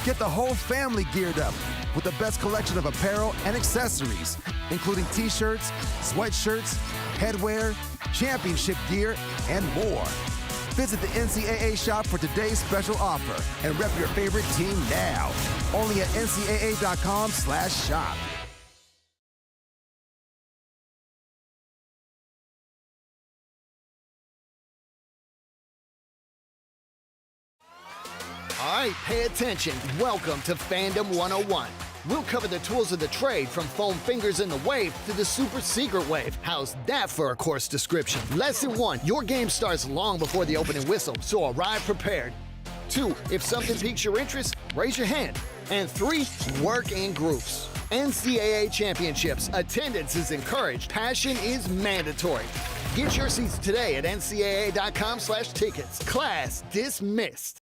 Get the whole family geared up with the best collection of apparel and accessories, including t-shirts, sweatshirts, headwear, championship gear, and more. Visit the NCAA shop for today's special offer and rep your favorite team now. Only at ncaa.com/shop. All right, pay attention. Welcome to Fandom 101. We'll cover the tools of the trade from foam fingers in the wave to the super secret wave. How's that for a course description? Lesson 1, your game starts long before the opening whistle, so arrive prepared. 2, if something piques your interest, raise your hand. And 3, work in groups. NCAA championships, attendance is encouraged, passion is mandatory. Get your seats today at ncaa.com/tickets. Class dismissed.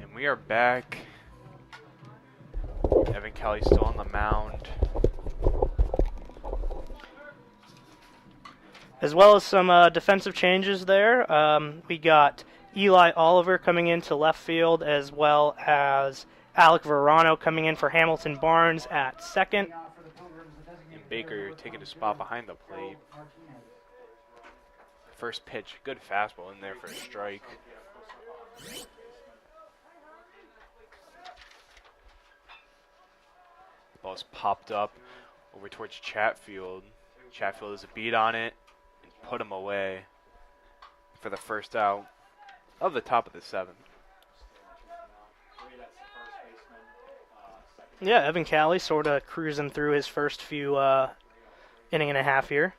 And we are back. Evan Kelly still on the mound. As well as some defensive changes there. We got Eli Oliver coming into left field, as well as Alec Verano coming in for Hamilton Barnes at second. And Baker taking a spot behind the plate. First pitch, good fastball in there for a strike. Ball's popped up over towards Chatfield. Chatfield has a beat on it and put him away for the first out of the top of the 7th. Yeah, Evan Cali sort of cruising through his first few inning and a half here.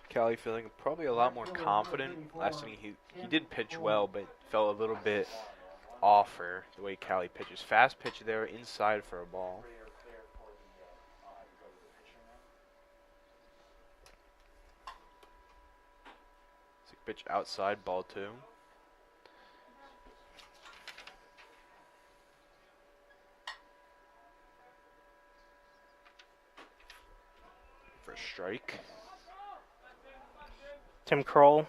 Cali feeling probably a lot more confident. Last inning he did pitch well, but felt a little bit off for the way Cali pitches. Fast pitch there inside for a ball. Pitch outside, ball 2. For a strike. Tim Kroll,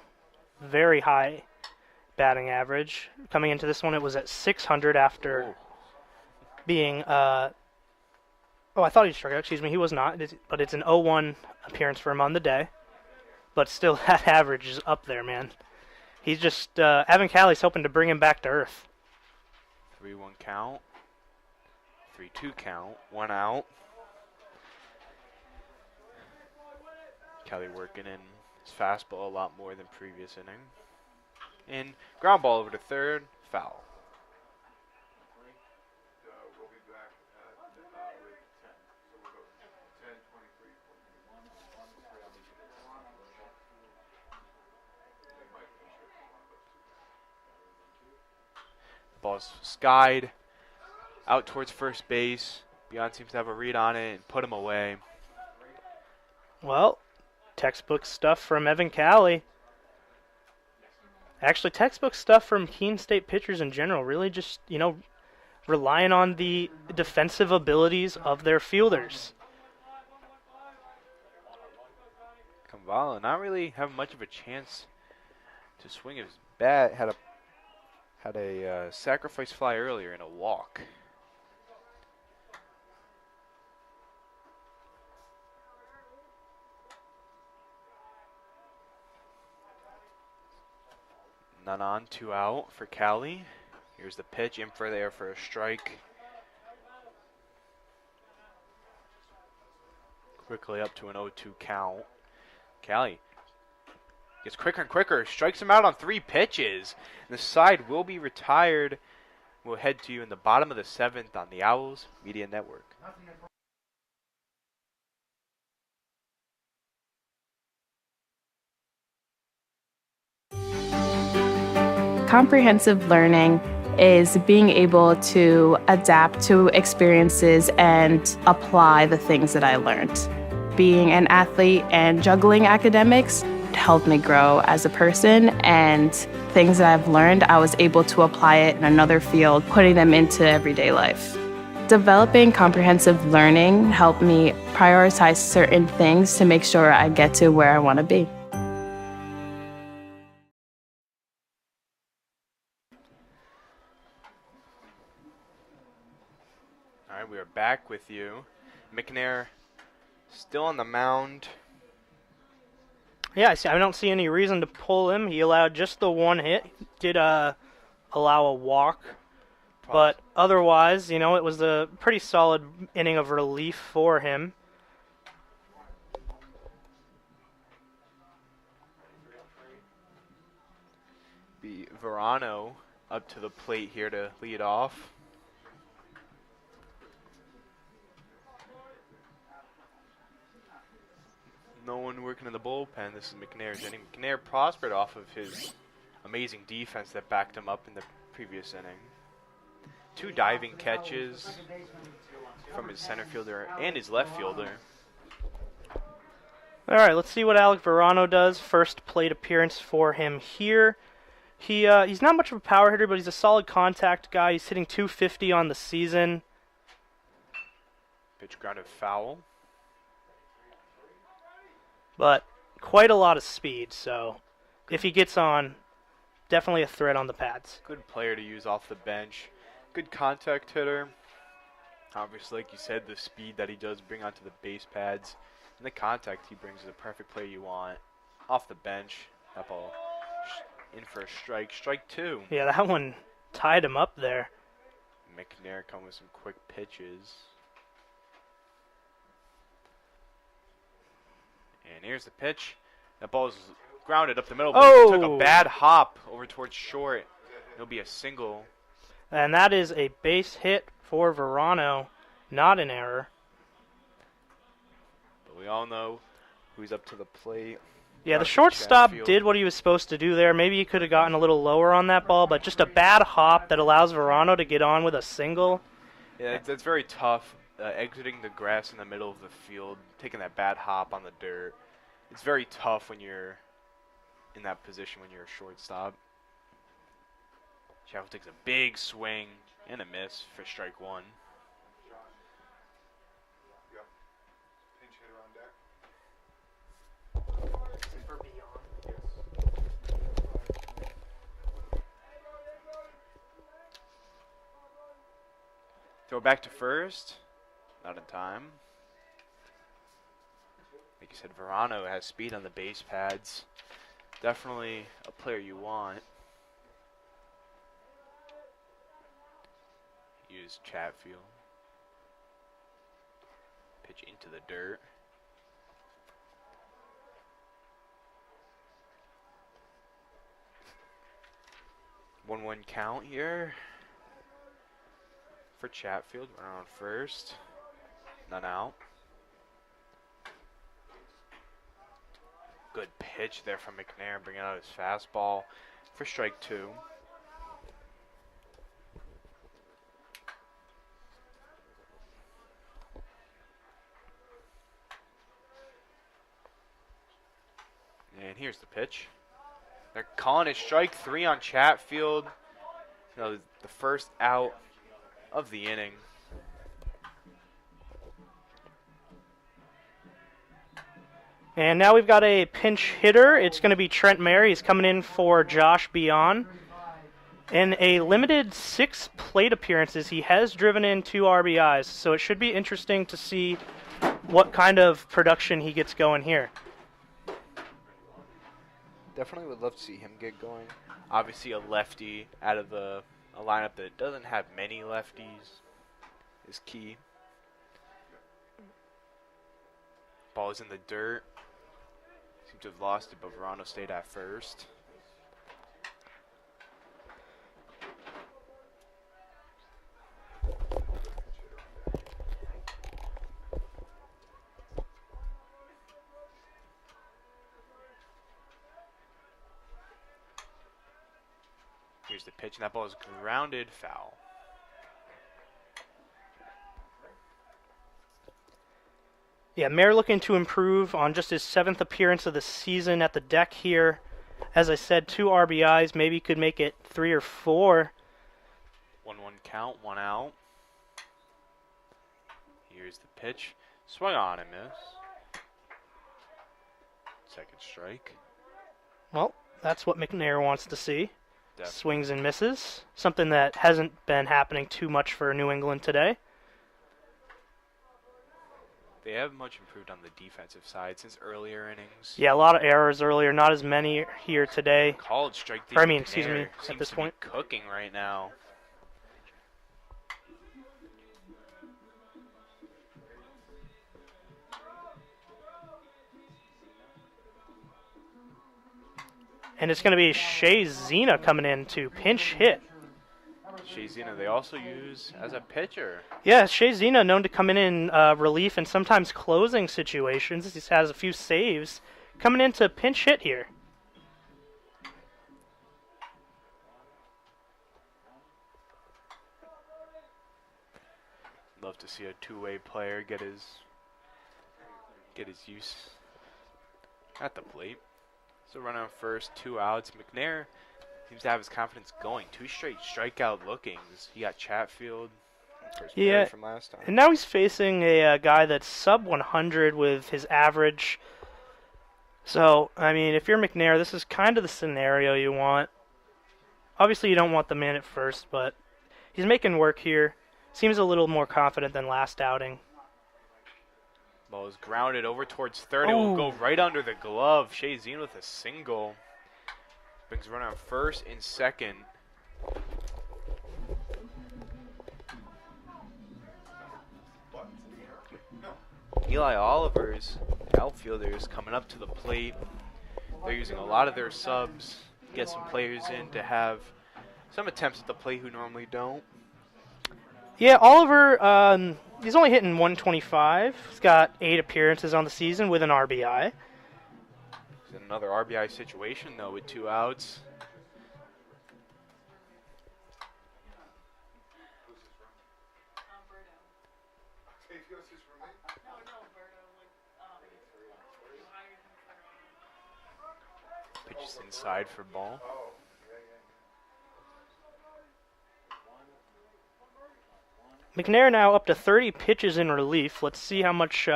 very high batting average. Coming into this one, it was at 600 after being, I thought he struck out, excuse me, he was not, but it's an 0-1 appearance for him on the day. But still, that average is up there, man. He's just, Evan Cali's hoping to bring him back to earth. 3-1 count. 3-2 count. 1 out. Kelly working in his fastball a lot more than previous inning. And ground ball over to third. Foul. Ball's skied out towards first base. Beyond seems to have a read on it and put him away. Well, textbook stuff from Evan Calley. Actually, textbook stuff from Keene State pitchers in general. Really just, relying on the defensive abilities of their fielders. Kavala not really having much of a chance to swing his bat. Had a sacrifice fly earlier and a walk. None on, 2 out for Cali. Here's the pitch, in for there for a strike. Quickly up to an 0-2 count. Cali gets quicker and quicker, strikes him out on 3 pitches. The side will be retired. We'll head to you in the bottom of the 7th on the Owls Media Network. Comprehensive learning is being able to adapt to experiences and apply the things that I learned. Being an athlete and juggling academics helped me grow as a person, and things that I've learned, I was able to apply it in another field, putting them into everyday life. Developing comprehensive learning helped me prioritize certain things to make sure I get to where I want to be. All right, we are back with you. McNair still on the mound. Yeah, I don't see any reason to pull him. He allowed just the 1 hit. Did allow a walk. But otherwise, it was a pretty solid inning of relief for him. Be Verano up to the plate here to lead off. No one working in the bullpen. This is McNair's inning. McNair prospered off of his amazing defense that backed him up in the previous inning. 2 diving catches from his center fielder and his left fielder. All right, let's see what Alec Verano does. First plate appearance for him here. He's not much of a power hitter, but he's a solid contact guy. He's hitting .250 on the season. Pitch grounded foul. But quite a lot of speed, so if he gets on, definitely a threat on the pads. Good player to use off the bench. Good contact hitter. Obviously, like you said, the speed that he does bring onto the base pads and the contact he brings is the perfect player you want. Off the bench, that ball in for a strike. Strike 2. Yeah, that one tied him up there. McNair coming with some quick pitches. And here's the pitch. That ball is grounded up the middle, but it took a bad hop over towards short. It'll be a single. And that is a base hit for Verano, not an error. But we all know who's up to the plate. Yeah, the shortstop did what he was supposed to do there. Maybe he could have gotten a little lower on that ball, but just a bad hop that allows Verano to get on with a single. Yeah, that's very tough. Exiting the grass in the middle of the field, taking that bad hop on the dirt. It's very tough when you're in that position when you're a shortstop. Chaffel takes a big swing and a miss for strike 1. Throw back to first. Not in time. Like you said, Verano has speed on the base pads. Definitely a player you want. Use Chatfield. Pitch into the dirt. One count here for Chatfield. Runner on first. None out. Good pitch there from McNair, bringing out his fastball for strike 2. And here's the pitch. They're calling it strike 3 on Chatfield. You know, the first out of the inning. And now we've got a pinch hitter. It's going to be Trent Mary. He's coming in for Josh Bion. In a limited 6 plate appearances, he has driven in 2 RBIs, so it should be interesting to see what kind of production he gets going here. Definitely would love to see him get going. Obviously a lefty out of a lineup that doesn't have many lefties is key. Ball is in the dirt. Seems to have lost it, but Verano stayed at first. Here's the pitch, and that ball is grounded foul. Yeah, Mayer looking to improve on just his 7th appearance of the season at the deck here. As I said, 2 RBIs, maybe could make it 3 or 4. 1-1 count, 1 out. Here's the pitch. Swung on and miss. Second strike. Well, that's what McNair wants to see. Definitely. Swings and misses. Something that hasn't been happening too much for New England today. They have much improved on the defensive side since earlier innings. Yeah, a lot of errors earlier, not as many here today. Called strike. Excuse me, at this point. Cooking right now. And it's going to be Shea Zena coming in to pinch hit. Shea Zena they also use as a pitcher. Yeah, Shea Zena known to come in relief and sometimes closing situations. He has a few saves. Coming in to pinch hit here. Love to see a two-way player get his use at the plate. So run on first, 2 outs. McNair seems to have his confidence going. 2 straight strikeout lookings. He got Chatfield from last time. And now he's facing a guy that's sub 100 with his average. So, I mean, if you're McNair, this is kind of the scenario you want. Obviously, you don't want the man at first, but he's making work here. Seems a little more confident than last outing. Ball is grounded over towards third. It will go right under the glove. Shea Zena with a single. Brings runner on first and second. Eli Oliver's outfielders coming up to the plate. They're using a lot of their subs. Get some players in to have some attempts at the plate who normally don't. Yeah, Oliver, he's only hitting 125. He's got 8 appearances on the season with an RBI. He's in another RBI situation, though, with 2 outs. Pitches inside for ball. McNair now up to 30 pitches in relief. Let's see how much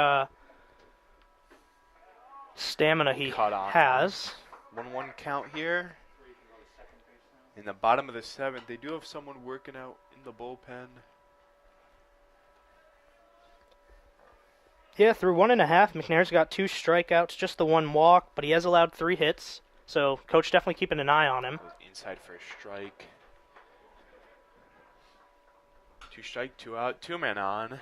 stamina he has. 1-1 count here. In the bottom of the 7th, they do have someone working out in the bullpen. Yeah, through 1.5, McNair's got 2 strikeouts, just the 1 walk, but he has allowed 3 hits. So coach definitely keeping an eye on him. Inside for a strike. 2 strike, 2 out, 2 men on.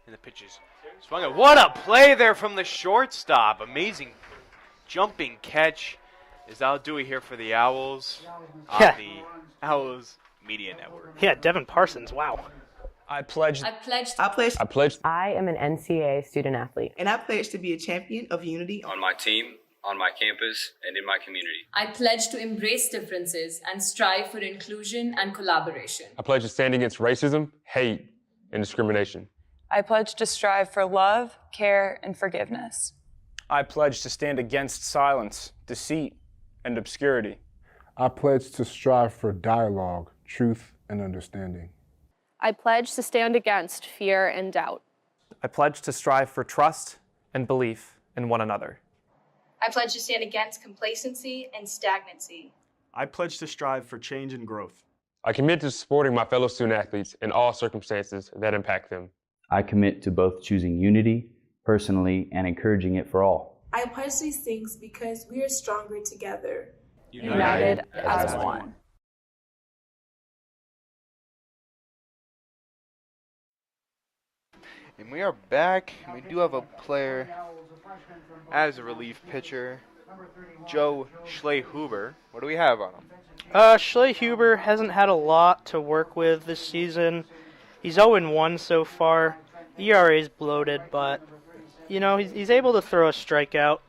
And the pitch is swung at. What a play there from the shortstop. Amazing jumping catch. Is that'll do it here for the Owls on the Owls Media Network. Yeah, Devin Parsons, wow. I pledge. I am an NCAA student athlete. And I pledge to be a champion of unity on my team, on my campus, and in my community. I pledge to embrace differences and strive for inclusion and collaboration. I pledge to stand against racism, hate, and discrimination. I pledge to strive for love, care, and forgiveness. I pledge to stand against silence, deceit, and obscurity. I pledge to strive for dialogue, truth, and understanding. I pledge to stand against fear and doubt. I pledge to strive for trust and belief in one another. I pledge to stand against complacency and stagnancy. I pledge to strive for change and growth. I commit to supporting my fellow student athletes in all circumstances that impact them. I commit to both choosing unity personally and encouraging it for all. I pledge these things because we are stronger together. United as one. And we are back. We do have a player as a relief pitcher, Joe Schlehuber. What do we have on him? Schlehuber hasn't had a lot to work with this season. He's 0-1 so far. ERA's bloated, but, you know, he's able to throw a strikeout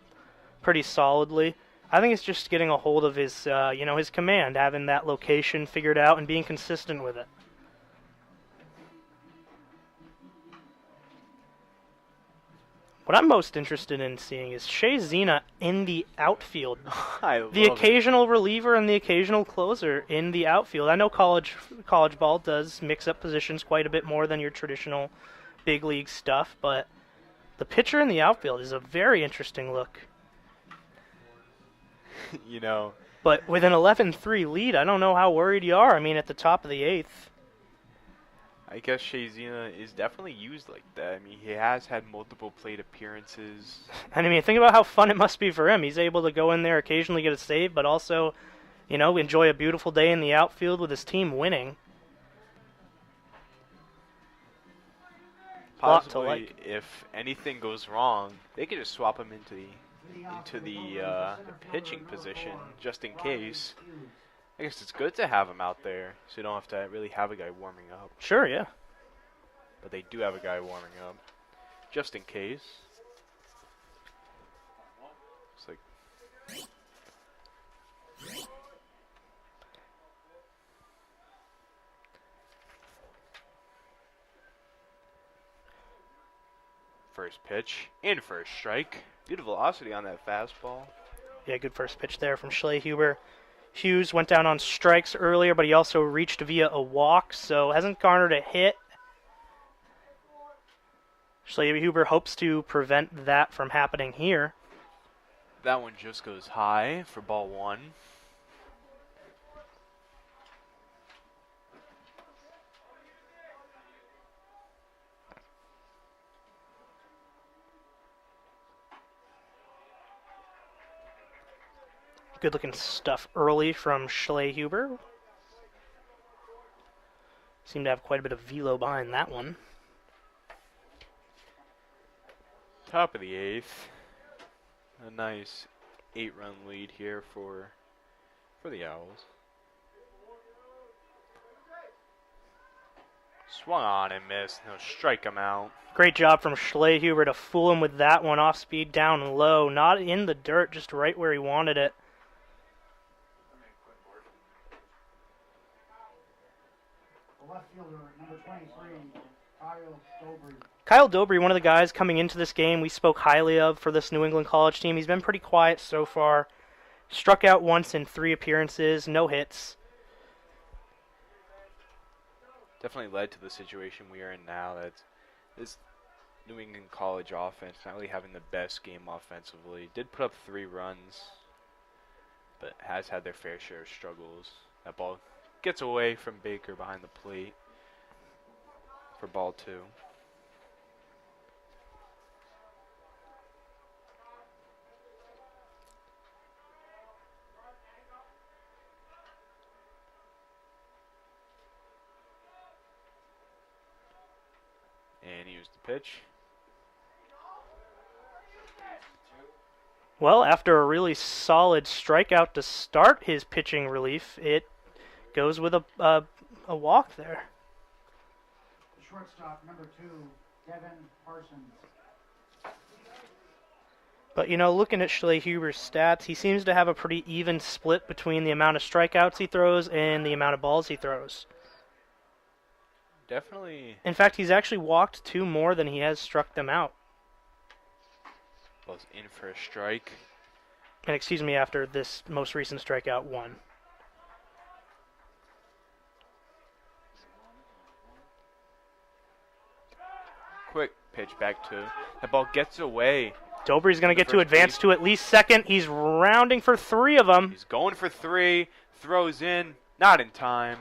pretty solidly. I think it's just getting a hold of his, his command, having that location figured out and being consistent with it. What I'm most interested in seeing is Shea Zena in the outfield. The occasional reliever and the occasional closer in the outfield. I know college ball does mix up positions quite a bit more than your traditional big league stuff, but the pitcher in the outfield is a very interesting look. You know. But with an 11-3 lead, I don't know how worried you are. I mean, at the top of the 8th. I guess Shea Zena is definitely used like that. I mean, he has had multiple plate appearances. And I mean, think about how fun it must be for him. He's able to go in there, occasionally get a save, but also, enjoy a beautiful day in the outfield with his team winning. Possibly, if anything goes wrong, they could just swap him into the pitching position just in case. I guess it's good to have him out there, so you don't have to really have a guy warming up. Sure, yeah. But they do have a guy warming up, just in case. It's like... First pitch, and first strike. Good velocity on that fastball. Yeah, good first pitch there from Schlehuber. Hughes went down on strikes earlier, but he also reached via a walk, so hasn't garnered a hit. Schlehuber hopes to prevent that from happening here. That one just goes high for ball 1. Good looking stuff early from Schlehuber. Seemed to have quite a bit of velo behind that one. Top of the 8th. A nice 8-run lead here for the Owls. Swung on and missed. He'll strike him out. Great job from Schlehuber to fool him with that one. Off speed, down and low. Not in the dirt, just right where he wanted it. Left fielder, number 23, Kyle Dobry. Kyle Dobry, one of the guys coming into this game we spoke highly of for this New England College team. He's been pretty quiet so far. Struck out once in 3 appearances, no hits. Definitely led to the situation we are in now. That this New England College offense not really having the best game offensively. Did put up 3 runs, but has had their fair share of struggles. That ball gets away from Baker behind the plate for ball 2. And he was Here's the pitch. Well, after a really solid strikeout to start his pitching relief, it goes with a walk there. The shortstop, number 2, Devin Parsons. But, looking at Schlehuber's stats, he seems to have a pretty even split between the amount of strikeouts he throws and the amount of balls he throws. Definitely. In fact, he's actually walked 2 more than he has struck them out. Ball's in for a strike. And excuse me, after this most recent strikeout, 1. Quick pitch back to. That ball gets away. Dobry's going to get to advance to at least second. He's rounding for 3 of them. He's going for 3. Throws in. Not in time.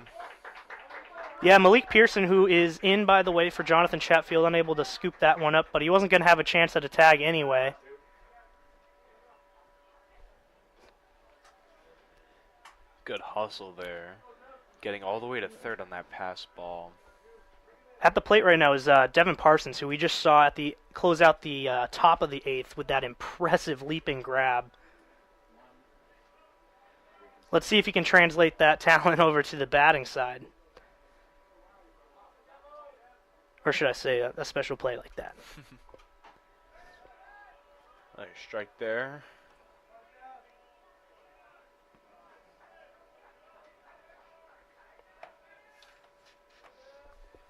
Yeah, Malik Pearson, who is in, by the way, for Jonathan Chatfield, unable to scoop that one up, but he wasn't going to have a chance at a tag anyway. Good hustle there. Getting all the way to third on that pass ball. At the plate right now is Devin Parsons, who we just saw at the close out the top of the 8th with that impressive leaping grab. Let's see if he can translate that talent over to the batting side. Or should I say a special play like that? Nice strike there.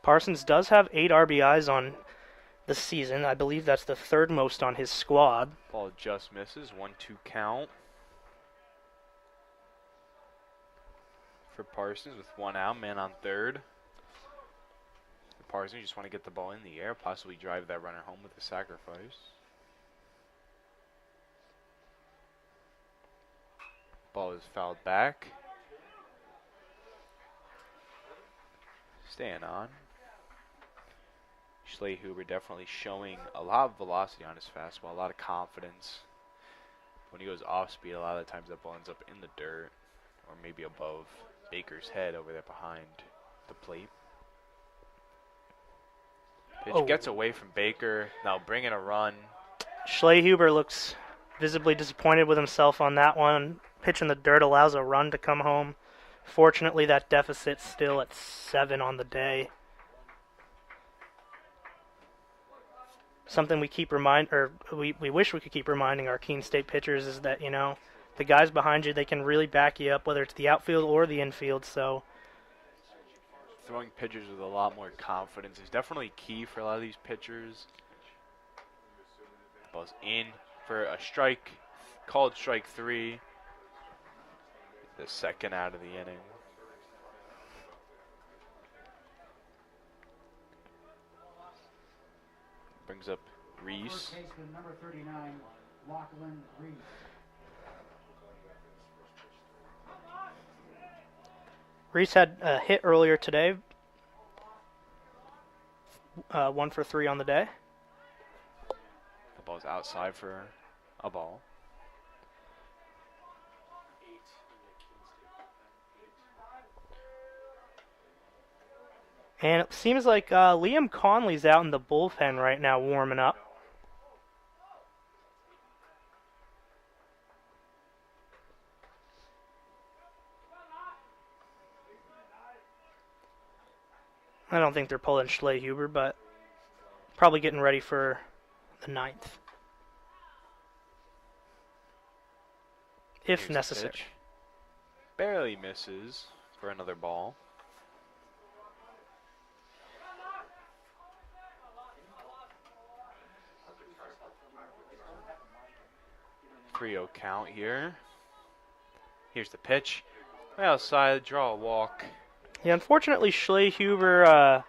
Parsons does have 8 RBIs on the season. I believe that's the 3rd most on his squad. Ball just misses. 1-2 count. For Parsons with 1 out, man on third. Parsons just want to get the ball in the air, possibly drive that runner home with a sacrifice. Ball is fouled back. Staying on. Schlehuber definitely showing a lot of velocity on his fastball, a lot of confidence. When he goes off speed, a lot of the times that ball ends up in the dirt or maybe above Baker's head over there behind the plate. Pitch gets away from Baker, now bringing a run. Schlehuber looks visibly disappointed with himself on that one. Pitch in the dirt allows a run to come home. Fortunately, that deficit's still at 7 on the day. Something we keep we wish we could keep reminding our Keene State pitchers is that, the guys behind you, they can really back you up, whether it's the outfield or the infield, so throwing pitchers with a lot more confidence is definitely key for a lot of these pitchers. Ball's in for a strike, called strike 3. The 2nd out of the inning. Brings up Reese. First baseman, number 39, Lachlan Reese. Reese had a hit earlier today. 1 for 3 on the day. The ball's outside for a ball. And it seems like Liam Conley's out in the bullpen right now warming up. I don't think they're pulling Schlehuber, but probably getting ready for the 9th. If Here's necessary. Pitch. Barely misses for another ball. Three-0 count here. Here's the pitch. Right outside, draw a walk. Yeah, unfortunately, Schlehuber,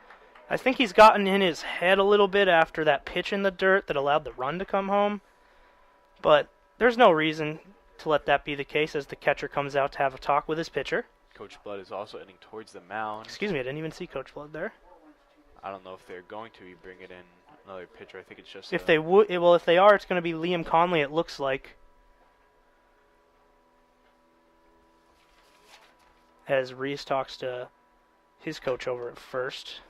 I think he's gotten in his head a little bit after that pitch in the dirt that allowed the run to come home. But there's no reason to let that be the case as the catcher comes out to have a talk with his pitcher. Coach Blood is also heading towards the mound. Excuse me, I didn't even see Coach Blood there. I don't know if they're going to bring it in another pitcher. I think it's just if they would, well, if they are, it's going to be Liam Conley. It looks like. As Reese talks to his coach over at first.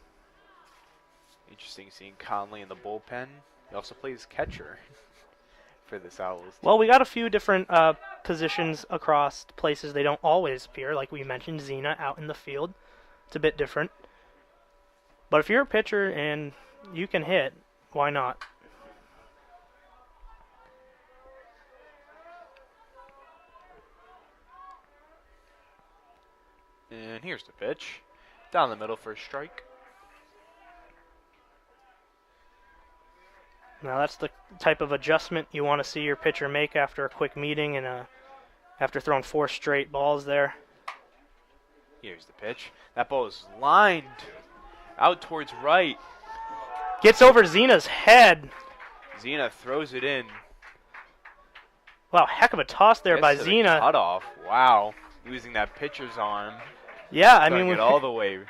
Interesting seeing Conley in the bullpen. He also plays catcher for this Owls team. Well, we got a few different positions across places they don't always appear. Like we mentioned, Xena out in the field. It's a bit different. But if you're a pitcher and you can hit, why not? And here's the pitch. Down the middle for a strike. Now that's the type of adjustment you want to see your pitcher make after a quick meeting and after throwing 4 straight balls there. Here's the pitch. That ball is lined out towards right. Gets over Xena's head. Xena throws it in. Wow, heck of a toss there by Xena. Cut off. Wow. Using that pitcher's arm. Yeah, I mean, it all the way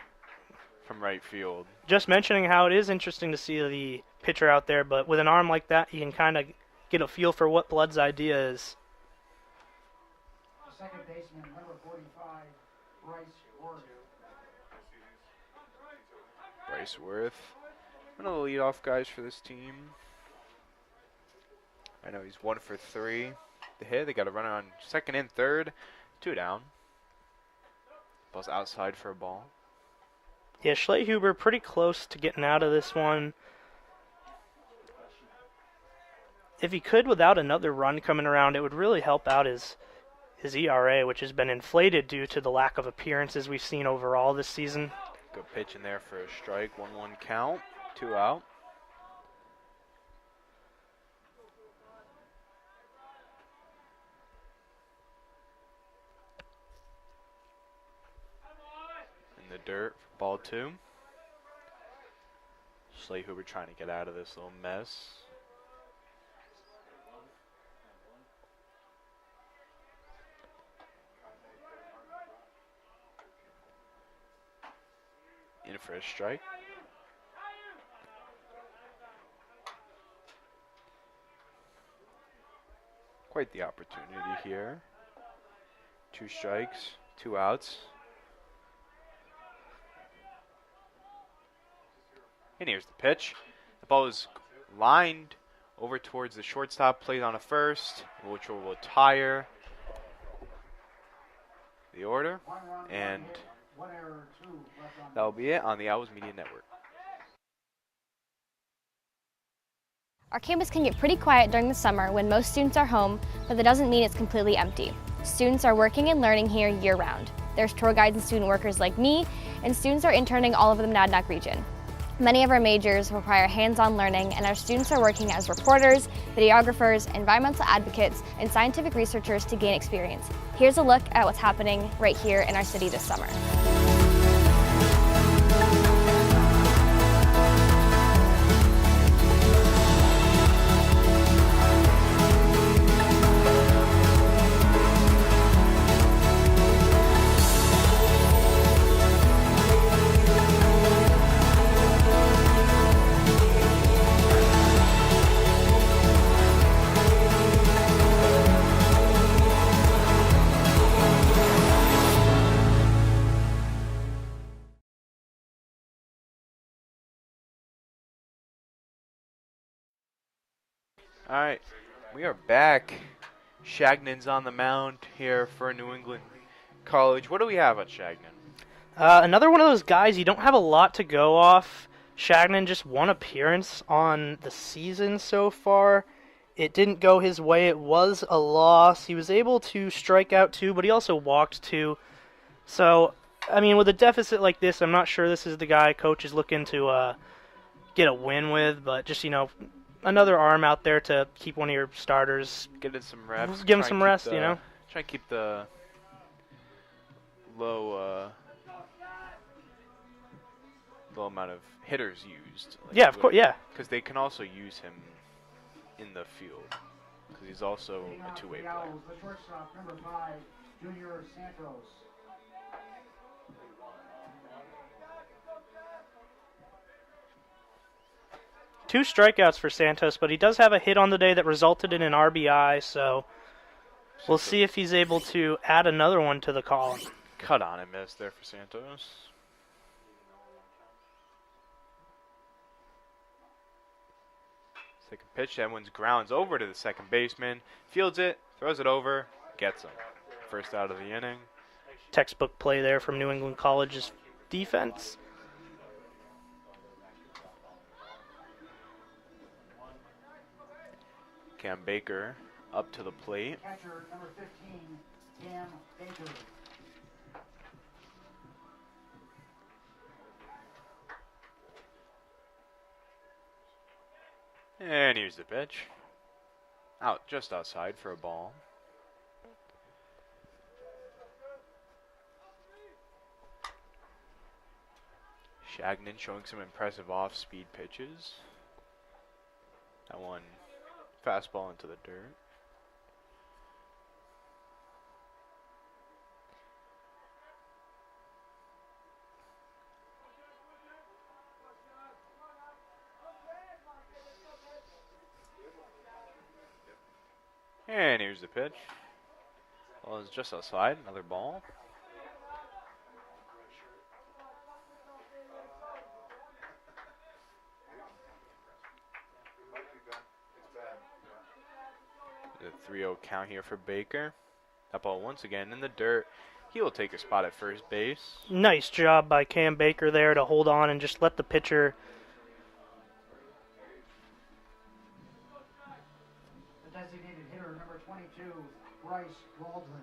from right field. Just mentioning how it is interesting to see the pitcher out there, but with an arm like that, you can kind of get a feel for what Blood's idea is. Second baseman, number 45, Bryce Worth. Bryce Worth. One of the leadoff guys for this team. I know he's 1 for 3. The hit, they got a runner on second and third. 2 down. Ball's outside for a ball. Yeah, Schlehuber pretty close to getting out of this one. If he could without another run coming around, it would really help out his ERA, which has been inflated due to the lack of appearances we've seen overall this season. Good pitch in there for a strike. 1-1 count. 2 out. In the dirt for ball 2. Schlehuber trying to get out of this little mess. In for a strike. Quite the opportunity here. 2 strikes, 2 outs. And here's the pitch. The ball is lined over towards the shortstop, played on a first, which will retire the order. And that'll be it on the Owls Media Network. Our campus can get pretty quiet during the summer when most students are home, but that doesn't mean it's completely empty. Students are working and learning here year-round. There's tour guides and student workers like me, and students are interning all over the Monadnock region. Many of our majors require hands-on learning, and our students are working as reporters, videographers, environmental advocates, and scientific researchers to gain experience. Here's a look at what's happening right here in our city this summer. All right, we are back. Shagnan's on the mound here for New England College. What do we have on Shagnan? Another one of those guys, you don't have a lot to go off. Shagnan just 1 appearance on the season so far. It didn't go his way. It was a loss. He was able to strike out 2, but he also walked 2. So, I mean, with a deficit like this, I'm not sure this is the guy coach is looking to get a win with, but just, you know, another arm out there to keep one of your starters. Get in some reps. Give him some rest, you know. Try to keep the low amount of hitters used. Like yeah, of course, yeah. Because they can also use him in the field. Because he's also a two-way player. The shortstop, number 5, Junior Santos. Two strikeouts for Santos, but he does have a hit on the day that resulted in an RBI, so we'll see if he's able to add another one to the column. Cut on and miss there for Santos. Second pitch, Edmonds grounds over to the second baseman, fields it, throws it over, gets him. First out of the inning. Textbook play there from New England College's defense. Cam Baker up to the plate. Catcher number 15, Cam Baker. And here's the pitch. Out, just outside for a ball. Shagnon showing some impressive off-speed pitches. That one, fastball into the dirt. And here's the pitch. Well, it's just outside, another ball. The 3-0 count here for Baker. That ball once again in the dirt. He will take a spot at first base. Nice job by Cam Baker there to hold on and just let the pitcher. The designated hitter, number 22, Bryce Waldron.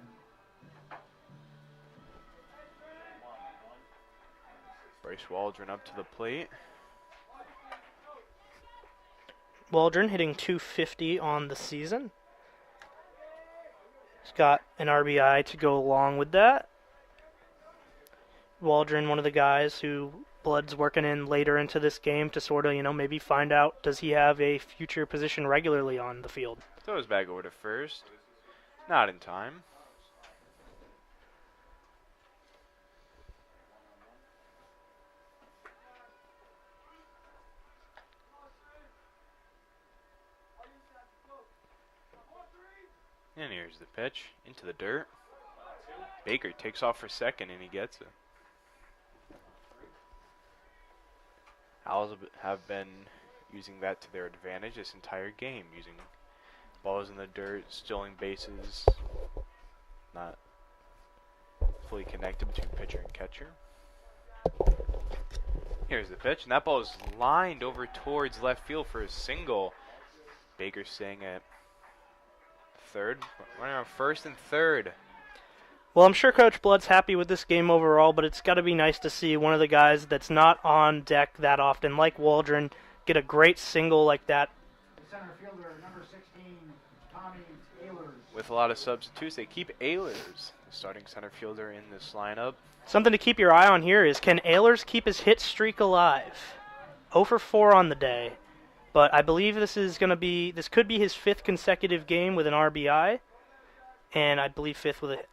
Bryce Waldron up to the plate. Waldron hitting .250 on the season. He's got an RBI to go along with that. Waldron, one of the guys who Blood's working in later into this game to sort of, maybe find out, does he have a future position regularly on the field? Throws back over to first. Not in time. And here's the pitch into the dirt. Baker takes off for second and he gets it. Owls have been using that to their advantage this entire game, using balls in the dirt, stealing bases, not fully connected between pitcher and catcher. Here's the pitch, and that ball is lined over towards left field for a single. Baker staying at third, running on first and third. Well, I'm sure Coach Blood's happy with this game overall, but it's got to be nice to see one of the guys that's not on deck that often, like Waldron, get a great single like that. The center fielder, number 16, Tommy Ehlers. With a lot of substitutes, they keep Ehlers, the starting center fielder, in this lineup. Something to keep your eye on here is, can Ehlers keep his hit streak alive? 0 for 4 on the day, but I believe this could be his 5th consecutive game with an RBI, and I believe 5th with a hit.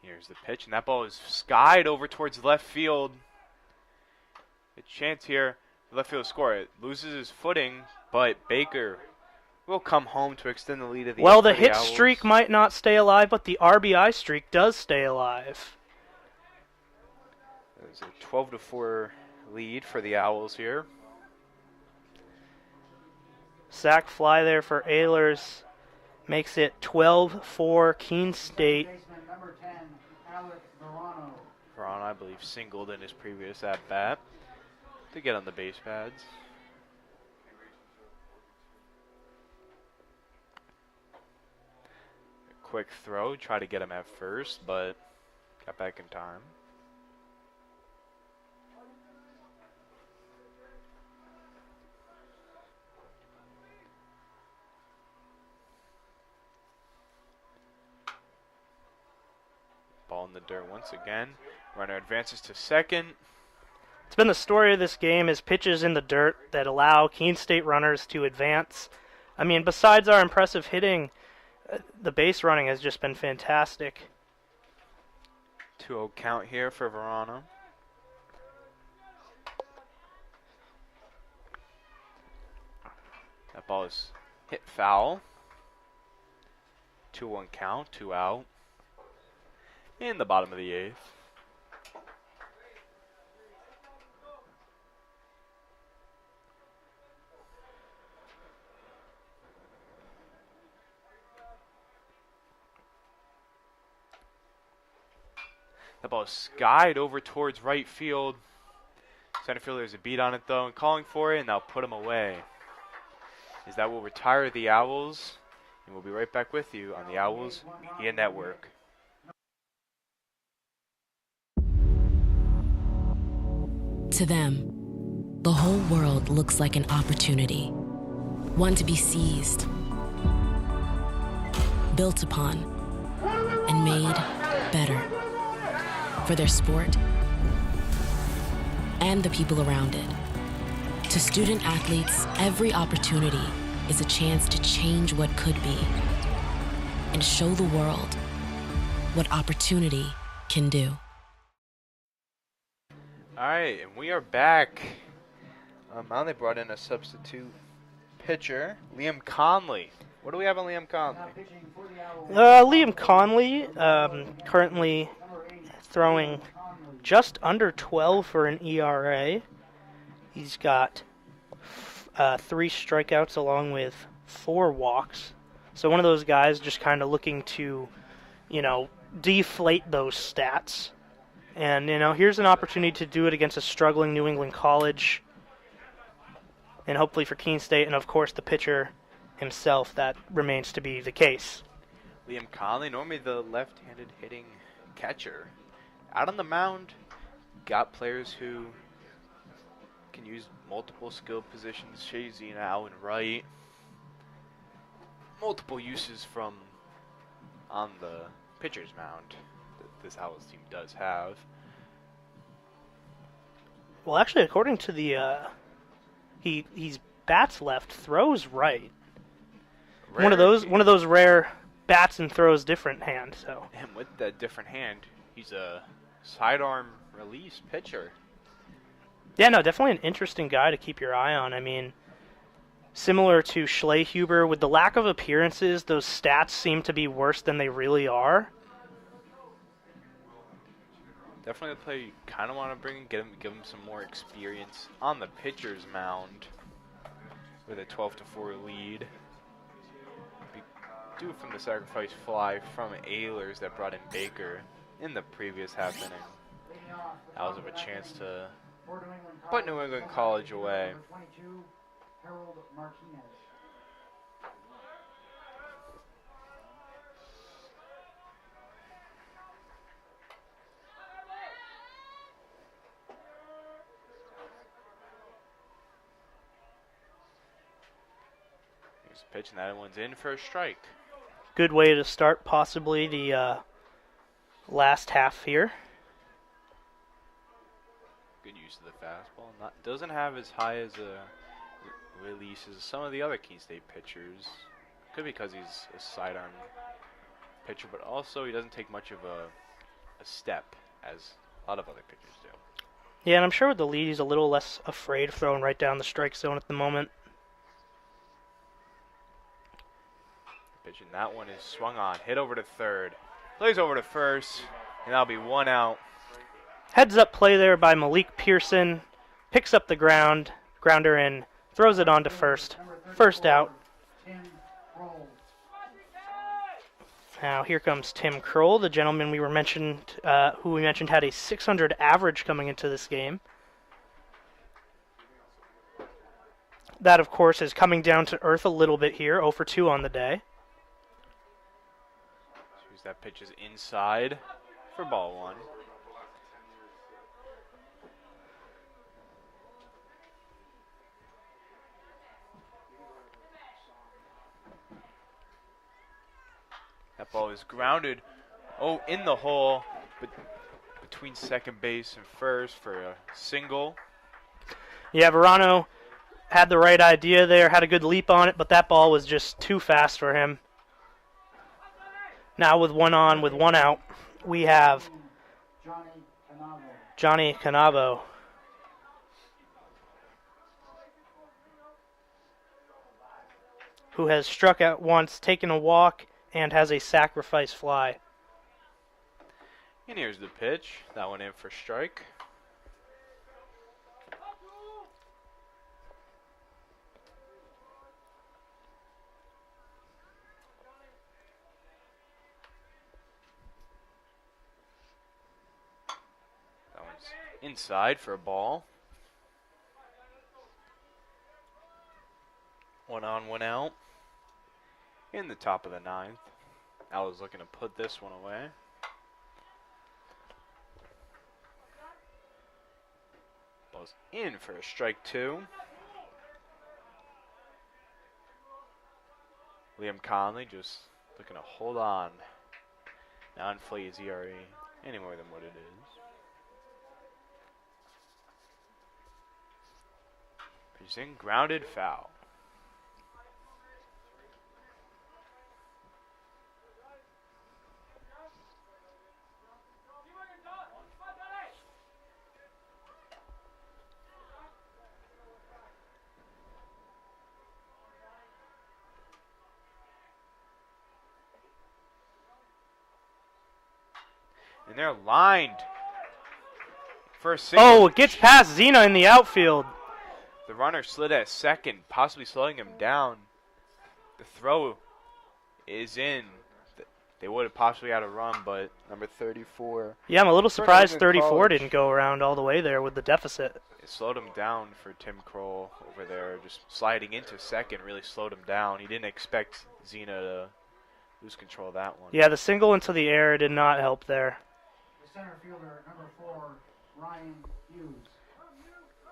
Here's the pitch, and that ball is skied over towards left field. A chance here for left field to score. It loses his footing, but Baker will come home to extend the lead of the Well, the hit streak might not stay alive, but the RBI streak does stay alive. There's a 12-4 lead for the Owls here. Sac fly there for Ehlers makes it 12-4 Keene State. Verano, I believe, singled in his previous at-bat to get on the base pads. A quick throw, try to get him at first, but got back in time. Ball in the dirt once again. Runner advances to second. It's been the story of this game is pitches in the dirt that allow Keene State runners to advance. I mean, besides our impressive hitting, the base running has just been fantastic. 2-0 count here for Verano. That ball is hit foul. 2-1 count, 2 out. In the bottom of the 8th. The ball skied over towards right field. Center fielder has a beat on it though and calling for it, and they'll put him away. As that will retire the Owls, and we'll be right back with you on the Owls Media Network. To them, the whole world looks like an opportunity, one to be seized, built upon, and made better for their sport and the people around it. To student athletes, every opportunity is a chance to change what could be and show the world what opportunity can do. All right, and we are back. Now they brought in a substitute pitcher, Liam Conley. What do we have on Liam Conley? Liam Conley, currently throwing just under 12 for an ERA. He's got 3 strikeouts along with 4 walks. So one of those guys just kind of looking to, deflate those stats. And, here's an opportunity to do it against a struggling New England college. And hopefully for Keene State, and of course the pitcher himself, that remains to be the case. Liam Conley, normally the left-handed hitting catcher. Out on the mound, got players who can use multiple skill positions. Shazy now and right. Multiple uses from on the pitcher's mound that this Owls team does have. Well, actually, according to the he's bats left, throws right. One of those rare bats and throws different hand. So. And with that different hand, he's a sidearm release pitcher. Yeah, no, definitely an interesting guy to keep your eye on. I mean, similar to Schlehuber, with the lack of appearances, those stats seem to be worse than they really are. Definitely a player you kind of want to bring in, give him some more experience on the pitcher's mound with a 12-4 lead. Due from the sacrifice fly from Ehlers that brought in Baker in the previous half inning. Owls have a chance to put New England College away. Here's a pitch, and that one's in for a strike. Good way to start possibly the last half here. Good use of the fastball. Doesn't have as high as a release as some of the other Keene State pitchers. Could be because he's a sidearm pitcher, but also he doesn't take much of a step as a lot of other pitchers do. Yeah, and I'm sure with the lead he's a little less afraid of throwing right down the strike zone at the moment. Pitch, and that one is swung on, hit over to third, plays over to first, and that'll be 1 out. Heads up play there by Malik Pearson, picks up the grounder in, throws it on to first. First out. Now here comes Tim Kroll, the gentleman who we mentioned had a 600 average coming into this game. That, of course, is coming down to earth a little bit here, 0 for 2 on the day. That pitch is inside for ball 1. That ball is grounded, in the hole, but between second base and first for a single. Yeah, Verano had the right idea there, had a good leap on it, but that ball was just too fast for him. Now with 1 on, with 1 out, we have Johnny Canavo. Who has struck out once, taken a walk, and has a sacrifice fly. And here's the pitch. That one in for strike. Inside for a ball. 1 on, 1 out. In the top of the 9th. Owls looking to put this one away. Ball's in for a strike 2. Liam Conley just looking to hold on. Not inflate his ERA any more than what it is. Pitch in, grounded, foul. And they're lined for a single. Oh, it gets past Zena in the outfield. The runner slid at second, possibly slowing him down. The throw is in. They would have possibly had a run, but number 34. Yeah, I'm a little surprised 34 didn't go around all the way there with the deficit. It slowed him down for Tim Kroll over there. Just sliding into second really slowed him down. He didn't expect Zena to lose control of that one. Yeah, the single into the air did not help there. Center fielder, number 4, Ryan Hughes.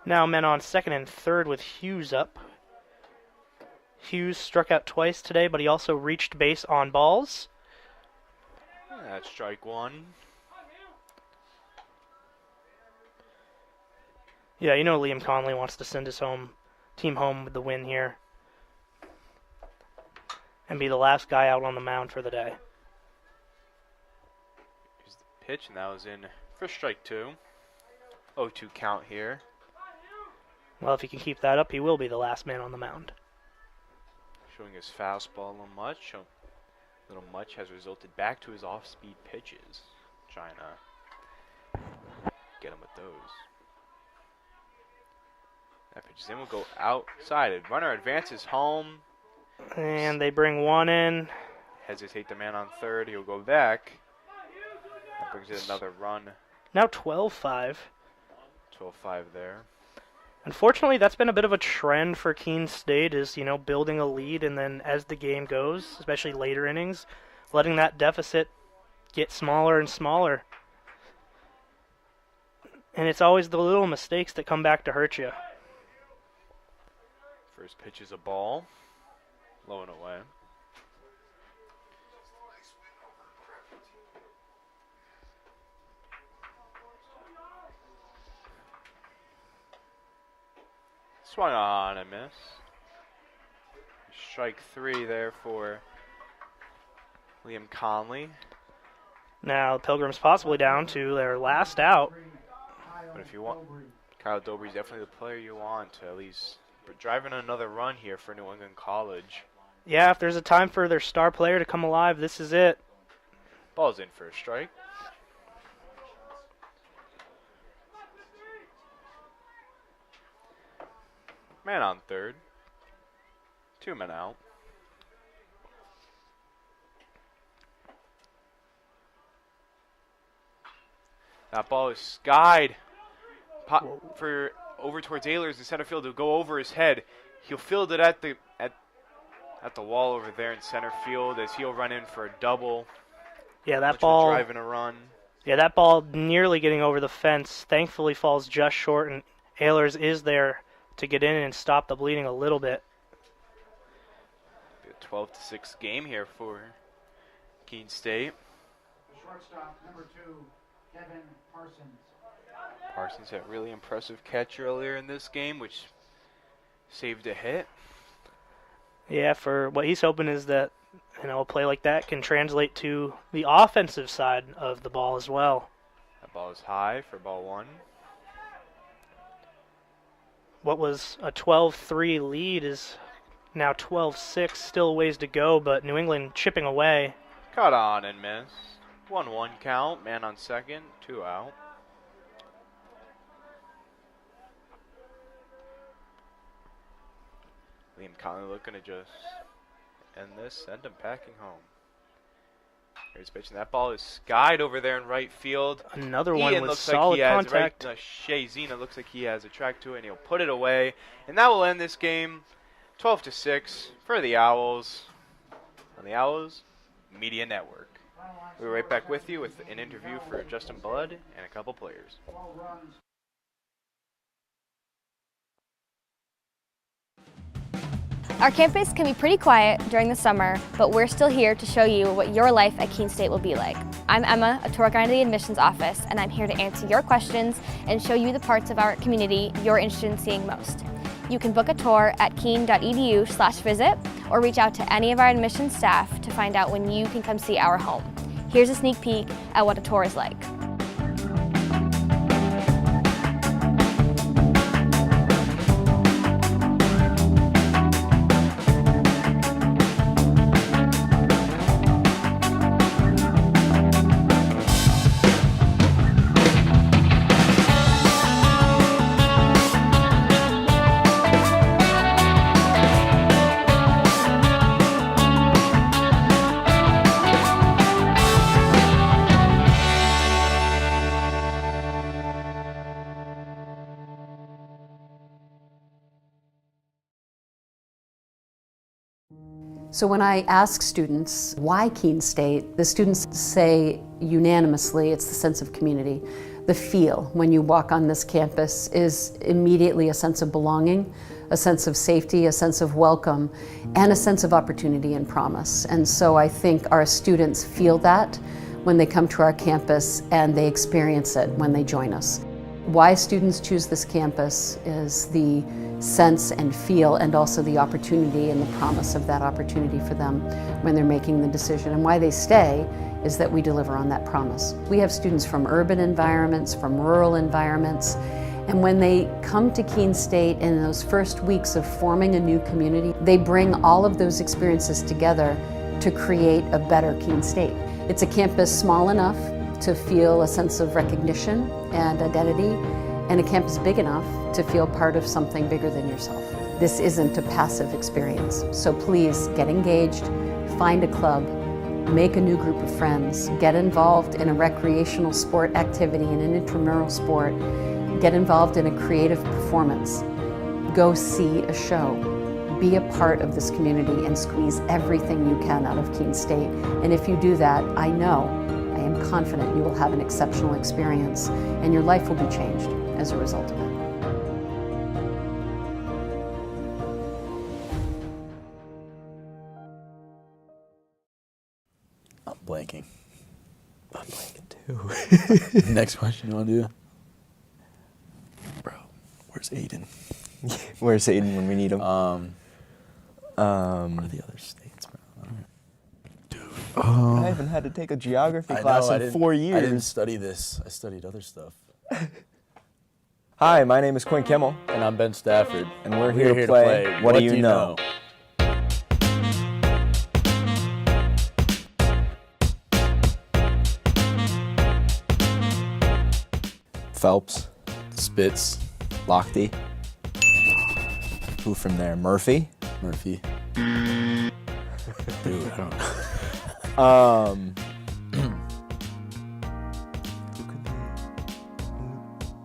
Now men on second and third with Hughes up. Hughes struck out twice today, but he also reached base on balls. That's strike 1. Yeah, you know Liam Conley wants to send his team home with the win here. And be the last guy out on the mound for the day. Pitch, and that was in for strike 2. 0-2 count here. Well, if he can keep that up, he will be the last man on the mound. Showing his fastball a little much. A little much has resulted back to his off-speed pitches. Trying to get him with those. That pitch is in, will go outside. Runner advances home. And they bring one in. Hesitate the man on third. He'll go back. That brings in another run. Now 12-5. 12-5 there. Unfortunately, that's been a bit of a trend for Keene State is, building a lead and then as the game goes, especially later innings, letting that deficit get smaller and smaller. And it's always the little mistakes that come back to hurt you. First pitch is a ball. Low and away. Swung on and miss. Strike 3 there for Liam Conley. Now Pilgrims possibly down to their last out. But if you want, Kyle Dobry's definitely the player you want to at least driving another run here for New England College. Yeah, if there's a time for their star player to come alive, this is it. Ball's in for a strike. Man on third. 2 men out. That ball is skied for over towards Ehlers in center field. It'll go over his head. He'll field it at the wall over there in center field as he'll run in for a double. Yeah, that ball driving a run. Yeah, that ball nearly getting over the fence. Thankfully falls just short, and Ehlers is there to get in and stop the bleeding a little bit. Be a 12-6 game here for Keene State. The shortstop, number 2, Kevin Parsons. Parsons had a really impressive catch earlier in this game, which saved a hit. Yeah, for what he's hoping is that a play like that can translate to the offensive side of the ball as well. That ball is high for ball 1. What was a 12-3 lead is now 12-6, still ways to go, but New England chipping away. Caught on and missed. 1-1 count, man on second, 2 out. Liam Conley looking to just end this, send him packing home. Here's pitch, and that ball is skied over there in right field. Another Ian one with looks solid like he contact. has Shea Zena looks like he has a track to it, and he'll put it away. And that will end this game 12-6 for the Owls on the Owls Media Network. We'll be right back with you with an interview for Justin Blood and a couple players. Our campus can be pretty quiet during the summer, but we're still here to show you what your life at Keene State will be like. I'm Emma, a tour guide at the admissions office, and I'm here to answer your questions and show you the parts of our community you're interested in seeing most. You can book a tour at keene.edu/visit or reach out to any of our admissions staff to find out when you can come see our home. Here's a sneak peek at what a tour is like. So when I ask students, why Keene State, the students say unanimously it's the sense of community. The feel when you walk on this campus is immediately a sense of belonging, a sense of safety, a sense of welcome, and a sense of opportunity and promise. And so I think our students feel that when they come to our campus, and they experience it when they join us. Why students choose this campus is the sense and feel, and also the opportunity and the promise of that opportunity for them when they're making the decision. And why they stay is that we deliver on that promise. We have students from urban environments, from rural environments, and when they come to Keene State in those first weeks of forming a new community, they bring all of those experiences together to create a better Keene State. It's a campus small enough to feel a sense of recognition and identity, and a campus big enough to feel part of something bigger than yourself. This isn't a passive experience, so please get engaged, find a club, make a new group of friends, get involved in a recreational sport activity, in an intramural sport, get involved in a creative performance, go see a show, be a part of this community and squeeze everything you can out of Keene State. And if you do that, I am confident you will have an exceptional experience and your life will be changed as a result of it. I'm blanking. I'm blanking too. Next question you want to do? Bro, where's Aiden? Where's Aiden when we need him? What are the other states, bro? I haven't had to take a geography class in 4 years. I didn't study this. I studied other stuff. Hi, my name is Quinn Kimmel. And I'm Ben Stafford. And we're here to play What Do You Know? Phelps, Spitz, Lochte. Who from there? Murphy? Murphy. Dude, I don't know.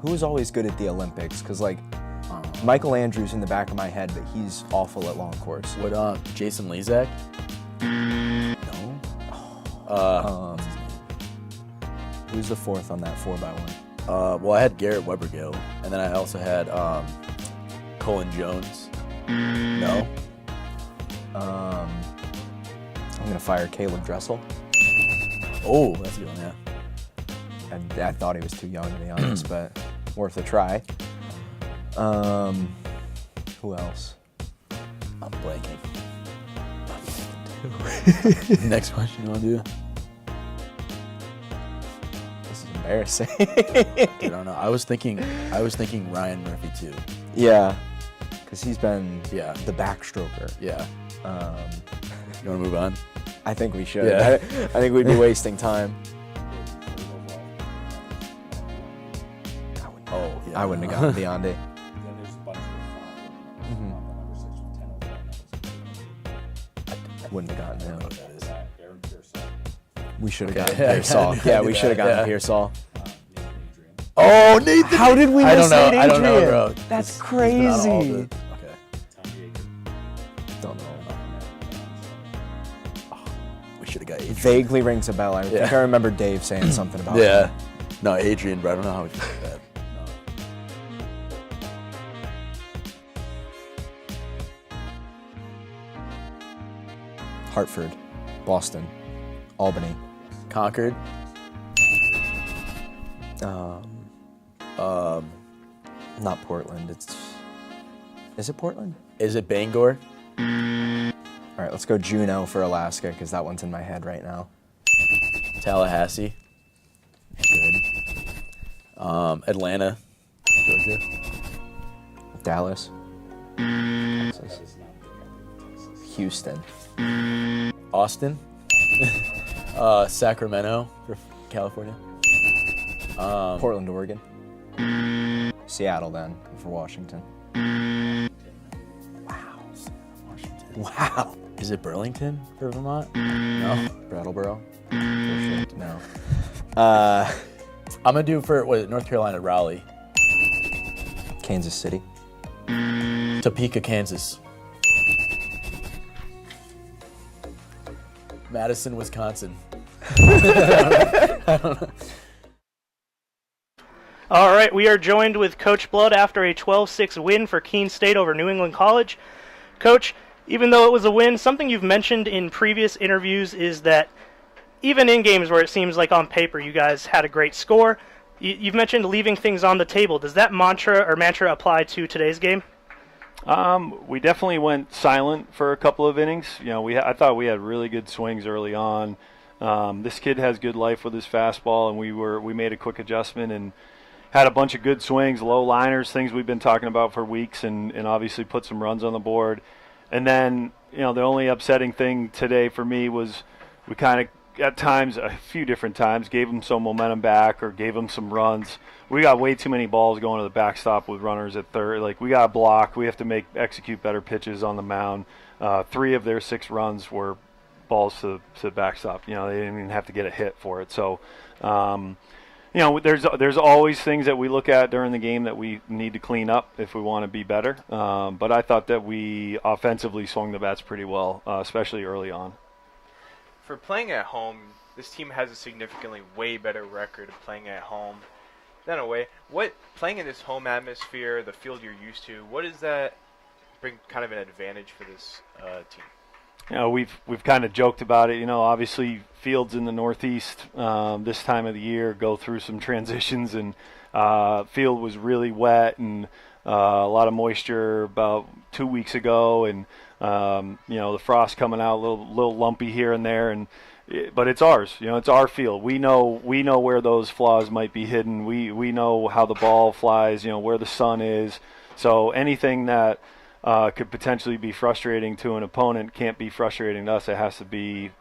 Who was always good at the Olympics? Because, like, Michael Andrews in the back of my head, but he's awful at long course. What, Jason Lezak? No. Who's the fourth on that 4x1? Well, I had Garrett Webergill, and then I also had Colin Jones. No. I'm gonna fire Caleb Dressel. Oh, that's a good one, yeah. And I thought he was too young, to be honest, but worth a try. Who else? I'm blanking. Next question you want to do? This is embarrassing. Dude, I don't know. I was thinking Ryan Murphy too. Yeah, because he's been the backstroker. Yeah. You want to move on? I think we should. Yeah. I think we'd be wasting time. Oh, yeah. I wouldn't have gotten beyond it. Wouldn't have gotten I don't know what that is. We should have Okay. gotten Pearsall. Yeah, we should have gotten Yeah. Pearsall. Oh, Nathan! How did we I miss don't know. Nate I don't know, Adrian? bro. That's He's been on all crazy. the- Okay. Don't know. We should have got Adrian. Vaguely rings a bell. I think I remember Dave saying something about Yeah. him. No, Adrian, bro. I don't know how we did that. Hartford, Boston, Albany, Concord. Not Portland. Is it Portland? Is it Bangor? All right, let's go Juneau for Alaska because that one's in my head right now. Tallahassee. Good. Atlanta, Georgia. Dallas, Texas, Houston, Austin. Sacramento for California. Portland, Oregon, Seattle then for Washington. Wow. Is it Burlington for Vermont? No. Brattleboro. No. I'm gonna do for North Carolina, Raleigh. Kansas City. Topeka, Kansas. Madison, Wisconsin. I don't know. All right, we are joined with Coach Blood after a 12-6 win for Keene State over New England College. Coach, even though it was a win, something you've mentioned in previous interviews is that even in games where it seems like on paper you guys had a great score, you've mentioned leaving things on the table. Does that mantra apply to today's game? We definitely went silent for a couple of innings. You know, I thought we had really good swings early on. This kid has good life with his fastball, and we made a quick adjustment and had a bunch of good swings, low liners, things we've been talking about for weeks, and obviously put some runs on the board. And then, you know, the only upsetting thing today for me was we kind of, at times, a few different times, gave them some momentum back or gave them some runs. We got way too many balls going to the backstop with runners at third. Like, we got to block. We have to execute better pitches on the mound. 3 of their 6 runs were balls to the backstop. You know, they didn't even have to get a hit for it. So, you know, there's always things that we look at during the game that we need to clean up if we want to be better. But I thought that we offensively swung the bats pretty well, especially early on. For playing at home, this team has a significantly way better record of playing at home than away. What playing in this home atmosphere, the field you're used to, what does that bring kind of an advantage for this team? You know, we've kind of joked about it. You know, obviously fields in the Northeast this time of the year go through some transitions, and field was really wet and a lot of moisture about 2 weeks ago, and you know, the frost coming out a little lumpy here and there, but it's ours. You know, it's our field. We know where those flaws might be hidden. We know how the ball flies. You know, where the sun is. So anything that could potentially be frustrating to an opponent can't be frustrating to us. It has to be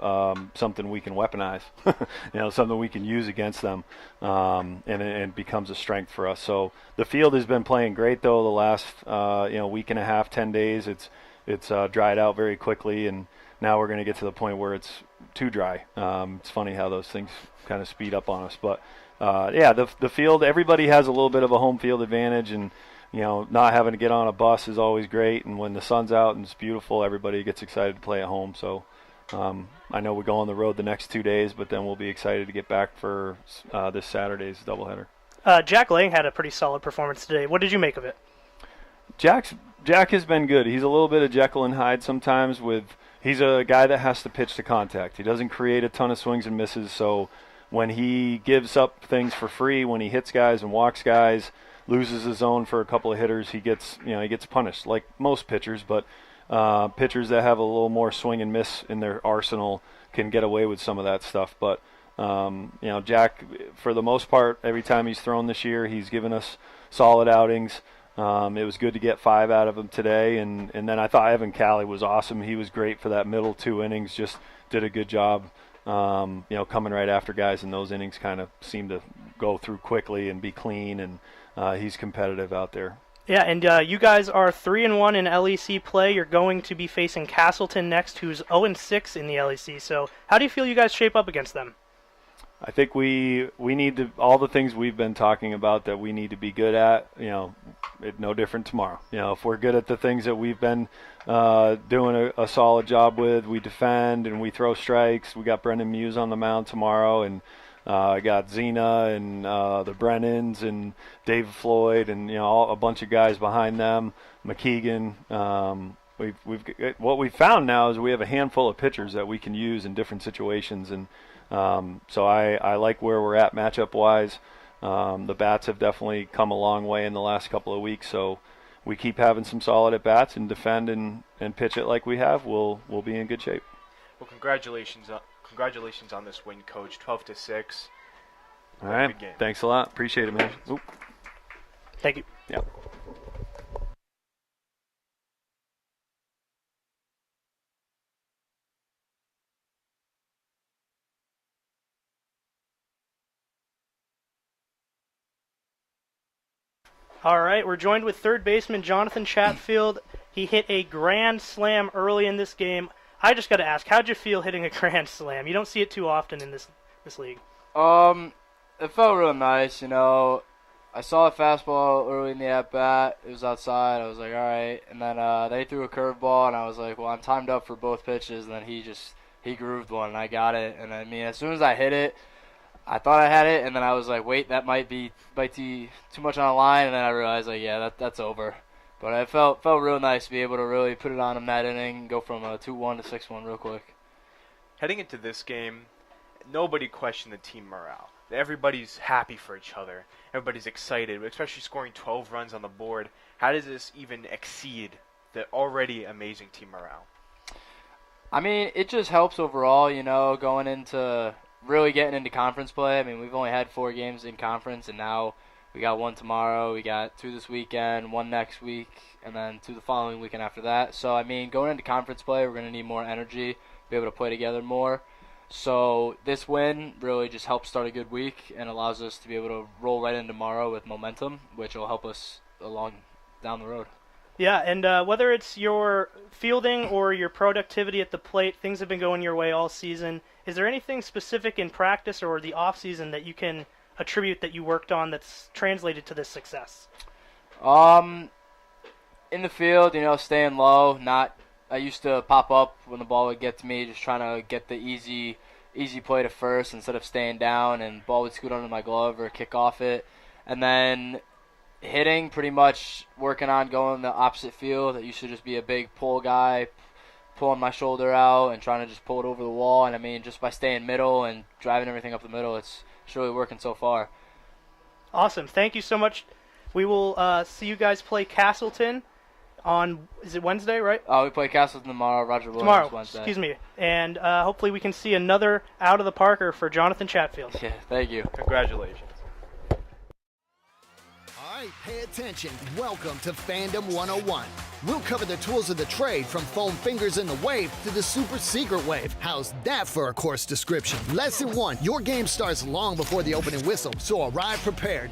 something we can weaponize, you know, something we can use against them, and it becomes a strength for us. So the field has been playing great, though, the last you know, week and a half, 10 days. It's dried out very quickly, and now we're going to get to the point where it's too dry. It's funny how those things kind of speed up on us. But, yeah, the field, everybody has a little bit of a home field advantage, and you know, not having to get on a bus is always great, and when the sun's out and it's beautiful, everybody gets excited to play at home. So I know we go on the road the next 2 days, but then we'll be excited to get back for this Saturday's doubleheader. Jack Lang had a pretty solid performance today. What did you make of it? Jack has been good. He's a little bit of Jekyll and Hyde sometimes. He's a guy that has to pitch to contact. He doesn't create a ton of swings and misses, so when he gives up things for free, when he hits guys and walks guys, loses his zone for a couple of hitters, he gets punished like most pitchers. But pitchers that have a little more swing and miss in their arsenal can get away with some of that stuff. But you know, Jack, for the most part, every time he's thrown this year, he's given us solid outings. It was good to get 5 out of him today, and then I thought Evan Calley was awesome. He was great for that middle 2 innings. Just did a good job. You know, coming right after guys in those innings kind of seemed to go through quickly and be clean, and he's competitive out there. Yeah, and you guys are 3-1 in LEC play. You're going to be facing Castleton next, who's 0-6 in the LEC. So how do you feel you guys shape up against them? I think we need to, all the things we've been talking about that we need to be good at, no different tomorrow. If we're good at the things that we've been doing a solid job with, we defend and we throw strikes. We got Brendan Muse on the mound tomorrow, and I got Zena and the Brennans and Dave Floyd and a bunch of guys behind them, McKeegan. What we've found now is we have a handful of pitchers that we can use in different situations, and so I like where we're at matchup-wise. The bats have definitely come a long way in the last couple of weeks, so we keep having some solid at-bats and defend and pitch it like we have, we'll be in good shape. Well, congratulations on this win, Coach. 12-6. All right, thanks a lot. Appreciate it, man. Oop. Thank you. Yeah. All right, we're joined with third baseman Jonathan Chatfield. He hit a grand slam early in this game. I just got to ask, how'd you feel hitting a grand slam? You don't see it too often in this league. It felt real nice, I saw a fastball early in the at-bat. It was outside. I was like, all right. And then they threw a curveball, and I was like, well, I'm timed up for both pitches. And then he grooved one, and I got it. And, as soon as I hit it, I thought I had it, and then I was like, wait, that might be too much on the line, and then I realized, like, yeah, that's over. But it felt real nice to be able to really put it on him that inning and go from a 2-1 to 6-1 real quick. Heading into this game, nobody questioned the team morale. Everybody's happy for each other. Everybody's excited, especially scoring 12 runs on the board. How does this even exceed the already amazing team morale? It just helps overall, going into really getting into conference play. We've only had 4 games in conference, and now we got 1 tomorrow. We got 2 this weekend, 1 next week, and then 2 the following weekend after that. So, going into conference play, we're going to need more energy, be able to play together more. So this win really just helps start a good week and allows us to be able to roll right in tomorrow with momentum, which will help us along down the road. Yeah, and whether it's your fielding or your productivity at the plate, things have been going your way all season. Is there anything specific in practice or the off-season that you can attribute that you worked on that's translated to this success? In the field, staying low. I used to pop up when the ball would get to me, just trying to get the easy play to first instead of staying down, and the ball would scoot under my glove or kick off it. And then hitting, pretty much working on going the opposite field. I used to just be a big pull guy, pulling my shoulder out and trying to just pull it over the wall. And just by staying middle and driving everything up the middle, it's really working so far. Awesome. Thank you so much. We will see you guys play Castleton on, is it Wednesday, right? We play Castleton tomorrow, Roger Williams Wednesday. Excuse me. And hopefully we can see another out of the parker for Jonathan Chatfield. Yeah, thank you. Congratulations. All right, pay attention. Welcome to Fandom 101. We'll cover the tools of the trade, from foam fingers in the wave to the super secret wave. How's that for a course description? Lesson 1, your game starts long before the opening whistle, so arrive prepared.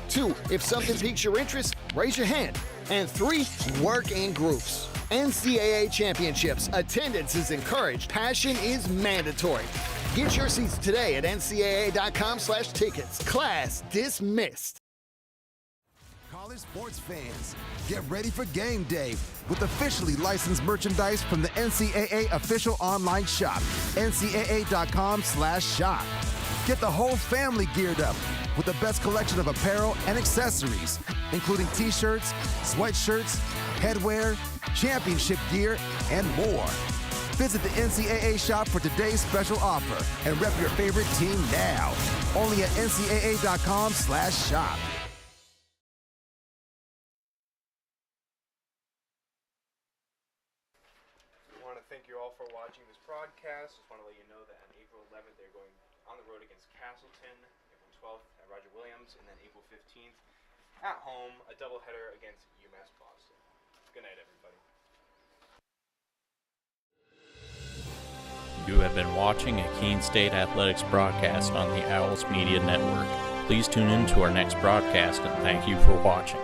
2, if something piques your interest, raise your hand. And 3, work in groups. NCAA championships. Attendance is encouraged. Passion is mandatory. Get your seats today at ncaa.com/tickets. Class dismissed. College sports fans, get ready for game day with officially licensed merchandise from the NCAA official online shop, ncaa.com/shop. Get the whole family geared up with the best collection of apparel and accessories, including t-shirts, sweatshirts, headwear, championship gear, and more. Visit the NCAA shop for today's special offer and rep your favorite team now. Only at ncaa.com/shop. I want to thank you all for watching this broadcast. Just want to let you know that on April 11th, they're going on the road against Castleton, April 12th at Roger Williams, and then April 15th at home, a doubleheader against UMass Boston. Good night, everybody. You have been watching a Keene State Athletics broadcast on the Owls Media Network. Please tune in to our next broadcast, and thank you for watching.